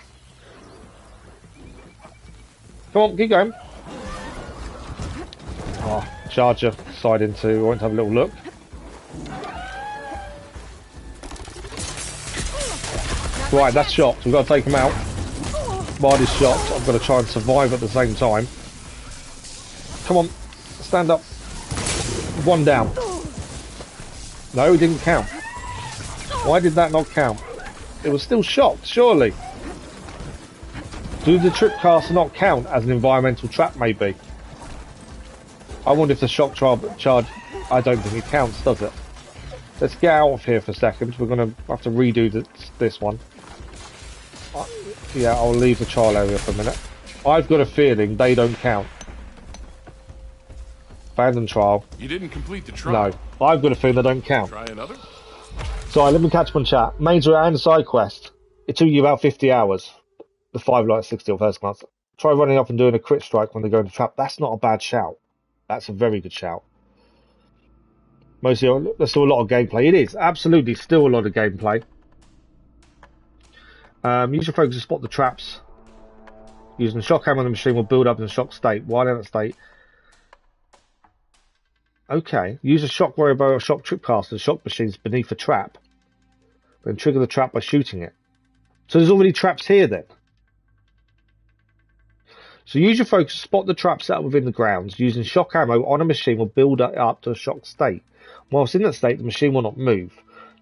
Come on, keep going. Oh, charger decided I want to have a little look. Right, that's shocked. We've got to take him out. While he's shocked, I've got to try and survive at the same time. Come on, stand up. 1 down. No, it didn't count. Why did that not count? It was still shocked, surely. Do the tripcaster not count as an environmental trap, maybe? I wonder if the shock charge... I don't think it counts, does it? Let's get out of here for a second. We're going to have to redo this one. Yeah, I'll leave the trial area for a minute. I've got a feeling they don't count. Abandon trial. You didn't complete the trial. No, I've got a feeling they don't count. Try another? Sorry, let me catch up on chat. Major and side quest. It took you about 50 hours. The 5 light 60 on first glance. Try running up and doing a crit strike when they go into trap. That's not a bad shout. That's a very good shout. Mostly, there's still a lot of gameplay. It is absolutely still a lot of gameplay. Use your focus to spot the traps. Using the shock hammer on the machine will build up in a shock state. While in that state, okay. Use a shock warrior bow or shock tripcaster to shock machines beneath a trap. Then trigger the trap by shooting it. So there's already traps here then. So use your focus to spot the traps set up within the grounds. Using shock ammo on a machine will build it up to a shock state. Whilst in that state, the machine will not move.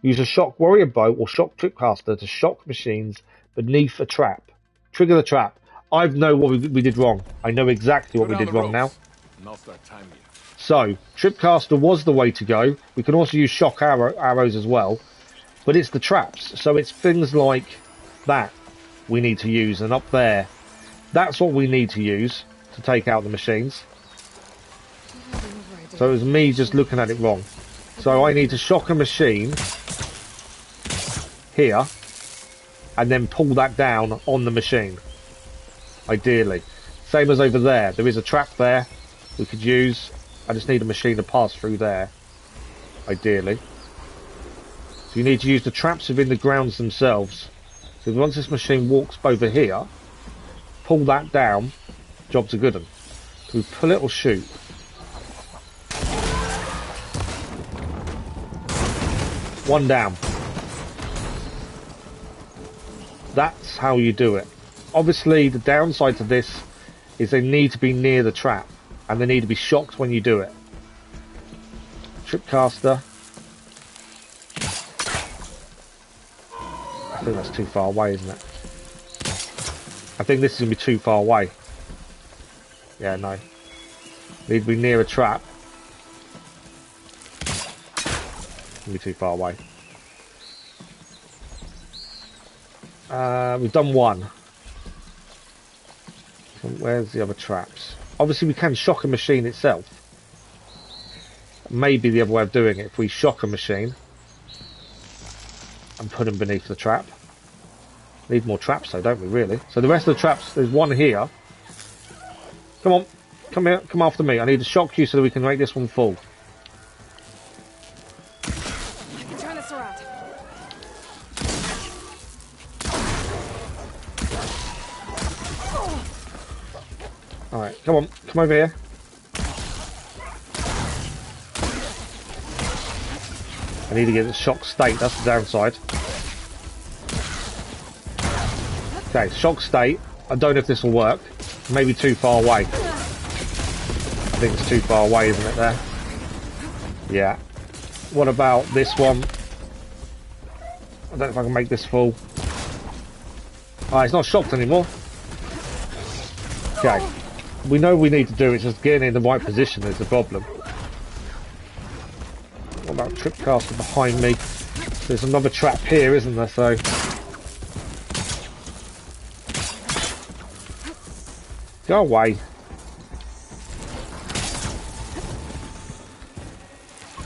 Use a shock warrior bow or shock tripcaster to shock machines beneath a trap. Trigger the trap. I know what we did wrong. I know exactly what we did wrong now. And I'll start timing you. So, tripcaster was the way to go. We can also use shock arrows as well. but it's the traps. So it's things like that we need to use, and up there, that's what we need to use to take out the machines. So it was me just looking at it wrong. So I need to shock a machine here and then pull that down on the machine, ideally. Same as over there. There is a trap there we could use. I just need a machine to pass through there, ideally. So you need to use the traps within the grounds themselves. So once this machine walks over here, pull that down, job's a good one. So we pull it or shoot. One down. That's how you do it. Obviously, the downside to this is they need to be near the trap, and they need to be shocked when you do it. Tripcaster. I think that's too far away, isn't it? I think this is going to be too far away. Yeah, no. Need to be near a trap. Be too far away. We've done one. So where's the other traps? Obviously we can shock a machine itself. Maybe the other way of doing it, if we shock a machine and put them beneath the trap. Need more traps though, don't we, really? So the rest of the traps, there's one here. Come on, come here, come after me. I need to shock you so that we can make this one full. Alright, come on, come over here. I need to get the shock state, that's the downside. Okay, shock state. I don't know if this will work. Maybe too far away. I think it's too far away, isn't it, there? Yeah. What about this one? I don't know if I can make this full. Ah, it's not shocked anymore. Okay. We know we need to do it, just getting in the right position is the problem. What about Tripcaster behind me? There's another trap here, isn't there? So go away.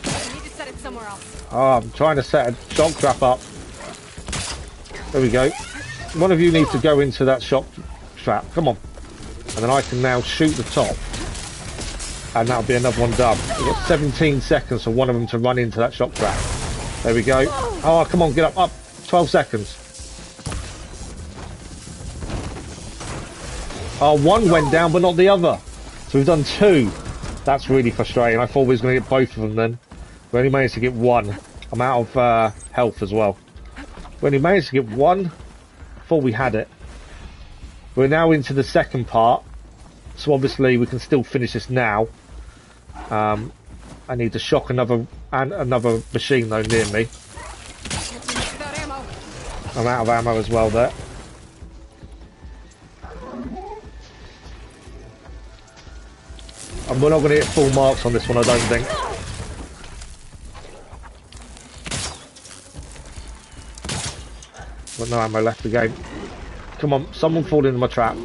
I need to set it somewhere else. Oh, I'm trying to set a shock trap up. There we go. One of you needs to go into that shock trap. Come on. And then I can now shoot the top. And that'll be another one done. We've got 17 seconds for one of them to run into that shock trap. There we go. Oh, come on, get up, up. 12 seconds. Oh, one went down, but not the other. So we've done two. That's really frustrating. I thought we was going to get both of them then. We only managed to get one. I'm out of health as well. We only managed to get one. Thought we had it. We're now into the second part, so obviously we can still finish this now. I need to shock another machine though near me. I'm out of ammo as well there. And we're not going to get full marks on this one, I don't think. Got no ammo left again. Come on, someone fall into my trap.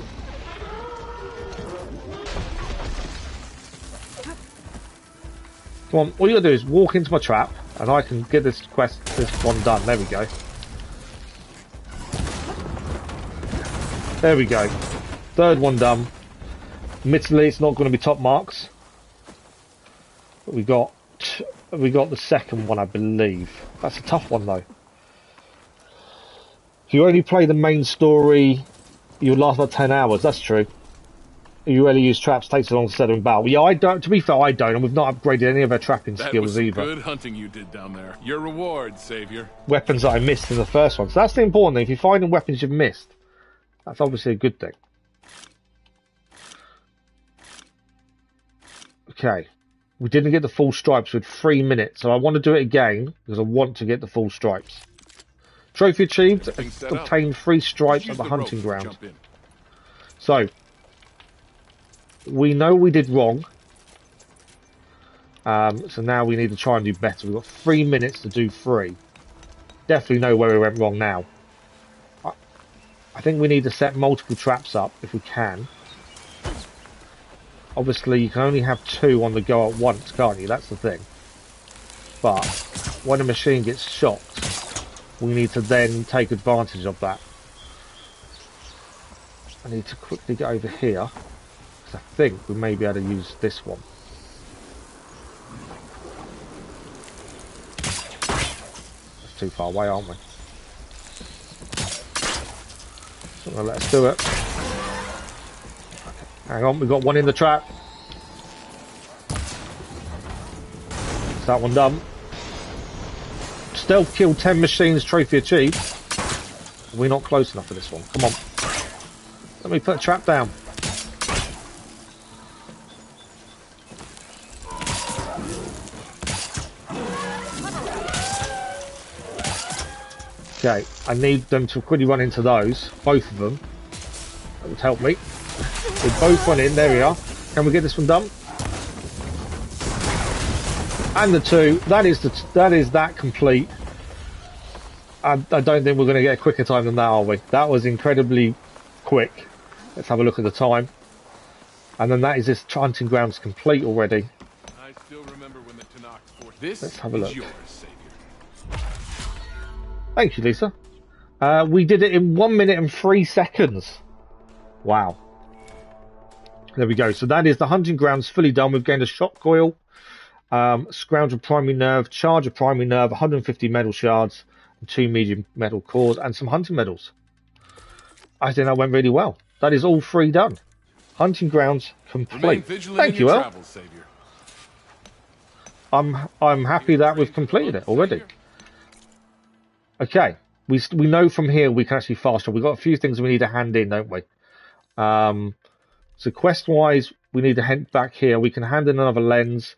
Come on, all you gotta do is walk into my trap, and I can get this one done. There we go. There we go. Third one done. Admittedly, it's not going to be top marks. But we got the second one, I believe. That's a tough one though. If you only play the main story, you would last about 10 hours. That's true. If you really use traps, takes a long to set them in battle. Yeah, I don't. To be fair, I don't, and we've not upgraded any of our trapping skills either. Good hunting you did down there. Your reward, Savior. Weapons that I missed in the first one. So that's the important thing. If you're finding weapons you've missed, that's obviously a good thing. Okay. We didn't get the full stripes with 3 minutes, so I want to do it again because I want to get the full stripes. Trophy achieved. Obtained 3 stripes at the hunting ground. So, we know we did wrong. So now we need to try and do better. We've got 3 minutes to do 3. definitely know where we went wrong now. I think we need to set multiple traps up if we can. Obviously, you can only have 2 on the go at once, can't you? That's the thing. But when a machine gets shocked, we need to then take advantage of that. I need to quickly get over here, because I think we may be able to use this one. That's too far away, aren't we? So I'm going to let us do it. Hang on, we've got one in the trap. Is that one done? Stealth kill 10 machines, trophy achieved. We're not close enough for this one. Come on. Let me put a trap down. Okay, I need them to quickly run into those, both of them. That would help me. They both run in, there we are. Can we get this one done? And the 2, that is that complete. I don't think we're going to get a quicker time than that, are we? That was incredibly quick. Let's have a look at the time. And then that is this hunting grounds complete already. I still remember when the Tanakh forced this. Let's have a look. Yours, Savior. Thank you, Lisa. We did it in 1 minute and 3 seconds. Wow. There we go. So that is the hunting grounds fully done. We've gained a shock coil, scrounge of primary nerve, charge of primary nerve, 150 metal shards, and 2 medium metal cores, and some hunting medals. I think that went really well. That is all 3 done. Hunting grounds complete. Thank you, El. I'm happy that we've completed it already. Okay, we know from here we can actually fast travel. We've got a few things we need to hand in, don't we? So quest-wise, we need to head back here. We can hand in another lens.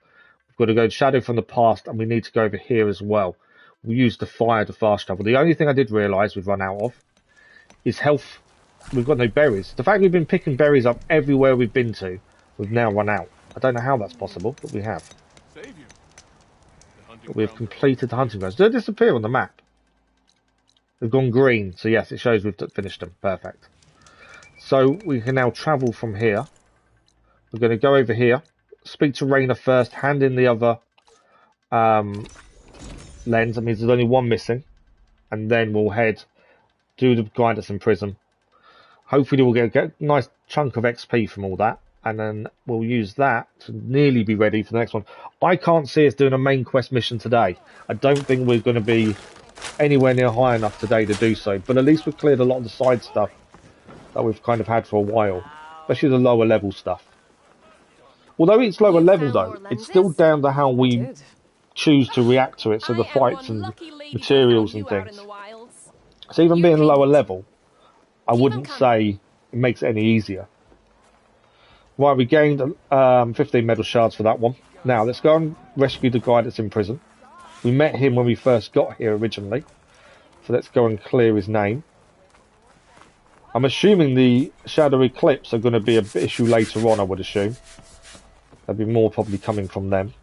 We've got to go to Shadow from the Past, and we need to go over here as well. We use the fire to fast travel. The only thing I did realise we've run out of is health. We've got no berries. The fact we've been picking berries up everywhere we've been to, we've now run out. I don't know how that's possible, but we have. But we've completed the hunting grounds. Did they disappear on the map? They've gone green, so yes, it shows we've finished them. Perfect. So we can now travel from here. We're going to go over here, speak to Raina first, hand in the other lens. That means there's only one missing. And then we'll head, do the guidance in prison. Hopefully we'll get a nice chunk of XP from all that. And then we'll use that to nearly be ready for the next one. I can't see us doing a main quest mission today. I don't think we're going to be anywhere near high enough today to do so. But at least we've cleared a lot of the side stuff that we've kind of had for a while. Especially the lower level stuff. Although it's lower level though, it's still down to how we choose to react to it. So the fights and materials and things. So even being lower level, I wouldn't say it makes it any easier. Right, we gained 15 metal shards for that one. Now, let's go and rescue the guy that's in prison. We met him when we first got here originally. So let's go and clear his name. I'm assuming the Shadow Eclipse are going to be an issue later on, I would assume. There'll be more probably coming from them.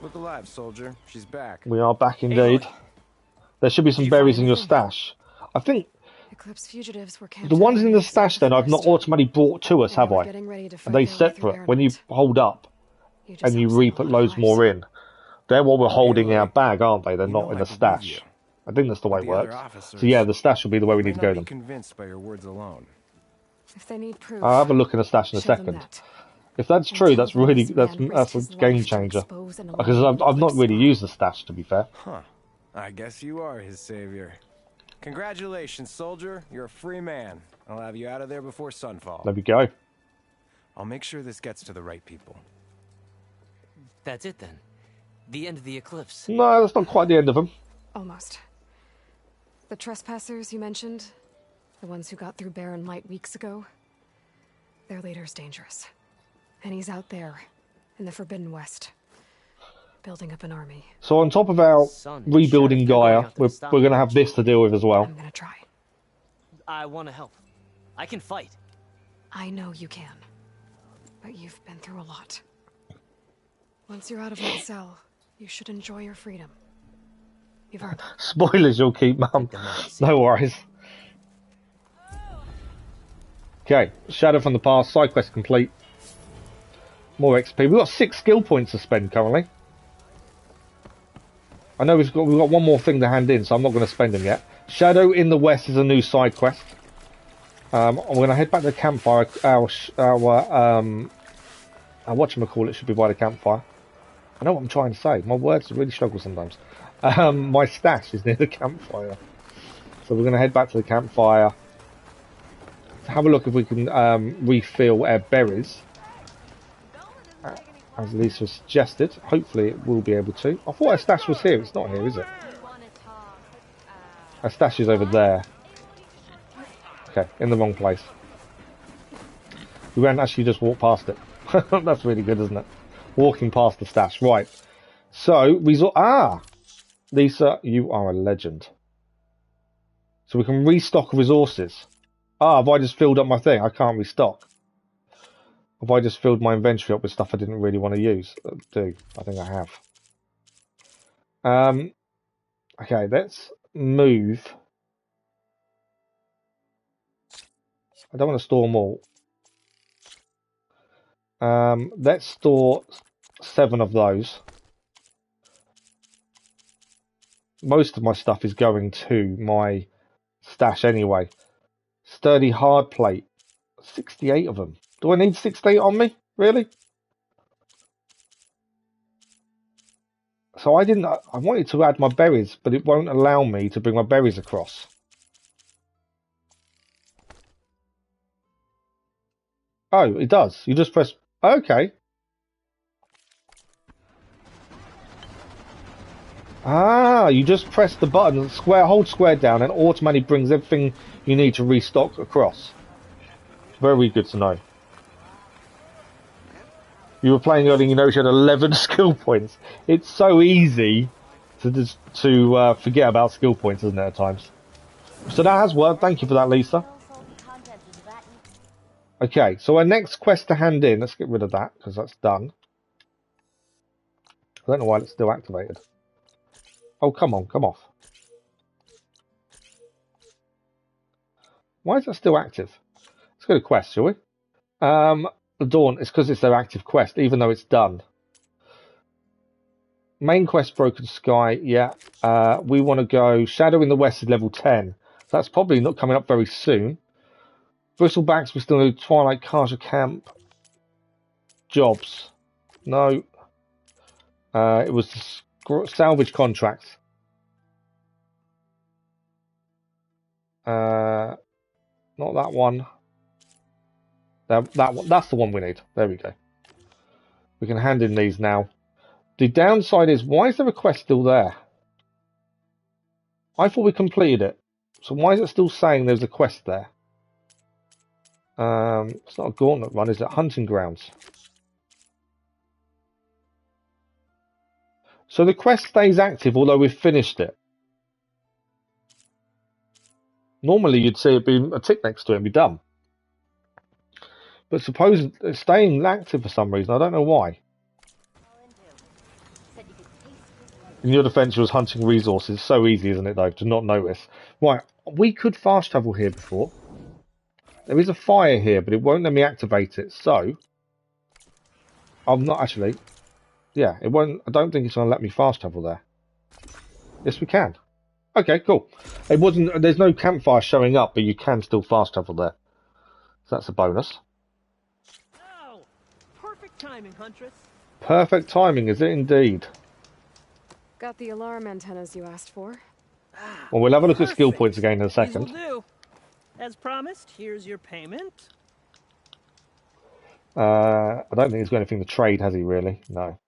Look alive, soldier. She's back. We are back indeed. There should be some berries in your stash. I think Eclipse fugitives were the ones in the stash then I've not automatically brought to us, have I? Are they separate? When you hold up and you re-put loads more in, they're what we're holding in our bag, aren't they? They're not in the stash. I think that's the way it works. So yeah, the stash will be the way we need to go then. Convinced by your words alone. If they need proof, I'll have a look in the stash in a second. If that's true, that's really that's a game changer. Because I've not really used the stash, to be fair. Huh. I guess you are his savior. Congratulations, soldier. You're a free man. I'll have you out of there before sunfall. There we go. I'll make sure this gets to the right people. That's it then. The end of the eclipse. No, that's not quite the end of them. Almost. The trespassers you mentioned, the ones who got through Barren Light weeks ago, their leader's dangerous. And he's out there, in the Forbidden West, building up an army. So on top of our rebuilding Gaia, we're going to have this to deal with as well. I'm going to try. I want to help. I can fight. I know you can. But you've been through a lot. Once you're out of that cell, You should enjoy your freedom. You've earned it. Spoilers you'll keep, Mum. No worries. Okay, Shadow from the Past, side quest complete. More XP. We've got 6 skill points to spend currently. I know we've got one more thing to hand in, so I'm not going to spend them yet. Shadow in the West is a new side quest. I'm going to head back to the campfire. Our whatchamacallit should be by the campfire. I know what I'm trying to say. My words really struggle sometimes. My stash is near the campfire. So we're going to head back to the campfire. Have a look if we can refill our berries. As Lisa suggested. Hopefully it will be able to. I thought our stash was here. It's not here, is it? Our stash is over there. Okay, in the wrong place. We won't actually just walk past it. That's really good, isn't it? Walking past the stash. Right. So, Lisa, you are a legend. So we can restock resources. Have I just filled up my thing? I can't restock. Have I just filled my inventory up with stuff I didn't really want to use? I think I have. Okay, let's move. I don't want to store them all. Let's store 7 of those. Most of my stuff is going to my stash anyway. Sturdy hard plate. 68 of them. Do I need 68 on me? Really? So I wanted to add my berries, but it won't allow me to bring my berries across. Oh, it does. You just press... Okay. You just press the button, hold square down, and automatically brings everything you need to restock across. Very good to know. You were playing earlier, you noticed you had 11 skill points. It's so easy to forget about skill points, isn't it, at times? So that has worked. Thank you for that, Lisa. Okay, so our next quest to hand in, let's get rid of that, because that's done. I don't know why it's still activated. Oh, come on, come off. Why is that still active? Let's go to quest, shall we? The Dawn, it's because it's their active quest, even though it's done. Main quest, Broken Sky, yeah. We want to go Shadow in the West is level 10. That's probably not coming up very soon. Bristlebacks, we still need Twilight Carja Camp. Jobs. No. It was salvage contracts. Not that one. That one. That's the one we need. There we go. We can hand in these now. The downside is, why is the request still there? I thought we completed it. So why is it still saying there's a quest there? It's not a gauntlet run, is it? Hunting grounds. So the quest stays active, although we've finished it. Normally you'd see it be a tick next to it and be done. But suppose it's staying active for some reason. I don't know why. In your defense, you was hunting resources. So easy, isn't it, though, to not notice. Right, we could fast travel here before. There is a fire here, but it won't let me activate it. So, I'm not actually... Yeah, it won't... I don't think it's going to let me fast travel there. Yes, we can. Okay, cool. It wasn't... There's no campfire showing up, but you can still fast travel there. So that's a bonus. Oh, perfect timing, Huntress. Perfect timing, is it indeed? Got the alarm antennas you asked for. Well, we'll have a look at skill points again in a second. These will do. As promised, here's your payment. I don't think he's got anything to trade, has he, really? No.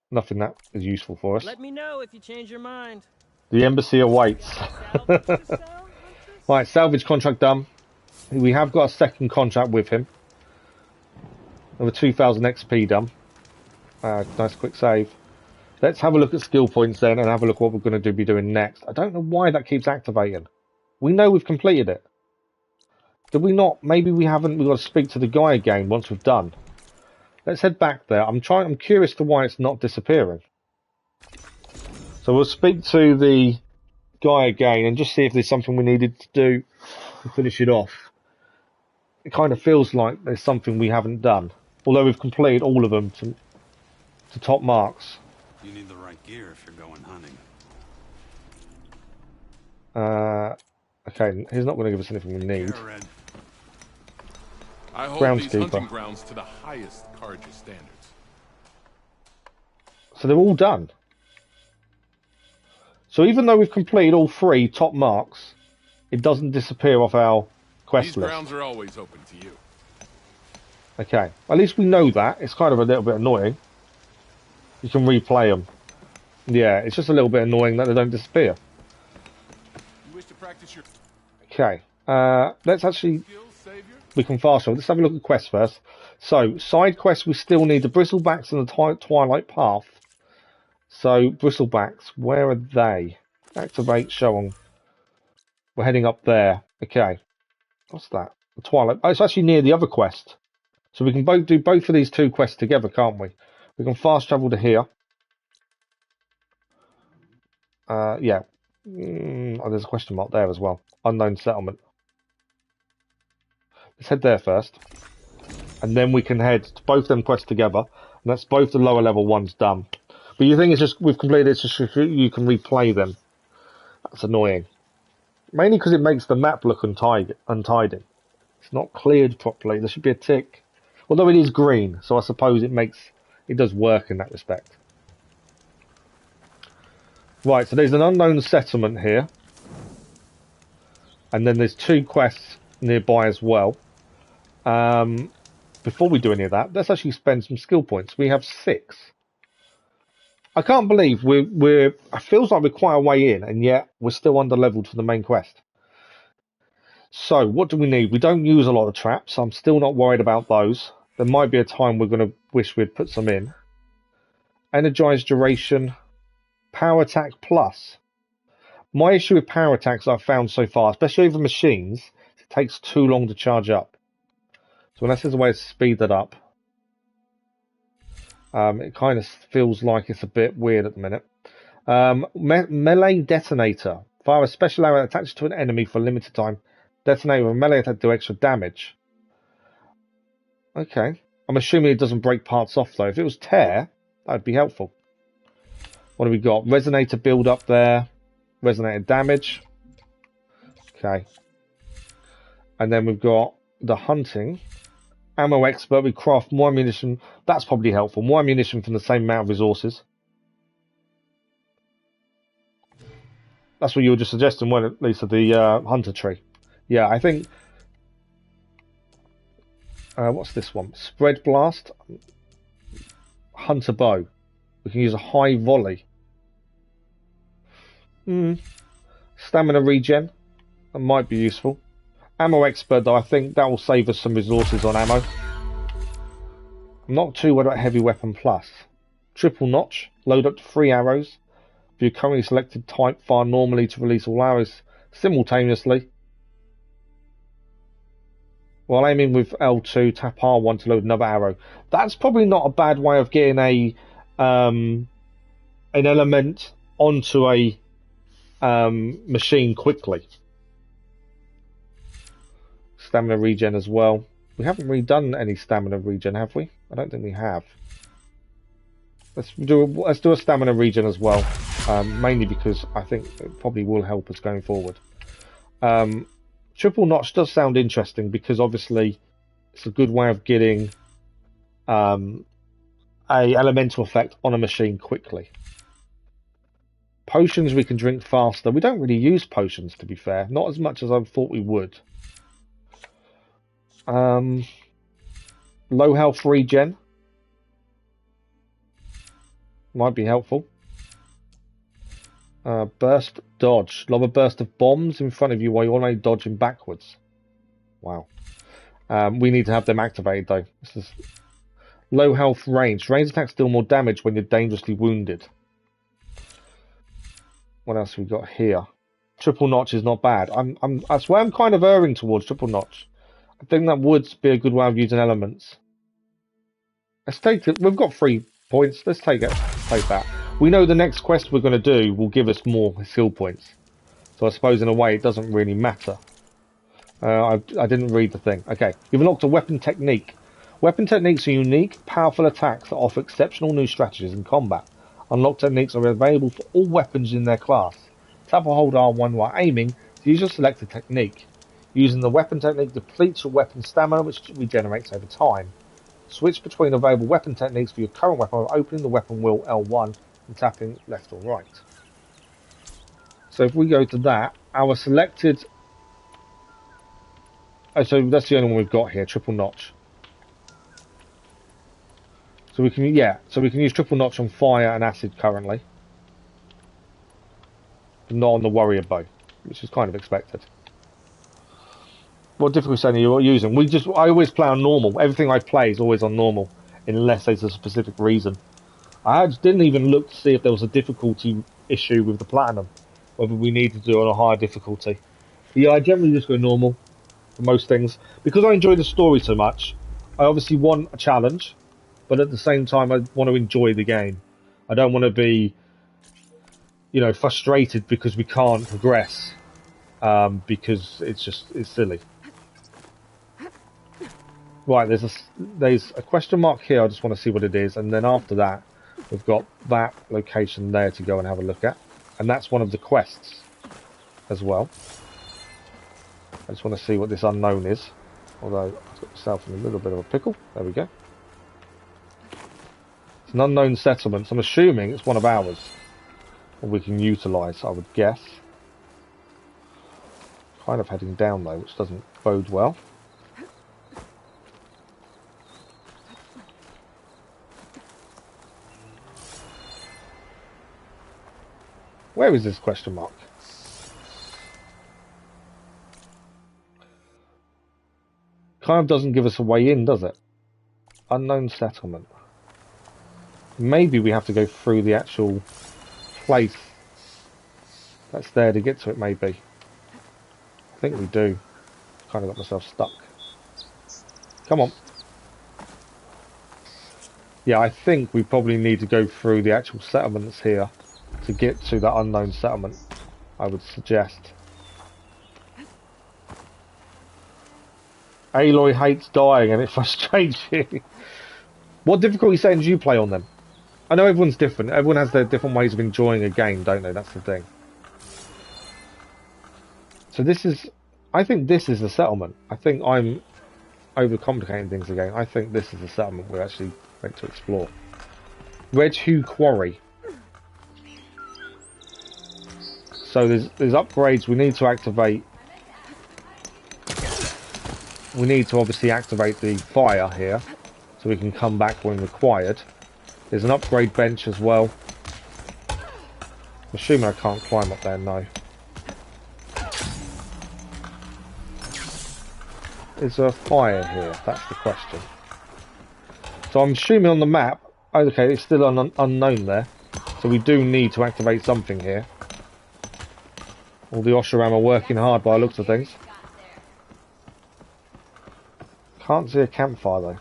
Nothing that is useful for us. Let me know if you change your mind. The embassy awaits. Right, salvage contract done. We have got a second contract with him. Over 2,000 XP done. Nice quick save. Let's have a look at skill points then and have a look what we're going to be doing next. I don't know why that keeps activating. We know we've completed it. Did we not? Maybe we haven't. We've got to speak to the guy again once we've done. Let's head back there. I'm curious to why it's not disappearing. So we'll speak to the guy again and just see if there's something we needed to do to finish it off. It kind of feels like there's something we haven't done, although we've completed all of them to top marks. You need the right gear if you're going hunting. Okay, he's not going to give us anything we need. I hold these hunting grounds to the highest Carja standards. So they're all done. So even though we've completed all 3 top marks, it doesn't disappear off our quest list. These grounds are always open to you. Okay, at least we know that. It's kind of a little bit annoying. You can replay them. Yeah, it's just a little bit annoying that they don't disappear. You wish to practice your... Okay, let's actually... We can fast travel. Let's have a look at quests first. So, side quests, we still need the Bristlebacks and the Twilight Path. So, Bristlebacks, where are they? Activate, show on. We're heading up there. Okay. What's that? The Twilight. Oh, it's actually near the other quest. So we can do both of these 2 quests together, can't we? We can fast travel to here. Yeah. Oh, there's a question mark there as well. Unknown settlement. Let's head there first. And then we can head to both them quests together. And that's both the lower level ones done. But the thing is, just we've completed it, just you can replay them. That's annoying. Mainly because it makes the map look untidy. It's not cleared properly. There should be a tick. Although it is green, so I suppose it does work in that respect. Right, so there's an unknown settlement here. And then there's 2 quests nearby as well. Before we do any of that, let's actually spend some skill points. We have 6. I can't believe it feels like we're quite a way in, and yet we're still under-leveled for the main quest. So, what do we need? We don't use a lot of traps. I'm still not worried about those. There might be a time we're going to wish we'd put some in. Energized duration. Power attack plus. My issue with power attacks I've found so far, especially over machines, it takes too long to charge up. So unless there's a way to speed that up, it kind of feels like it's a bit weird at the minute. Melee detonator. Fire a special arrow attached to an enemy for a limited time. Detonator with a melee attack to do extra damage. Okay. I'm assuming it doesn't break parts off though. If it was tear, that would be helpful. What have we got? Resonator build up there. Resonator damage. Okay. And then we've got the hunting. Ammo expert, we craft more ammunition. That's probably helpful. More ammunition from the same amount of resources. That's what you were just suggesting, weren't it, Lisa? The hunter tree. Yeah, I think... what's this one? Spread blast. Hunter bow. We can use a high volley. Stamina regen. That might be useful. Ammo expert, though, I think that will save us some resources on ammo. I'm not too worried about heavy weapon plus. Triple notch. Load up to 3 arrows. If your currently selected type, fire normally to release all arrows simultaneously. While aiming with L2, tap R1 to load another arrow. That's probably not a bad way of getting an element onto a machine quickly. Stamina regen as well. We haven't really done any stamina regen, have we? I don't think we have. Let's do a stamina regen as well, mainly because I think it probably will help us going forward. Triple notch does sound interesting because obviously it's a good way of getting a elemental effect on a machine quickly. Potions we can drink faster. We don't really use potions, to be fair. Not as much as I thought we would. Low health regen might be helpful. Burst dodge. Lob a burst of bombs in front of you while you're only dodging backwards. Wow. We need to have them activated though. This is low health range. Range attacks deal more damage when you're dangerously wounded. What else have we got here? Triple notch is not bad. I swear I'm kind of erring towards triple notch. I think that would be a good way of using elements. Let's take it. We've got 3 points. Let's take it. Let's take that. we know the next quest we're going to do will give us more skill points. So I suppose in a way it doesn't really matter. I didn't read the thing. Okay, you've unlocked a weapon technique. Weapon techniques are unique, powerful attacks that offer exceptional new strategies in combat. Unlocked techniques are available for all weapons in their class. Tap or hold R1 while aiming to use your selected technique. Using the weapon technique depletes your weapon stamina, which regenerates over time. Switch between available weapon techniques for your current weapon by opening the weapon wheel L1 and tapping left or right. So if we go to that, our selected... Oh, so that's the only one we've got here, triple notch. So we can, so we can use triple notch on fire and acid currently. But not on the warrior bow, which is kind of expected. What difficulty setting are you using? I always play on normal. Everything I play is always on normal, unless there's a specific reason. I didn't even look to see if there was a difficulty issue with the platinum, whether we need to do it on a higher difficulty. Yeah, I generally just go normal for most things. Because I enjoy the story so much, I obviously want a challenge, but at the same time I want to enjoy the game. I don't want to be, frustrated because we can't progress, because it's silly. Right, there's a question mark here, I just want to see what it is, and then after that, we've got that location there to go and have a look at. And that's one of the quests as well. I just want to see what this unknown is. Although, I've got myself in a little bit of a pickle. There we go. It's an unknown settlement, so I'm assuming it's one of ours. Or we can utilise, I would guess. Kind of heading down though, which doesn't bode well. Where is this question mark? Kind of doesn't give us a way in, does it? Unknown settlement. Maybe we have to go through the actual place that's there to get to it, maybe. I think we do. Kind of got myself stuck. Come on. Yeah, I think we probably need to go through the actual settlements here to get to that unknown settlement, I would suggest. Aloy hates dying and it frustrates you. What difficulty settings do you play on them? I know everyone's different. Everyone has their different ways of enjoying a game, don't they? That's the thing. So this is... I think this is the settlement. I think I'm overcomplicating things again. I think this is the settlement we're actually meant to explore. Red Hue Quarry. So there's upgrades we need to activate. We need to obviously activate the fire here, so we can come back when required. There's an upgrade bench as well. I'm assuming I can't climb up there, no. Is there a fire here? That's the question. So I'm assuming on the map, okay, it's still unknown there. So we do need to activate something here. All the Oshiram are working hard by the looks of things. Can't see a campfire though.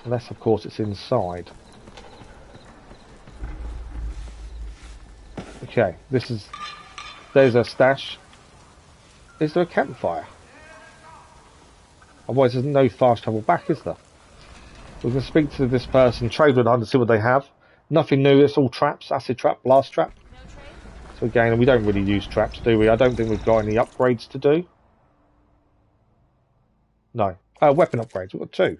Unless of course it's inside. Okay, there's a stash. Is there a campfire? Otherwise there's no fast travel back, is there? We can speak to this person, trade with them to see what they have. Nothing new, it's all traps, acid trap, blast trap. So again, we don't really use traps, do we? I don't think we've got any upgrades to do. No. Weapon upgrades, we've got 2.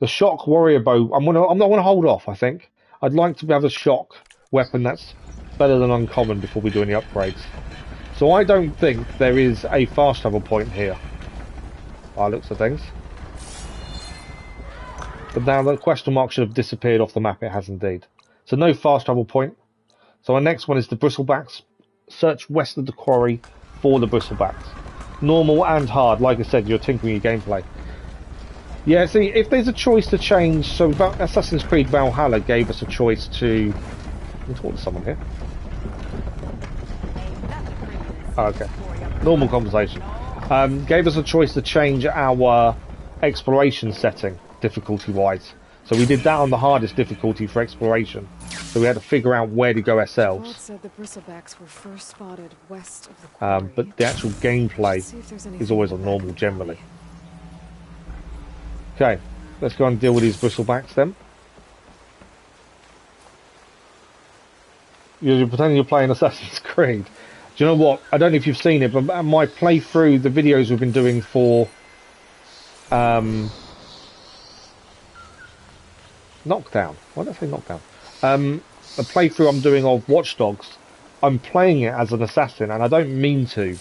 The shock warrior bow. I'm gonna hold off, I think. I'd like to have a shock weapon that's better than uncommon before we do any upgrades. So I don't think there is a fast travel point here. By looks of things. But now the question mark should have disappeared off the map. It has indeed. So no fast travel point. So our next one is the bristlebacks. Search west of the quarry for the bristlebacks. Normal and hard. Like I said, you're tinkering your gameplay. Yeah, see, if there's a choice to change... So Assassin's Creed Valhalla gave us a choice to... Let me talk to someone here. Oh, okay. Normal conversation. Gave us a choice to change our exploration setting. difficulty-wise. So we did that on the hardest difficulty for exploration. So we had to figure out where to go ourselves. Vault said the bristlebacks were first spotted west of the quarry. But the actual gameplay is always on normal generally. Okay, let's go and deal with these bristlebacks then. You're pretending you're playing Assassin's Creed. Do you know what? I don't know if you've seen it, but my playthrough, the videos we've been doing for Knockdown. Why did I say Knockdown? The playthrough I'm doing of Watch Dogs, I'm playing it as an assassin, and I don't mean to,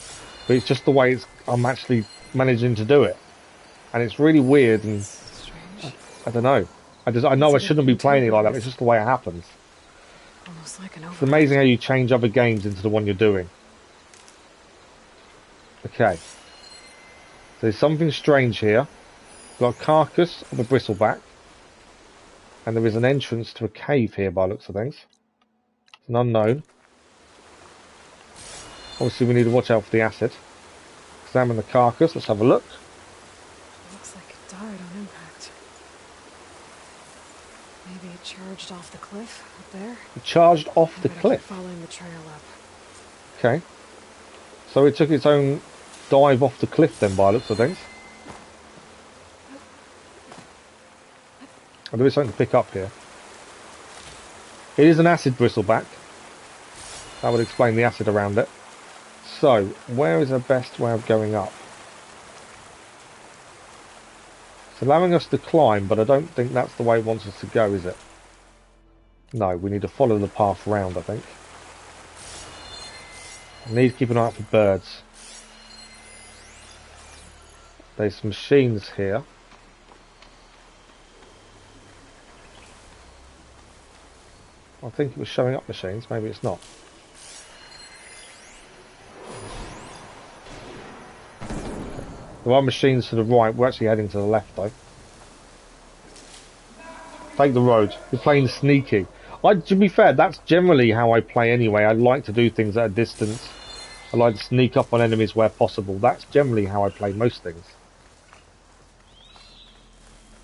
but it's just the way I'm actually managing to do it, and it's really weird. And I don't know. I know I shouldn't be playing it like that. But it's just the way it happens. Almost like an It's amazing how you change other games into the one you're doing. Okay. So there's something strange here. We've got a carcass of a bristleback. And there is an entrance to a cave here by the looks of things. It's an unknown. Obviously we need to watch out for the acid. Examine the carcass, let's have a look. Looks like it died on impact. Maybe it charged off the cliff up there. It charged off the cliff? Following the trail up. Okay. So it took its own dive off the cliff then by the looks of things. Oh, there is something to pick up here. It is an acid bristleback. That would explain the acid around it. So, where is the best way of going up? It's allowing us to climb, but I don't think that's the way it wants us to go, is it? No, we need to follow the path round, I think. I need to keep an eye out for birds. There's some machines here. I think it was showing up machines, maybe it's not. There are machines to the right, we're actually heading to the left though. Take the road, you're playing sneaky. To be fair, that's generally how I play anyway. I like to do things at a distance. I like to sneak up on enemies where possible. That's generally how I play most things.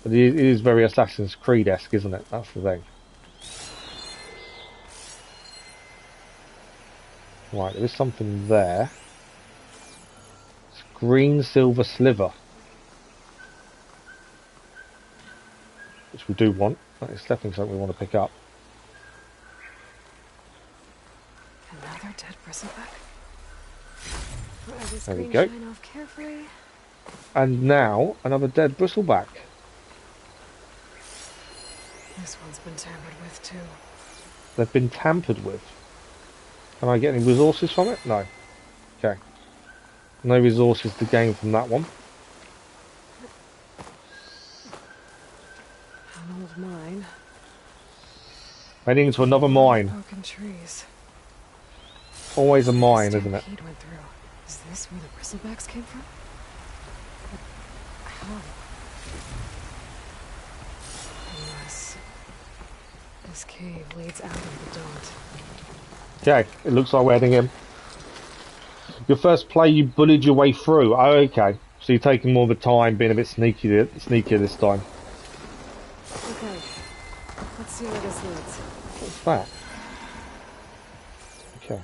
But it is very Assassin's Creed-esque, isn't it? That's the thing. Right, there is something there. It's green silver sliver. Which we do want. That is definitely something we want to pick up. Another dead bristleback. There we go. Off carefully. And now, another dead bristleback. This one's been tampered with too. They've been tampered with. Can I get any resources from it? No. Okay. No resources to gain from that one. An old mine. Heading into another mine. Broken trees. Always a mine, isn't it? Went through. Is this where the bristlebacks came from? How? Unless this cave leads out of the daunt. Okay, it looks like we're heading in. Your first play, you bullied your way through. Oh, okay. So you're taking more of the time, being a bit sneakier this time. Okay, let's see where this leads. What's that? Okay.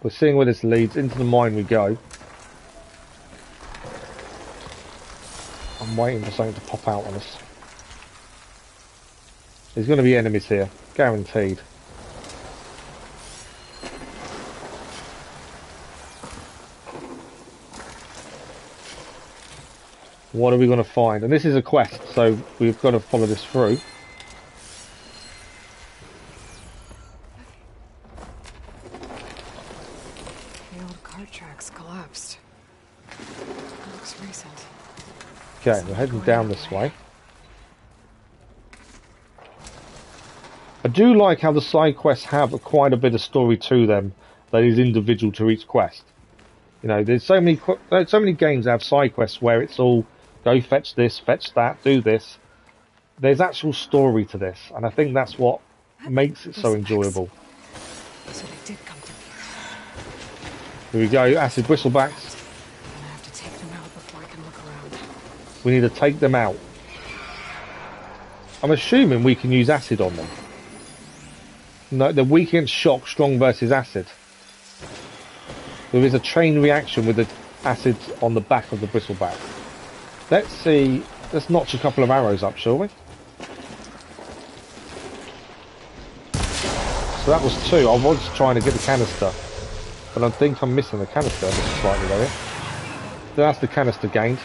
We're seeing where this leads. Into the mine we go. I'm waiting for something to pop out on us. There's going to be enemies here. Guaranteed. What are we going to find? And this is a quest, so we've got to follow this through. The old cart tracks collapsed. That looks recent. Okay, we're heading down this way. I do like how the side quests have quite a bit of story to them that is individual to each quest. You know, there's so many games that have side quests where it's all go fetch this, fetch that, do this. There's actual story to this, and I think that's what makes it so enjoyable. So they did come through. Here we go, acid bristlebacks. I'm gonna have to take them out before I can look around. We need to take them out. I'm assuming we can use acid on them. No, they're weak against shock, strong versus acid. There is a chain reaction with the acid on the back of the bristleback. Let's see. Let's notch a couple of arrows up, shall we? So that was 2. I was trying to get the canister, but I think I'm missing the canister just slightly there. That's the canister gained.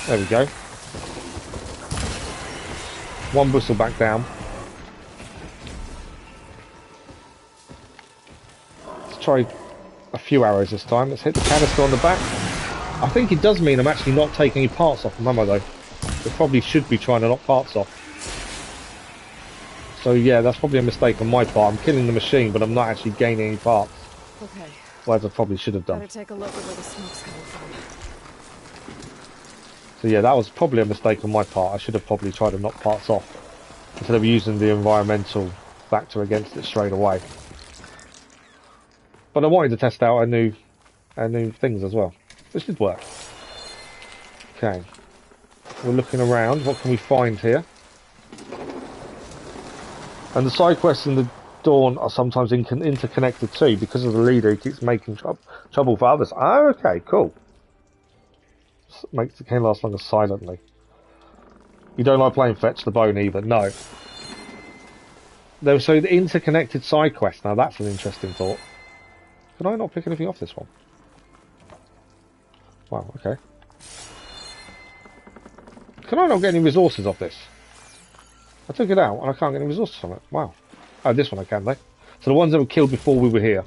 There we go. 1 bristleback down. Let's try a few arrows this time. Let's hit the canister on the back. I think it does mean I'm actually not taking any parts off them, am I though? I probably should be trying to knock parts off. So yeah, that's probably a mistake on my part. I'm killing the machine, but I'm not actually gaining any parts. Okay. Whereas I probably should have done. Better take a look at where the smoke's coming from. So yeah, that was probably a mistake on my part. I should have probably tried to knock parts off instead of using the environmental factor against it straight away. But I wanted to test out a new things as well, which did work. Okay, we're looking around. What can we find here? And the side quests in the Dawn are sometimes interconnected too, because of the leader who keeps making trouble for others. Oh, okay, cool. Makes the game last longer silently. You don't like playing Fetch the Bone either? No. So the interconnected side quest. Now that's an interesting thought. Can I not pick anything off this one? Wow, okay. Can I not get any resources off this? I took it out and I can't get any resources from it. Wow. Oh, this one I can, though. So the ones that were killed before we were here.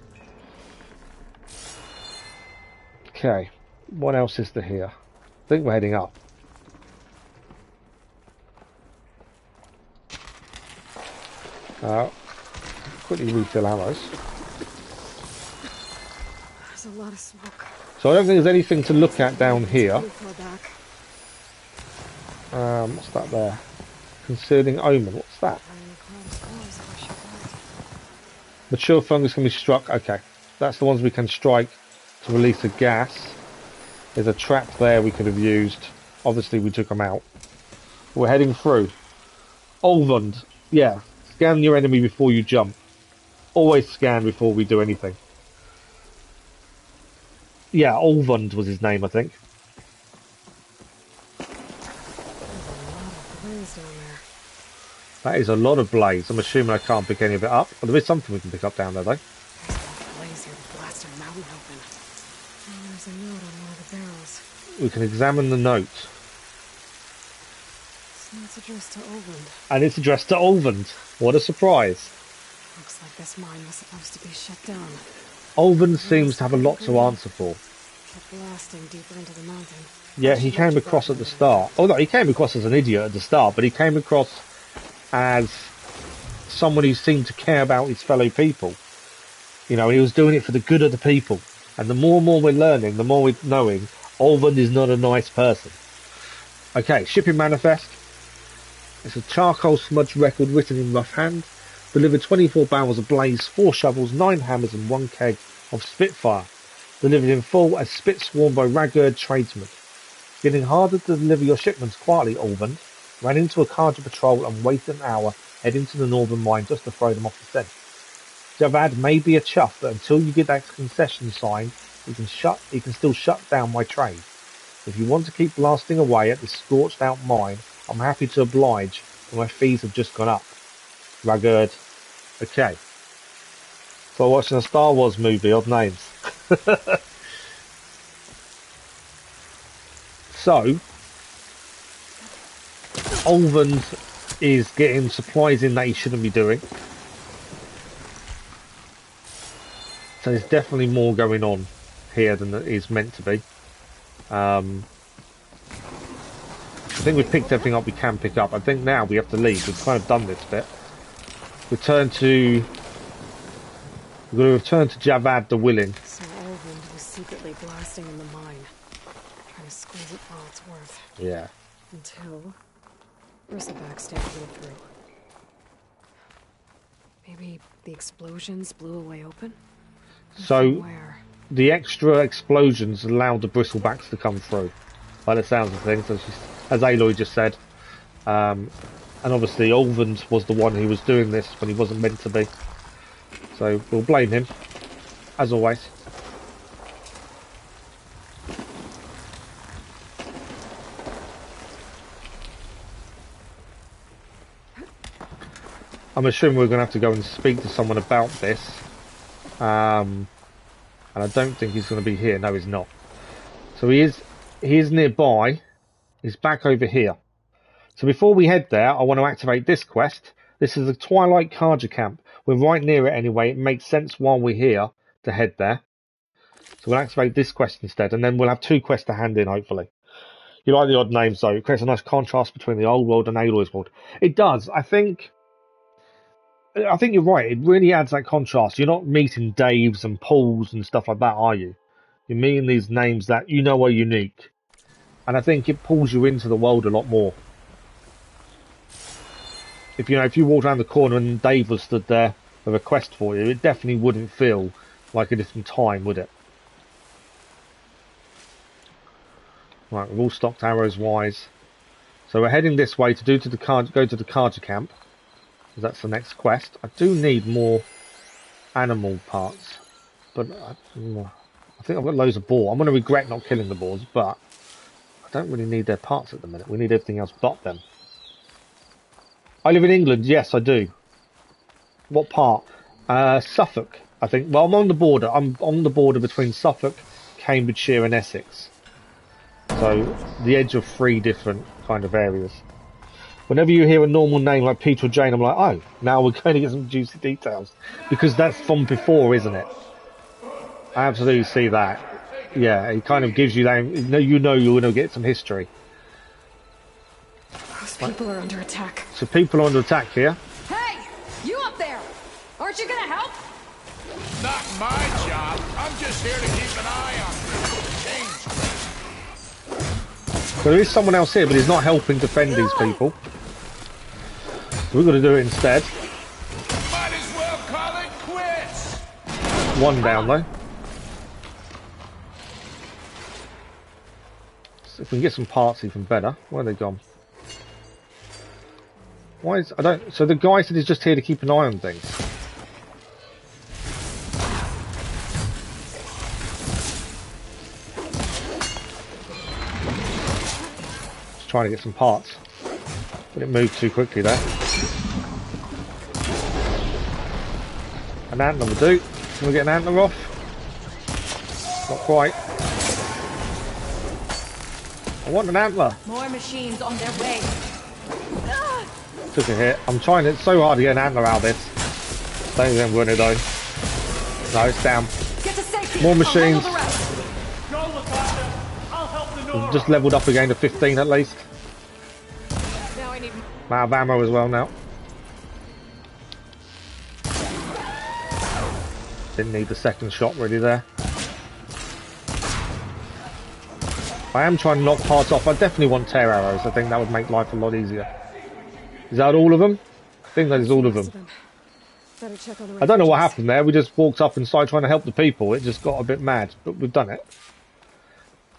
Okay. What else is there here? I think we're heading up. Quickly refill arrows. There's a lot of smoke. So I don't think there's anything to look at down here. What's that there? Concerning omen. What's that? Mature fungus can be struck. Okay. That's the ones we can strike to release a gas. There's a trap there we could have used. Obviously we took them out. We're heading through. Olvund. Yeah. Scan your enemy before you jump. Always scan before we do anything. Yeah, Olvund was his name, I think. That is a lot of blaze. I'm assuming I can't pick any of it up. But there is something we can pick up down there, though. Blaze here to blast a mountain open. Oh, there's a note on one of the barrels. We can examine the note. So it's addressed to Olvund. And it's addressed to Olvund. What a surprise. Looks like this mine was supposed to be shut down. Olvund seems to have a lot to answer for. Kept blasting deeper into the mountain. Yeah, he came across at the start. Oh no, he came across as an idiot at the start, but he came across as someone who seemed to care about his fellow people. You know, he was doing it for the good of the people. And the more and more we're learning, the more we're knowing Olvund is not a nice person. Okay, shipping manifest. It's a charcoal smudge record written in rough hand. Delivered 24 barrels of blaze, 4 shovels, 9 hammers and 1 keg of Spitfire. Delivered in full as spit sworn by ragged tradesmen. Getting harder to deliver your shipments quietly, Olvund. Ran into a Carja patrol and waited an hour heading to the northern mine just to throw them off the scent. Javad may be a chuff, but until you get that concession signed, he can still shut down my trade. If you want to keep blasting away at this scorched out mine, I'm happy to oblige, but my fees have just gone up. Ragged. Okay. So watching a Star Wars movie, odd names. So, Olvund is getting supplies in that he shouldn't be doing. So there's definitely more going on here than there is meant to be. I think we've picked everything up we can pick up. I think now we have to leave. We've kind of done this bit. We've got to return to Javad the Willing. So Olvund was secretly blasting in the mine, trying to squeeze it for all it's worth. Yeah. Until Bristleback stabbed it through. Maybe the explosions blew a way open? So the extra explosions allowed the bristlebacks to come through, by the sounds of things. So as Aloy just said. And obviously Olvand was the one who was doing this when he wasn't meant to be. So we'll blame him, as always. I'm assuming we're going to have to go and speak to someone about this. And I don't think he's going to be here. No, he's not. So he is nearby. He's back over here. So before we head there, I want to activate this quest. This is the Twilight Carja camp. We're right near it anyway. It makes sense while we're here to head there. So we'll activate this quest instead, and then we'll have 2 quests to hand in, hopefully. You like the odd names, though. It creates a nice contrast between the old world and Aloy's world. It does. I think you're right. It really adds that contrast. You're not meeting Daves and Pauls and stuff like that, are you? You're meeting these names that you know are unique. And I think it pulls you into the world a lot more. If you walked around the corner and Dave was stood there with a quest for you, it definitely wouldn't feel like a different time, would it? Right, we're all stocked arrows wise. So we're heading this way to go to the Carja camp. That's the next quest. I do need more animal parts, but I think I've got loads of boar. I'm going to regret not killing the boars, but I don't really need their parts at the minute. We need everything else but them. I live in England. Yes, I do. What part? Suffolk, I think. Well, I'm on the border. I'm on the border between Suffolk, Cambridgeshire and Essex. So, the edge of 3 different kind of areas. Whenever you hear a normal name like Peter or Jane, I'm like, oh, now we're going to get some juicy details. Because that's from before, isn't it? I absolutely see that. Yeah, it kind of gives you that, you know you're going to get some history. Those people are under attack. So people are under attack here. Hey! You up there! Aren't you gonna help? Not my job. I'm just here to keep an eye on things. So there is someone else here, but he's not helping defend these people. So we've got to do it instead. Might as well call it quits. 1 down though. So if we can get some parts, even better. Where are they gone? Why is so the guy said he's just here to keep an eye on things. Just trying to get some parts. But it moved too quickly there. An antler will do. Can we get an antler off? Not quite. I want an antler. More machines on their way. Took a hit. I'm trying. It's so hard to get an antler out of this. Don't think I'm gonna though. No, it's down. More machines. We've just leveled up again to 15 at least. I'm out of ammo as well now. Didn't need the second shot really there. I am trying to knock parts off. I definitely want tear arrows. I think that would make life a lot easier. Is that all of them? I think that is all of them. I don't know what happened there. We just walked up and started trying to help the people. It just got a bit mad, but we've done it.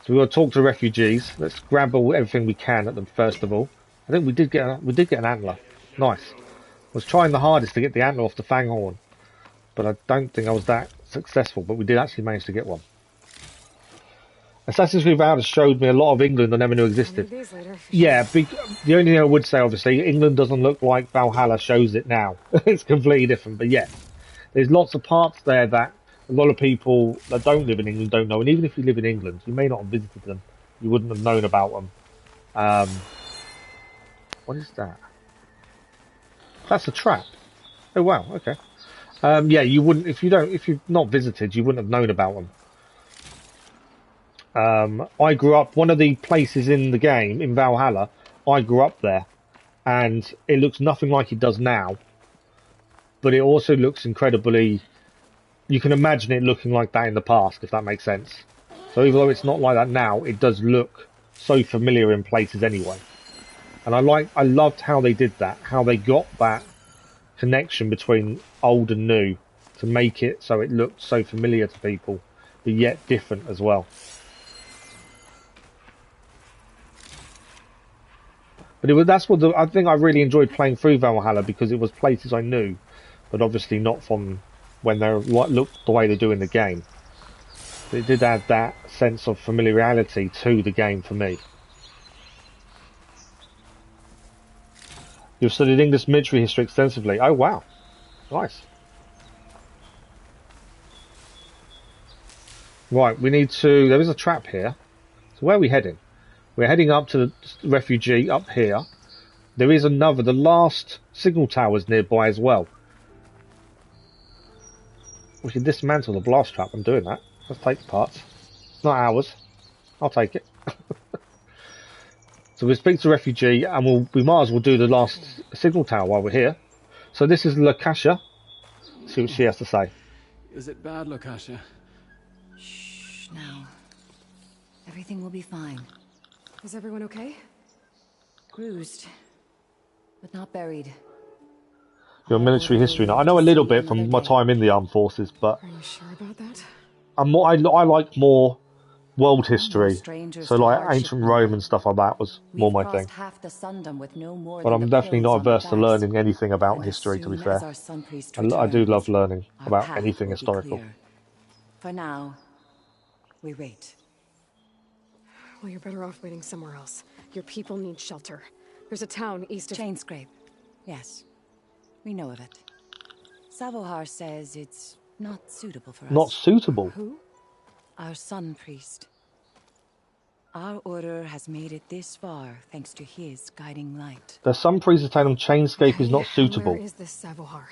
So we've got to talk to refugees. Let's grab everything we can at them first of all. I think we did get an antler. Nice. I was trying the hardest to get the antler off the Fanghorn, but I don't think I was that successful. But we did actually manage to get one. Assassin's Creed Valhalla showed me a lot of England I never knew existed. Yeah, the only thing I would say, obviously, England doesn't look like Valhalla shows it now. It's completely different, but yeah. There's lots of parts there that a lot of people that don't live in England don't know, and even if you live in England, you may not have visited them. You wouldn't have known about them. What is that? That's a trap. Oh wow, okay. Yeah, you wouldn't, if you've not visited, you wouldn't have known about them. I grew up, one of the places in the game, in Valhalla, I grew up there, and it looks nothing like it does now, but it also looks incredibly, you can imagine it looking like that in the past, if that makes sense. So even though it's not like that now, it does look so familiar in places anyway. And I loved how they did that, how they got that connection between old and new to make it so it looked so familiar to people, but yet different as well. But that's what I think I really enjoyed playing through Valhalla, because it was places I knew, but obviously not from when they looked the way they do in the game. But it did add that sense of familiarity to the game for me. You've studied English military history extensively. Oh wow, nice. Right, we need to. There is a trap here. So where are we heading? We're heading up to the refugee up here. There is another. The last signal tower's nearby as well. We can dismantle the blast trap. I'm doing that. Let's take the parts. It's not ours. I'll take it. So we'll speak to the refugee, and we might as well do the last signal tower while we're here. So this is Lakasha. See what she has to say. Is it bad, Lakasha? Shh, now. Everything will be fine. Is everyone okay? Bruised, but not buried. Your military history now. I know a little bit from my time in the armed forces, but are you sure about that? I like more world history. So like ancient Rome and stuff like that was more my thing. But I'm definitely not averse to learning anything about history, to be fair. I do love learning about anything historical. For now, we wait. Well, you're better off waiting somewhere else. Your people need shelter. There's a town east of... Chainscrape. Yes. We know of it. Savohar says it's not suitable for us. Not suitable? Who? Our sun priest. Our order has made it this far thanks to his guiding light. There's some priests telling them Chainscape is not suitable. Where is this Savohar?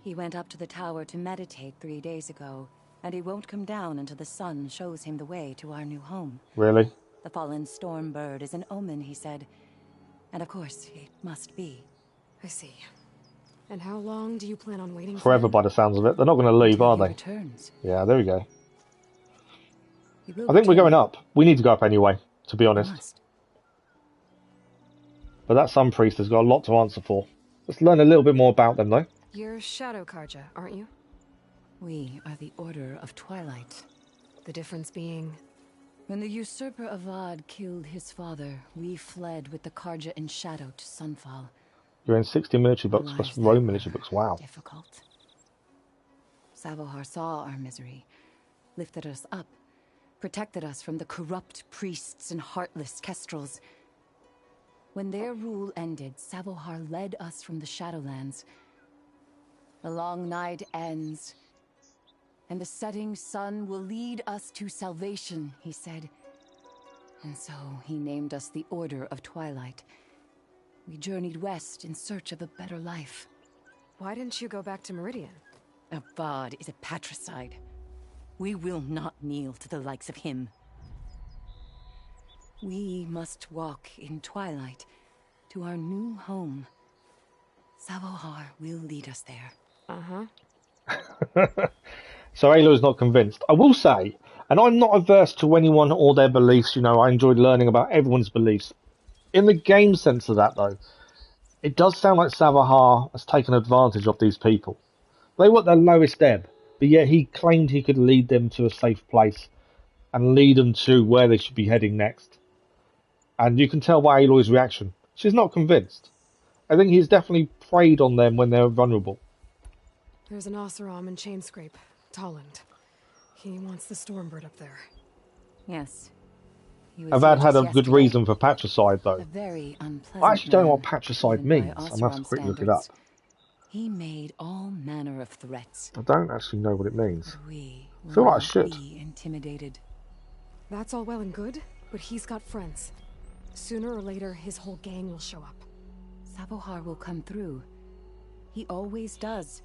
He went up to the tower to meditate 3 days ago, and he won't come down until the sun shows him the way to our new home. Really? The fallen storm bird is an omen, he said. And of course, it must be. I see. And how long do you plan on waiting for? Forever, by the sounds of it. They're not going to leave, are they? Returns. Yeah, there we go. I think we're going up. We need to go up anyway, to be honest. But that sun priest has got a lot to answer for. Let's learn a little bit more about them, though. You're Shadow Karja, aren't you? We are the Order of Twilight. The difference being... When the usurper Avad killed his father, we fled with the Karja in Shadow to Sunfall. You're in 60 military books plus Rome military books. Wow. Difficult. Savohar saw our misery, lifted us up, protected us from the corrupt priests and heartless kestrels. When their rule ended, Savohar led us from the Shadowlands. The long night ends, and the setting sun will lead us to salvation, he said. And so he named us the Order of Twilight. We journeyed west in search of a better life. Why didn't you go back to Meridian? Avad is a patricide. We will not kneel to the likes of him. We must walk in twilight to our new home. Savohar will lead us there. So Aloy's not convinced. I will say, and I'm not averse to anyone or their beliefs, you know, I enjoyed learning about everyone's beliefs. In the game sense of that, though, it does sound like Savohar has taken advantage of these people. They were at their lowest ebb, but yet he claimed he could lead them to a safe place and lead them to where they should be heading next. And you can tell by Aloy's reaction. She's not convinced. I think he's definitely preyed on them when they're vulnerable. There's an Oseram in Chainscrape, Tolland. He wants the Stormbird up there. Yes. Avad had a good reason for patricide, though. Very I actually don't know what patricide means. I'm going to have to quickly look it up. He made all manner of threats. I don't actually know what it means. We I feel like I should. Be intimidated. That's all well and good, but he's got friends. Sooner or later, his whole gang will show up. Savohar will come through. He always does.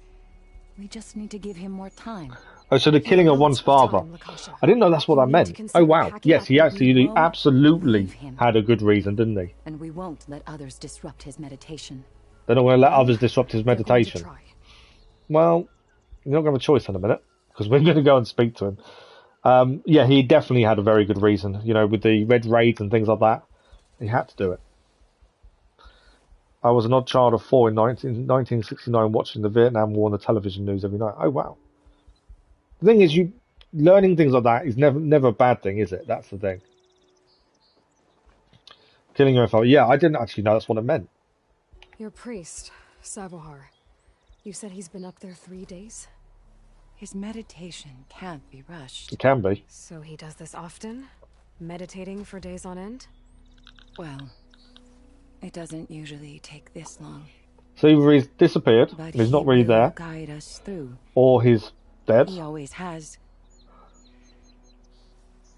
We just need to give him more time. Oh, so the killing of one's father. I didn't know that's what that meant. Oh, wow. Yes, he actually absolutely had a good reason, didn't he? And we won't let others disrupt his meditation. They're not going to let others disrupt his meditation. Well, you're not going to have a choice in a minute, because we're going to go and speak to him. Yeah, he definitely had a very good reason, you know, with the red raids and things like that. He had to do it. I was an odd child of 4 in 1969 watching the Vietnam War on the television news every night. Oh, wow. The thing is, learning things like that is never a bad thing, is it? That's the thing. Killing your own father. Yeah, I didn't actually know that's what it meant. Your priest, Savohar. You said he's been up there 3 days? His meditation can't be rushed. It can be. So he does this often? Meditating for days on end? Well, it doesn't usually take this long. So either he's disappeared, But he's not really will there, guide us through. or he's dead. He always has.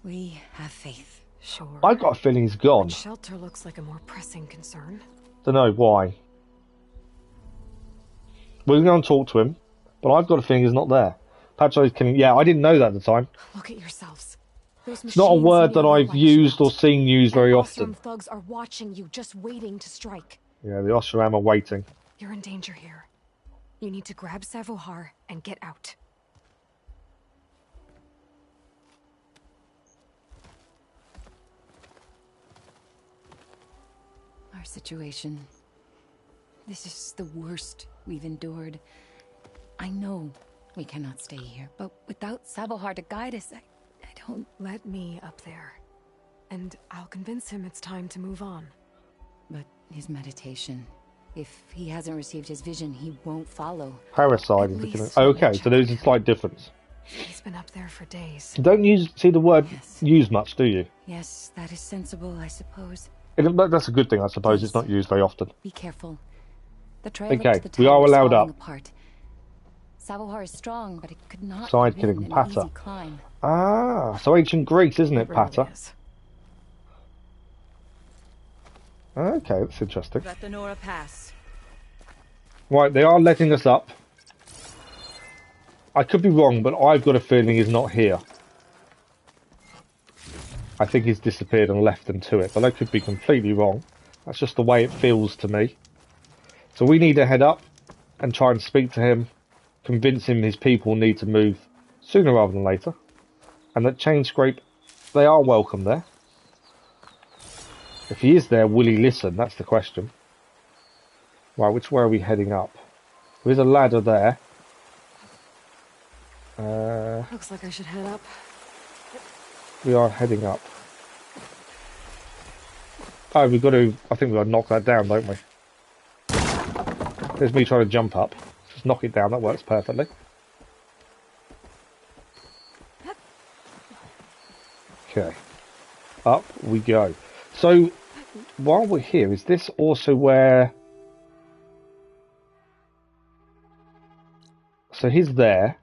We have faith. Sure. I got a feeling he's gone. But shelter looks like a more pressing concern. Don't know why. We're going to go and talk to him, but I've got a feeling he's not there. Pacho's killing. Yeah, I didn't know that at the time. Look at yourselves. It's not a word that I've used or seen used very often. Thugs are watching you, just waiting to strike. Yeah, the Osram are waiting. You're in danger here. You need to grab Savohar and get out. Our situation. This is the worst we've endured. I know we cannot stay here, but without Savohar to guide us, I don't... Let me up there. And I'll convince him it's time to move on. But his meditation... If he hasn't received his vision, he won't follow. Parasite is the killing. Okay, so there's a slight difference. He's been up there for days. You don't see the word used much, do you? Yes, that is sensible, I suppose. That's a good thing, I suppose. It's not used very often. Be careful. The trail okay, up to the we are allowed up. Apart. Savohar is strong, but it could not Side have killing been Pater. an easy climb. Ah, so ancient Greece, isn't it, Pater? Okay, that's interesting. Let the Nora pass. Right, they are letting us up. I could be wrong, but I've got a feeling he's not here. I think he's disappeared and left them to it, but I could be completely wrong. That's just the way it feels to me. So we need to head up and try and speak to him, convince him his people need to move sooner rather than later. And that Chain Scrape, they are welcome there. If he is there, will he listen? That's the question. Right, which way are we heading up? There's a ladder there. Looks like I should head up. We are heading up. Oh, we've got to... I think we've got to knock that down, don't we? There's me trying to jump up. Just knock it down, that works perfectly. Okay. Up we go. So, while we're here, is this also where... So he's there.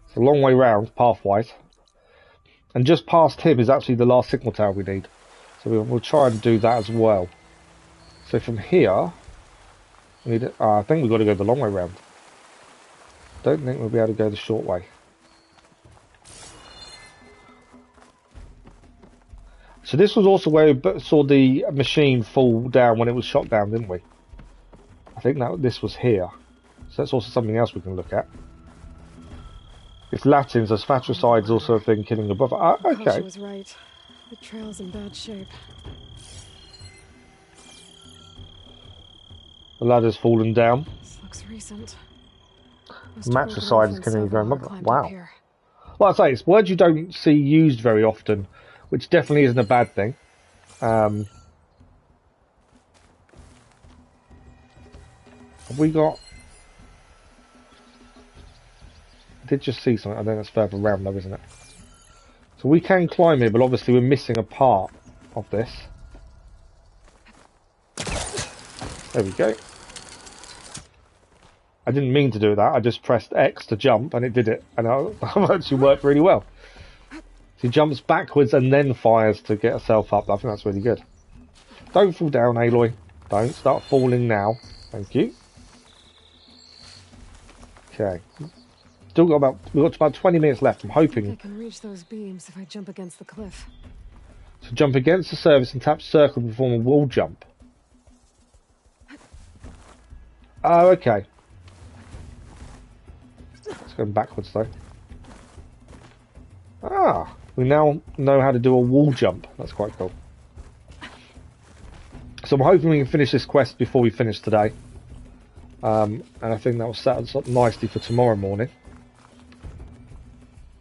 It's a long way round, pathwise. And just past him is actually the last signal tower we need. So we'll try and do that as well. So from here... we need to, I think we've got to go the long way round. Don't think we'll be able to go the short way. So this was also where we saw the machine fall down when it was shot down, didn't we? I think that this was here. So that's also something else we can look at. It's Latin, so Fratricide's also a thing killing a brother. Okay. She was right. The trail's in bad shape. The ladder's fallen down. This looks recent. Matricide is killing his own mother. Wow. Well, I say, it's words you don't see used very often, which definitely isn't a bad thing. Have we got... I did just see something. I think that's further around though, isn't it? So we can climb here, but obviously we're missing a part of this. There we go. I didn't mean to do that. I just pressed X to jump and it did it. And it actually worked really well. She jumps backwards and then fires to get herself up. I think that's really good. Don't fall down, Aloy. Don't start falling now. Thank you. Okay. We've got about 20 minutes left. I'm hoping. I can reach those beams if I jump against the cliff. So jump against the surface and tap circle to perform a wall jump. Oh, okay. It's going backwards though. Ah, we now know how to do a wall jump. That's quite cool. So I'm hoping we can finish this quest before we finish today. And I think that will set us up nicely for tomorrow morning.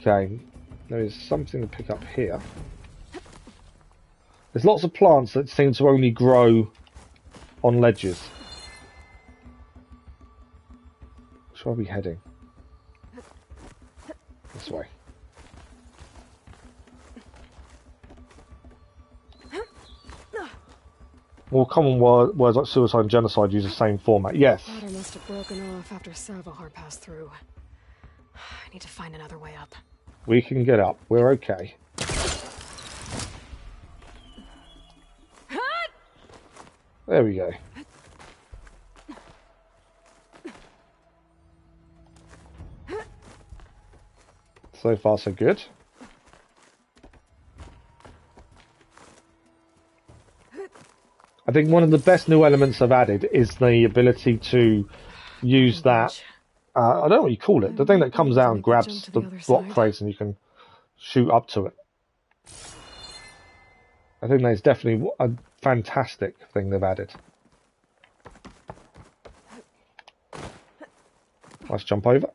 Okay, there is something to pick up here. There's lots of plants that seem to only grow on ledges. Where are we heading? This way. More common words like suicide and genocide use the same format. Yes. Ladder must have broken off after Savahar passed through. I need to find another way up. We can get up. We're okay. There we go. So far, so good. I think one of the best new elements I've added is the ability to use that. I don't know what you call it. The thing that comes out and grabs the block face and you can shoot up to it. I think that's definitely a fantastic thing they've added. Let's jump over.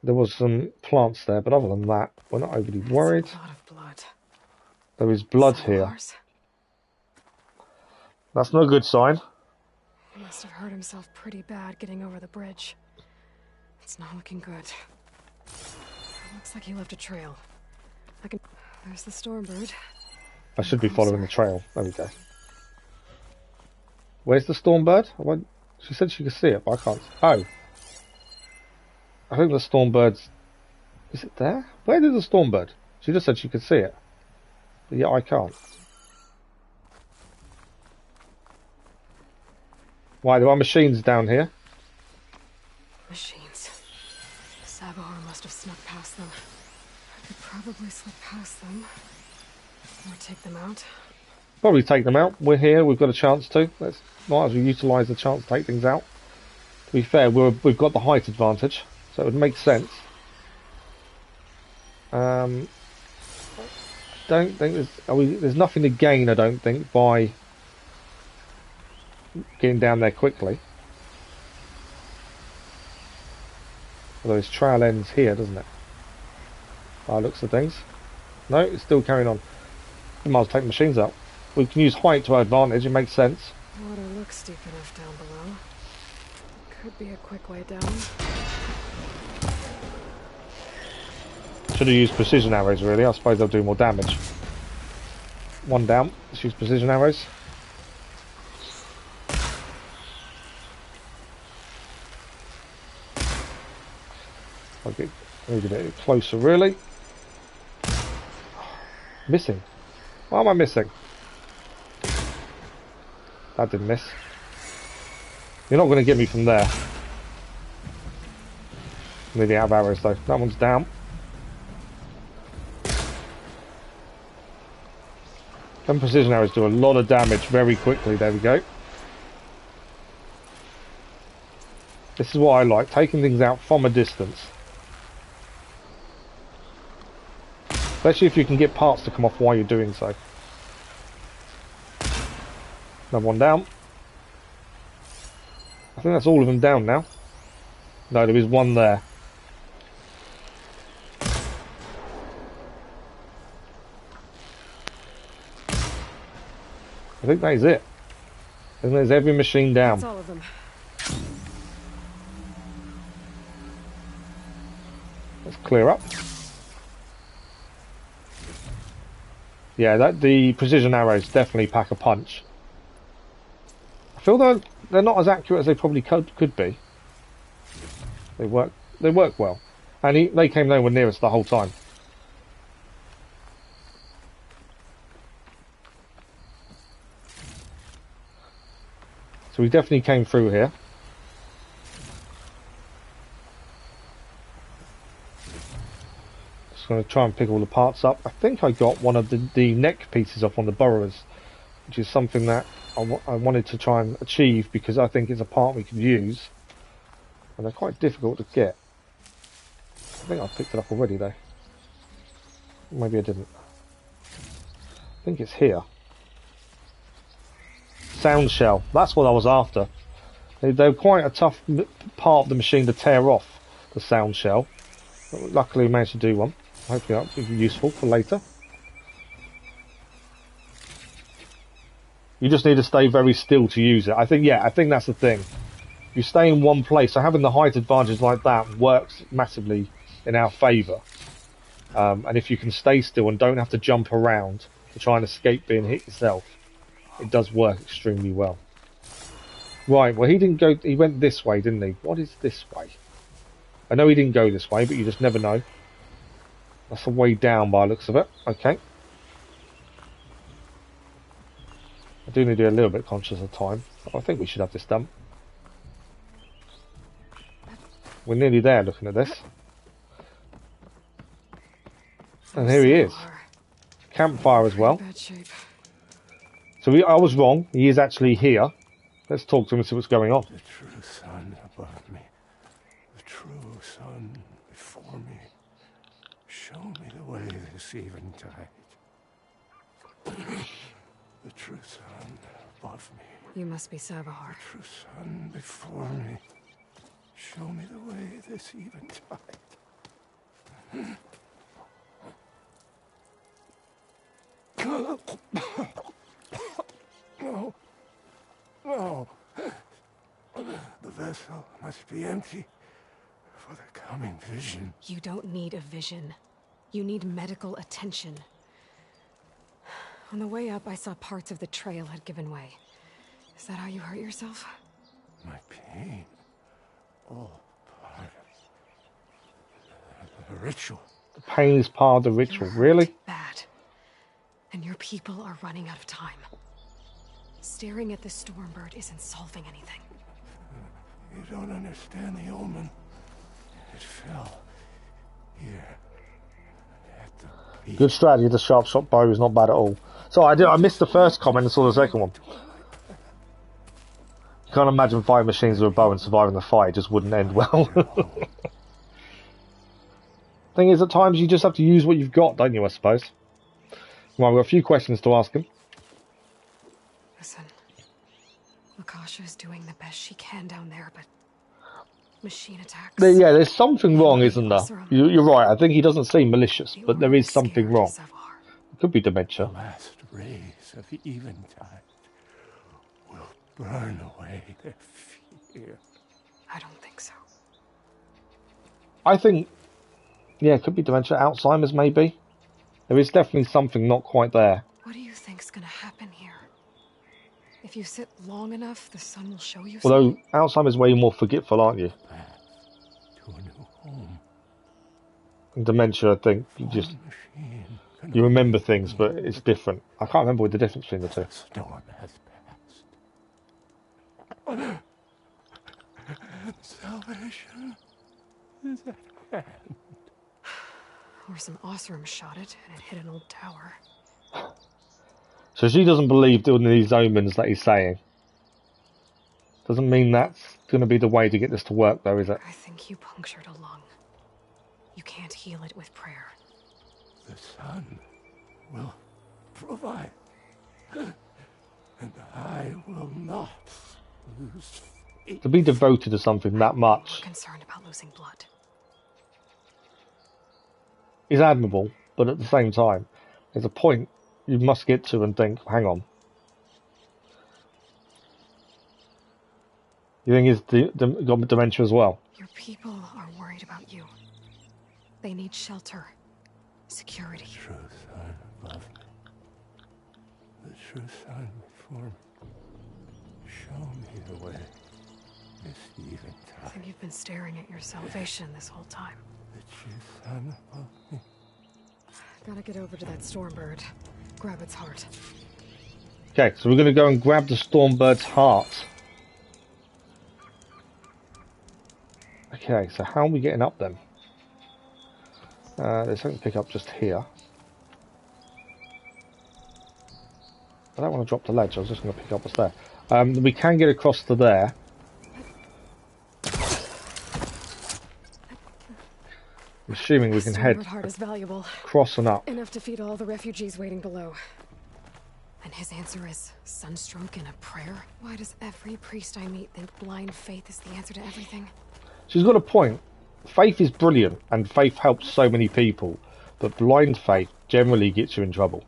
There was some plants there, but other than that, we're not overly worried. That's a lot of blood. There is blood here. That's not a good sign. He must have hurt himself pretty bad getting over the bridge. It's not looking good. Looks like he left a trail. There's the Stormbird. I should be following the trail. There we go. Where's the Stormbird? She said she could see it, but I can't. Oh. I think the Stormbird's... Is it there? Where is the Stormbird? She just said she could see it. But yet I can't. Why, there are machines down here. Machines. Savahar must have snuck past them. I could probably slip past them. Or take them out. Probably take them out. We're here, we've got a chance to. Might as well utilise the chance to take things out. To be fair, we've got the height advantage, so it would make sense. Don't think there's nothing to gain, I don't think, by getting down there quickly. Although his trail ends here, doesn't it? By the looks of things. No, it's still carrying on. We might as well take the machines out. We can use height to our advantage, it makes sense. Water looks steep enough down below. Could be a quick way down. Should have used precision arrows really, I suppose they'll do more damage. One down, let's use precision arrows. I'll get a bit closer really. Missing. Why am I missing? That didn't miss. You're not going to get me from there. I'm nearly out of arrows though. That one's down. Them precision arrows do a lot of damage very quickly. There we go. This is what I like, taking things out from a distance. Especially if you can get parts to come off while you're doing so. Another one down. I think that's all of them down now. No, there is one there. I think that is it. I think there's every machine down. That's all of them. Let's clear up. Yeah, the precision arrows definitely pack a punch. I feel they're not as accurate as they probably could be. They work well, and they came nowhere near us the whole time. So we definitely came through here. Just going to try and pick all the parts up. I think I got one of the neck pieces off on the burrowers, which is something that I wanted to try and achieve because I think it's a part we could use. And they're quite difficult to get. I think I picked it up already though. Maybe I didn't. I think it's here. Sound shell. That's what I was after. They're quite a tough part of the machine to tear off, the sound shell. But luckily we managed to do one. Hopefully that'll be useful for later. You just need to stay very still to use it. I think that's the thing. You stay in one place, so having the height advantage like that works massively in our favour. And if you can stay still and don't have to jump around to try and escape being hit yourself, it does work extremely well. Right, well he didn't go, he went this way, didn't he? What is this way? I know he didn't go this way, but you just never know. That's a way down by the looks of it. Okay. I do need to be a little bit conscious of time. I think we should have this done. We're nearly there looking at this. And here he is. Campfire as well. So I was wrong. He is actually here. Let's talk to him and see what's going on. The true sun above me. The true sun before me. Show me the way this eventide. The true sun above me. You must be Savahar. The true sun before me. Show me the way this eventide. No. No. The vessel must be empty for the coming vision. You don't need a vision. You need medical attention. On the way up, I saw parts of the trail had given way. Is that how you hurt yourself? My pain. All part of the ritual. The pain is part of the ritual, really? Bad. And your people are running out of time. Staring at the Stormbird isn't solving anything. You don't understand the omen. It fell here at the beach. Good strategy. The sharp shot bow is not bad at all. So I missed the first comment and saw the second one. You can't imagine fighting machines with a bow and surviving the fight. It just wouldn't end well. Thing is, at times you just have to use what you've got, don't you, I suppose? Well, we've got a few questions to ask him. Listen, Lakasha is doing the best she can down there, but machine attacks... Yeah, there's something wrong, isn't there? You're right, I think he doesn't seem malicious, but there is something wrong. It could be dementia. The last rays of the eventide will burn away their fear. I don't think so. I think, yeah, it could be dementia. Alzheimer's, maybe. There is definitely something not quite there. What do you think's gonna happen here? If you sit long enough, the sun will show you Although, something. Alzheimer's way more forgetful, aren't you? To a new home. And dementia, I think, you remember things, but it's different. I can't remember what the difference between the two. Storm has passed. Salvation is at hand. Or some Osram shot it, and it hit an old tower. So she doesn't believe in these omens that he's saying. Doesn't mean that's going to be the way to get this to work, though, is it? I think you punctured a lung. You can't heal it with prayer. The sun will provide. And I will not lose faith. To be devoted to something that much I'm concerned about losing blood. is admirable, but at the same time, there's a point you must get to and think, hang on. You think he's got dementia as well? Your people are worried about you. They need shelter, security. The true sun above me. The true sun before me. Show me the way. This eventide. I think you've been staring at your salvation this whole time. The true sun above me. Gotta get over to that Stormbird. Grab its heart. Okay, so we're going to go and grab the Stormbird's heart. Okay, so how are we getting up then? There's something to pick up just here. I don't want to drop the ledge, I was just going to pick up what's there. We can get across to there. I'm assuming we can head heart is valuable. across and up. Enough to feed all the refugees waiting below. And his answer is sunstroke and a prayer? Why does every priest I meet think blind faith is the answer to everything? She's got a point. Faith is brilliant, and faith helps so many people, but blind faith generally gets you in trouble.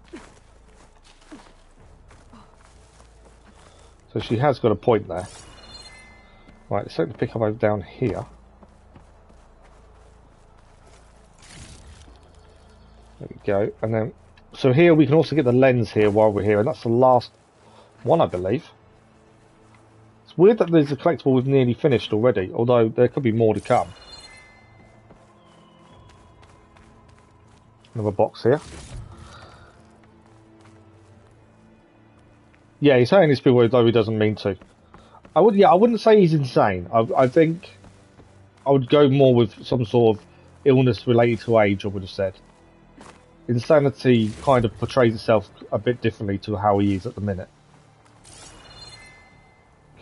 So she has got a point there. Right, it's starting to pick up over down here. There we go. And then, so here we can also get the lens here while we're here, and that's the last one, I believe. It's weird that there's a collectible we've nearly finished already, although there could be more to come. Another box here. Yeah, he's saying this people though he doesn't mean to. I wouldn't say he's insane. I think I would go more with some sort of illness related to age, I would have said. Insanity kind of portrays itself a bit differently to how he is at the minute.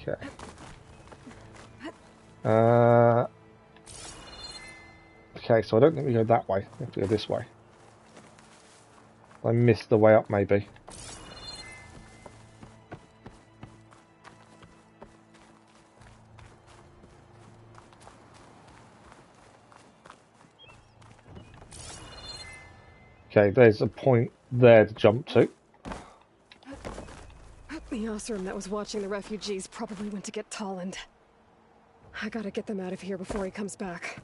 Okay. Okay, so I don't think we go that way. We have to go this way. I missed the way up, maybe. Okay, there's a point there to jump to. The Osram that was watching the refugees probably went to get Tolland. I gotta get them out of here before he comes back.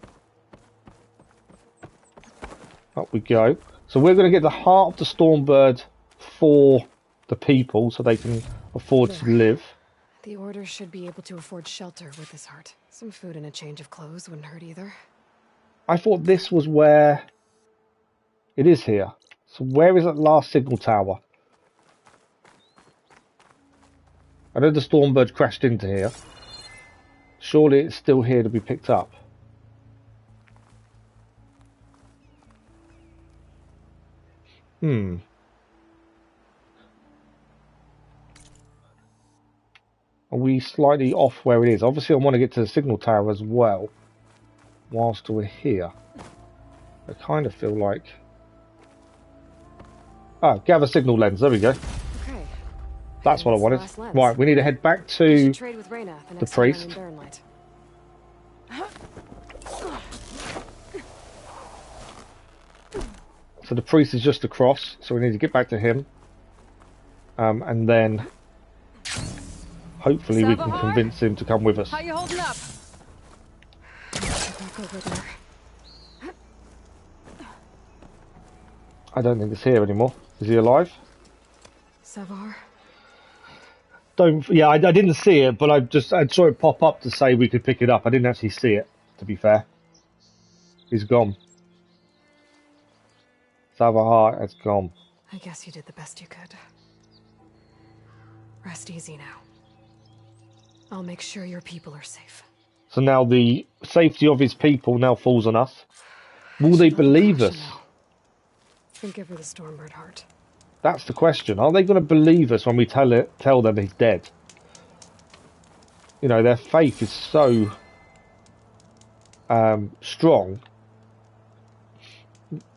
Up we go. So we're going to get the heart of the Stormbird for the people so they can afford to live. The Order should be able to afford shelter with this heart. Some food and a change of clothes wouldn't hurt either. I thought this was where... It is here. So where is that last signal tower? I know the Stormbird crashed into here. Surely it's still here to be picked up. Are we slightly off where it is? Obviously I want to get to the signal tower as well. Whilst we're here. I kind of feel like... Oh, gather signal lens. There we go. Okay. That's what I wanted. Right, we need to head back to the priest. So the priest is just across, so we need to get back to him. And then hopefully we can convince him to come with us. How you holding up? Back over there. I don't think it's here anymore. Is he alive? Savar? I didn't see it, but I saw it pop up to say we could pick it up. I didn't actually see it, to be fair. He's gone. Savar has gone. I guess you did the best you could. Rest easy now. I'll make sure your people are safe. So now the safety of his people now falls on us. Will they believe us? Think over the Stormbird heart. That's the question. Are they going to believe us when we tell them he's dead? You know, their faith is so strong.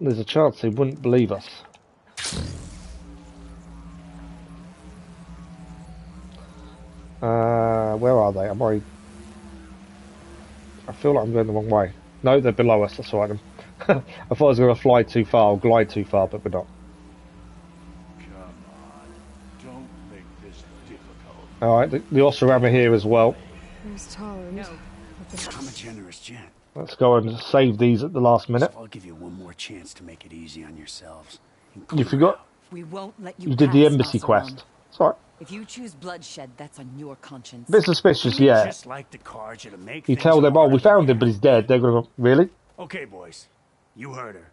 There's a chance they wouldn't believe us. Where are they? I feel like I'm going the wrong way. No, they're below us. That's right. I thought I was going to fly too far or glide too far, but we're not. Come on, don't make this difficult. All right, the Osram are here as well. Where's Tolland? I'm a generous gent. Let's go and save these at the last minute. So I'll give you one more chance to make it easy on yourselves. You forgot. We won't let you. You did the embassy quest. It's all right. If you choose bloodshed, that's on your conscience. A bit suspicious, yeah. Just like the cards you to make You tell them, oh, we found him, but he's dead. They're going to go, really? Okay, boys. You heard her.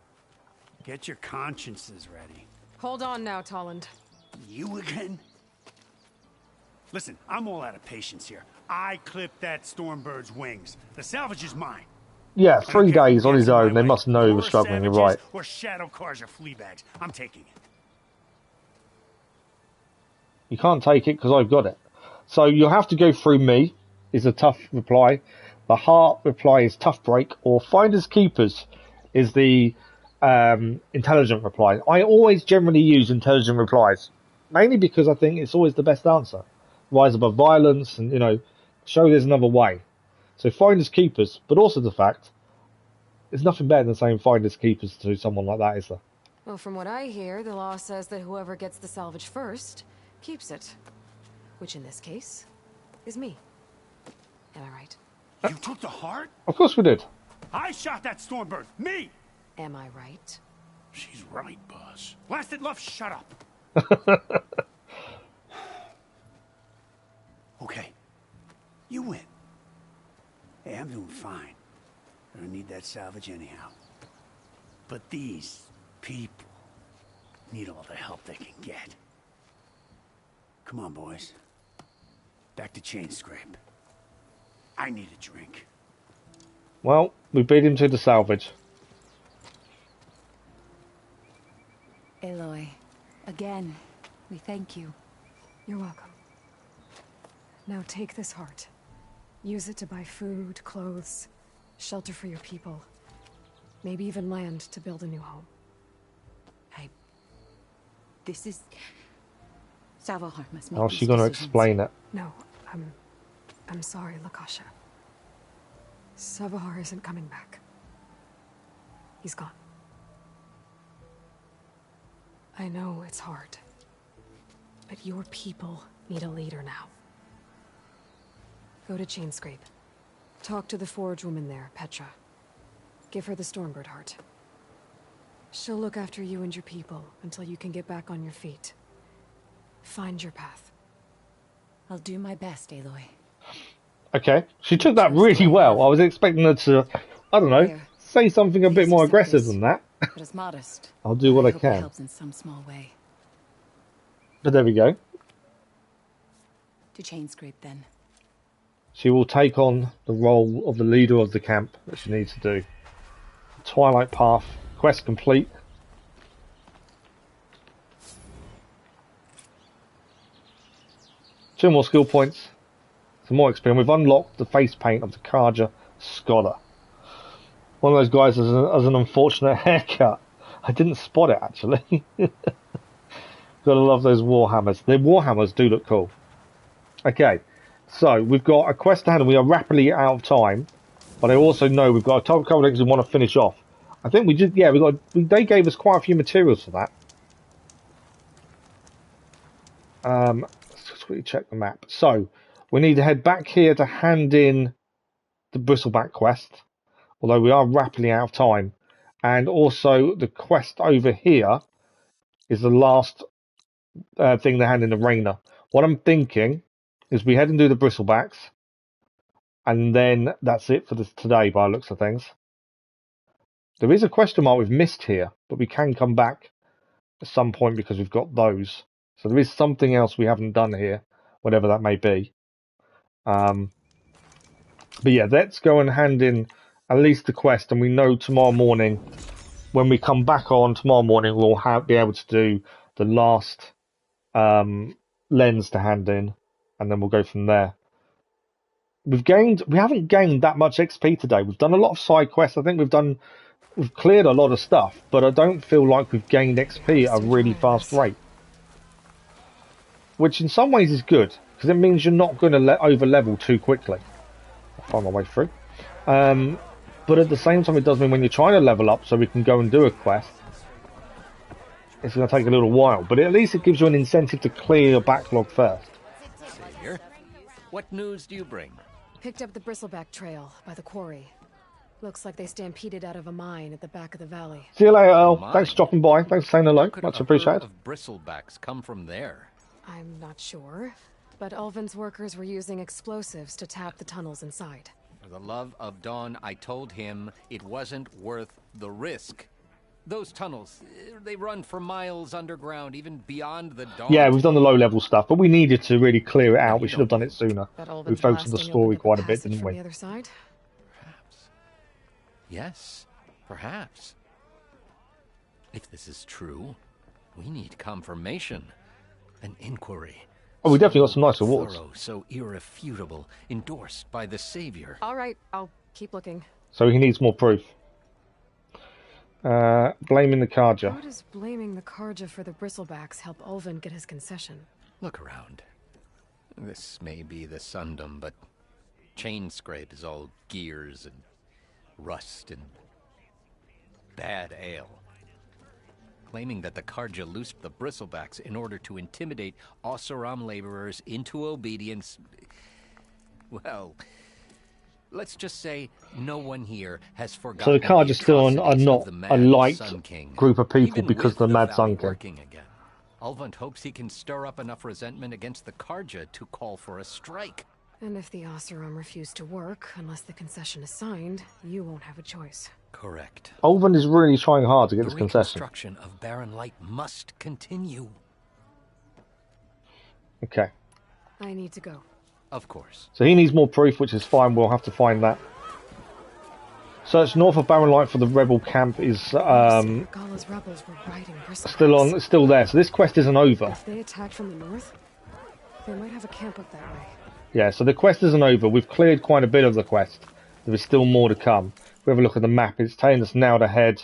Get your consciences ready. Hold on now, Tolland. You again? Listen, I'm all out of patience here. I clipped that Stormbird's wings. The salvage is mine. Yeah, 3 days on his own. They must know he was struggling. You're right. Or shadow cars or flea bags. I'm taking it. You can't take it because I've got it. So you'll have to go through me, is a tough reply. The heart reply is tough break, or finders keepers is the intelligent reply. I always generally use intelligent replies, mainly because I think it's always the best answer. Rise above violence and, you know, show there's another way. So finders keepers, but also the fact there's nothing better than saying finders keepers to someone like that, is there? Well, from what I hear, the law says that whoever gets the salvage first keeps it. which in this case is me. Am I right? You took the heart? Of course we did. I shot that Stormbird. Me! Am I right? She's right, boss. Blasted love, shut up. Okay. You win. Hey, I'm doing fine. I don't need that salvage anyhow. But these people need all the help they can get. Come on, boys. Back to Chain Scrape. I need a drink. Well, we beat him to the salvage. Aloy, again, we thank you. You're welcome. Now take this heart. Use it to buy food, clothes, shelter for your people. Maybe even land to build a new home. This is... Savohar must make How's these she going to decisions. explain it? No, I'm sorry, Lakasha. Savohar isn't coming back. He's gone. I know it's hard, but your people need a leader now. Go to Chainscrape. Talk to the forge woman there, Petra. Give her the Stormbird heart. She'll look after you and your people until you can get back on your feet. Find your path. I'll do my best, Aloy. Okay, she took that really well. I was expecting her to, I don't know, say something a bit more aggressive than that. But it's modest. I'll do what I hope it can. helps in some small way. But there we go. To Chainscrape, then. She will take on the role of the leader of the camp that she needs to do. Twilight Path, quest complete. Two more skill points. Some more experience. We've unlocked the face paint of the Karja Scholar. One of those guys has an unfortunate haircut. I didn't spot it, actually. Gotta love those Warhammers. The Warhammers do look cool. Okay, so we've got a quest to hand and we are rapidly out of time. But I also know we've got a couple of things we want to finish off. I think we did, yeah, they gave us quite a few materials for that. Let's just quickly check the map. So, we need to head back here to hand in the Bristleback quest. Although we are rapidly out of time. And also, the quest over here is the last thing to hand in the Rainer. What I'm thinking is we head and do the Bristlebacks. And then that's it for today by the looks of things. There is a question mark we've missed here, but we can come back at some point because we've got those. So there is something else we haven't done here, whatever that may be. But yeah, let's go and hand in at least the quest, and we know tomorrow morning, when we come back on tomorrow morning, we'll be able to do the last lens to hand in, and then we'll go from there. We haven't gained that much XP today. We've done a lot of side quests. I think we've cleared a lot of stuff, but I don't feel like we've gained XP at a really fast rate. Which in some ways is good, because it means you're not going to over level too quickly. I'll find my way through. But at the same time, it does mean when you're trying to level up so we can go and do a quest, it's going to take a little while. But at least it gives you an incentive to clear your backlog first. Savior, what news do you bring? Picked up the Bristleback trail by the quarry. Looks like they stampeded out of a mine at the back of the valley. See you later, Earl. Thanks for dropping by. Thanks for saying hello. Much appreciated. Of bristlebacks come from there. I'm not sure, but Ulvin's workers were using explosives to tap the tunnels inside. For the love of Dawn, I told him it wasn't worth the risk. Those tunnels, they run for miles underground, even beyond the Dawn. Yeah, we've done the low-level stuff, but we needed to really clear it out. We should have done it sooner. We focused on the story quite a bit, didn't we? The other side? Perhaps. Yes, perhaps. If this is true, we need confirmation. An inquiry. Oh, we definitely got some nice rewards. Thorough, so irrefutable, endorsed by the Savior. All right, I'll keep looking. So he needs more proof. Blaming the Karja. How does blaming the Karja for the Bristlebacks help Ulvin get his concession? Look around. This may be the Sundom, but Chainscrape is all gears and rust and bad ale. claiming that the Karja loosed the bristlebacks in order to intimidate Oseram laborers into obedience. Well, let's just say no one here has forgotten. So the Karja still are not a liked group of people Even because of the with Mad Valley Sun King. working again, Ulvund hopes he can stir up enough resentment against the Karja to call for a strike. And if the Oseram refuse to work, unless the concession is signed, you won't have a choice. Correct. Ulvund is really trying hard to get this The concession. reconstruction of Barren Light must continue. Okay. I need to go. Of course. So he needs more proof, which is fine. We'll have to find that. Search north of Barren Light for the rebel camp is Gala's rebels were riding still there. So this quest isn't over. If they attacked from the north, they might have a camp up that way. Yeah, so the quest isn't over. We've cleared quite a bit of the quest. There is still more to come. If we have a look at the map, it's telling us now to head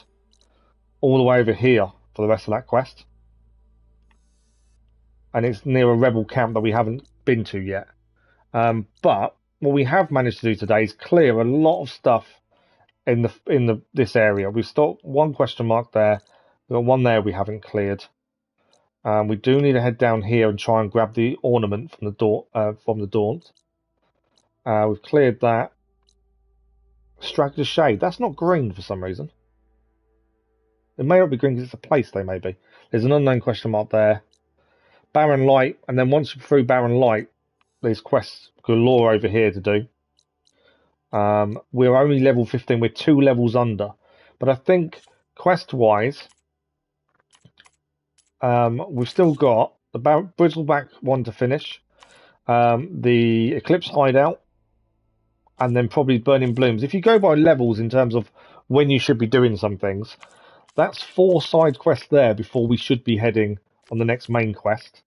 all the way over here for the rest of that quest. And it's near a rebel camp that we haven't been to yet. But what we have managed to do today is clear a lot of stuff in this area. We've stopped one question mark there. We've got one there we haven't cleared. We do need to head down here and try and grab the ornament from the Daunt. We've cleared that. Straggler's Shade. That's not green for some reason. It may not be green because it's a place they may be. There's an unknown question mark there. Barren Light, and then once we're through Barren Light, there's quests galore over here to do. We're only level 15. We're 2 levels under. But I think quest-wise, we've still got the Bristleback one to finish, the Eclipse Hideout, and then probably Burning Blooms. If you go by levels in terms of when you should be doing some things, that's 4 side quests there before we should be heading on the next main quest.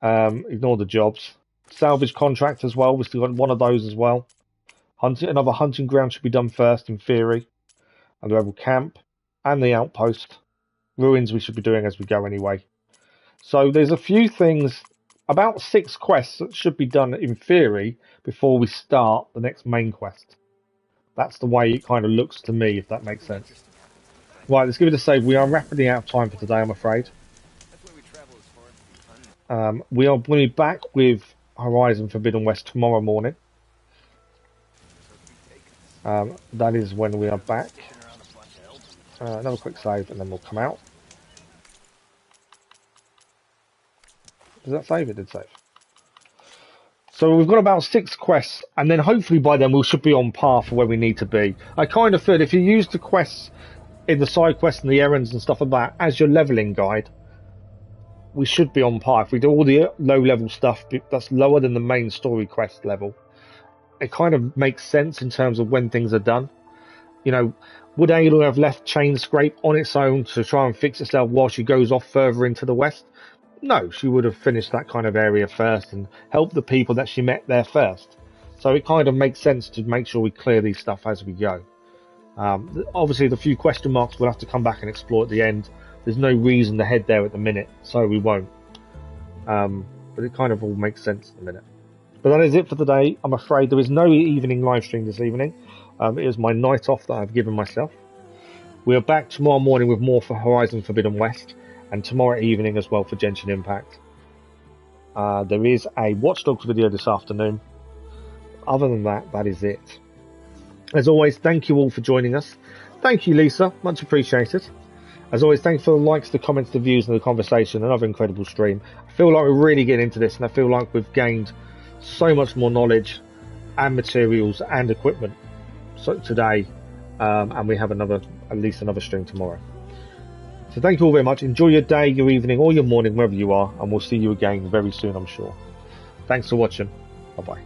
Ignore the jobs. Salvage contract as well. We've still got one of those as well. Another hunting ground should be done first in theory. And the rebel camp and the outpost. Ruins we should be doing as we go anyway. So there's a few things, about 6 quests that should be done in theory before we start the next main quest. That's the way it kind of looks to me, if that makes sense. Right, let's give it a save. We are rapidly out of time for today, I'm afraid. We are going to be back with Horizon Forbidden West tomorrow morning. That is when we are back. Another quick save and then we'll come out. Does that save? It did save. So we've got about 6 quests, and then hopefully by then we should be on par for where we need to be. I kind of feel if you use the quests in the side quests and the errands and stuff like that as your leveling guide, we should be on par. If we do all the low level stuff that's lower than the main story quest level, it kind of makes sense in terms of when things are done. You know, would Aloy have left Chain Scrape on its own to try and fix itself while she goes off further into the west? No, she would have finished that kind of area first and helped the people that she met there first. So it kind of makes sense to make sure we clear these stuff as we go. Obviously, the few question marks we'll have to come back and explore at the end. There's no reason to head there at the minute, so we won't. But it kind of all makes sense at the minute. But that is it for today. I'm afraid there is no evening live stream this evening. It is my night off that I've given myself. We are back tomorrow morning with more for Horizon Forbidden West, and tomorrow evening as well for Genshin Impact. There is a Watch Dogs video this afternoon. Other than that, that is it. As always, thank you all for joining us. Thank you, Lisa. Much appreciated. As always, thanks for the likes, the comments, the views, and the conversation. Another incredible stream. I feel like we're really getting into this, and I feel like we've gained so much more knowledge and materials and equipment today, and we have at least another stream tomorrow. So thank you all very much. Enjoy your day, your evening, or your morning, wherever you are, and we'll see you again very soon, I'm sure. Thanks for watching. Bye-bye.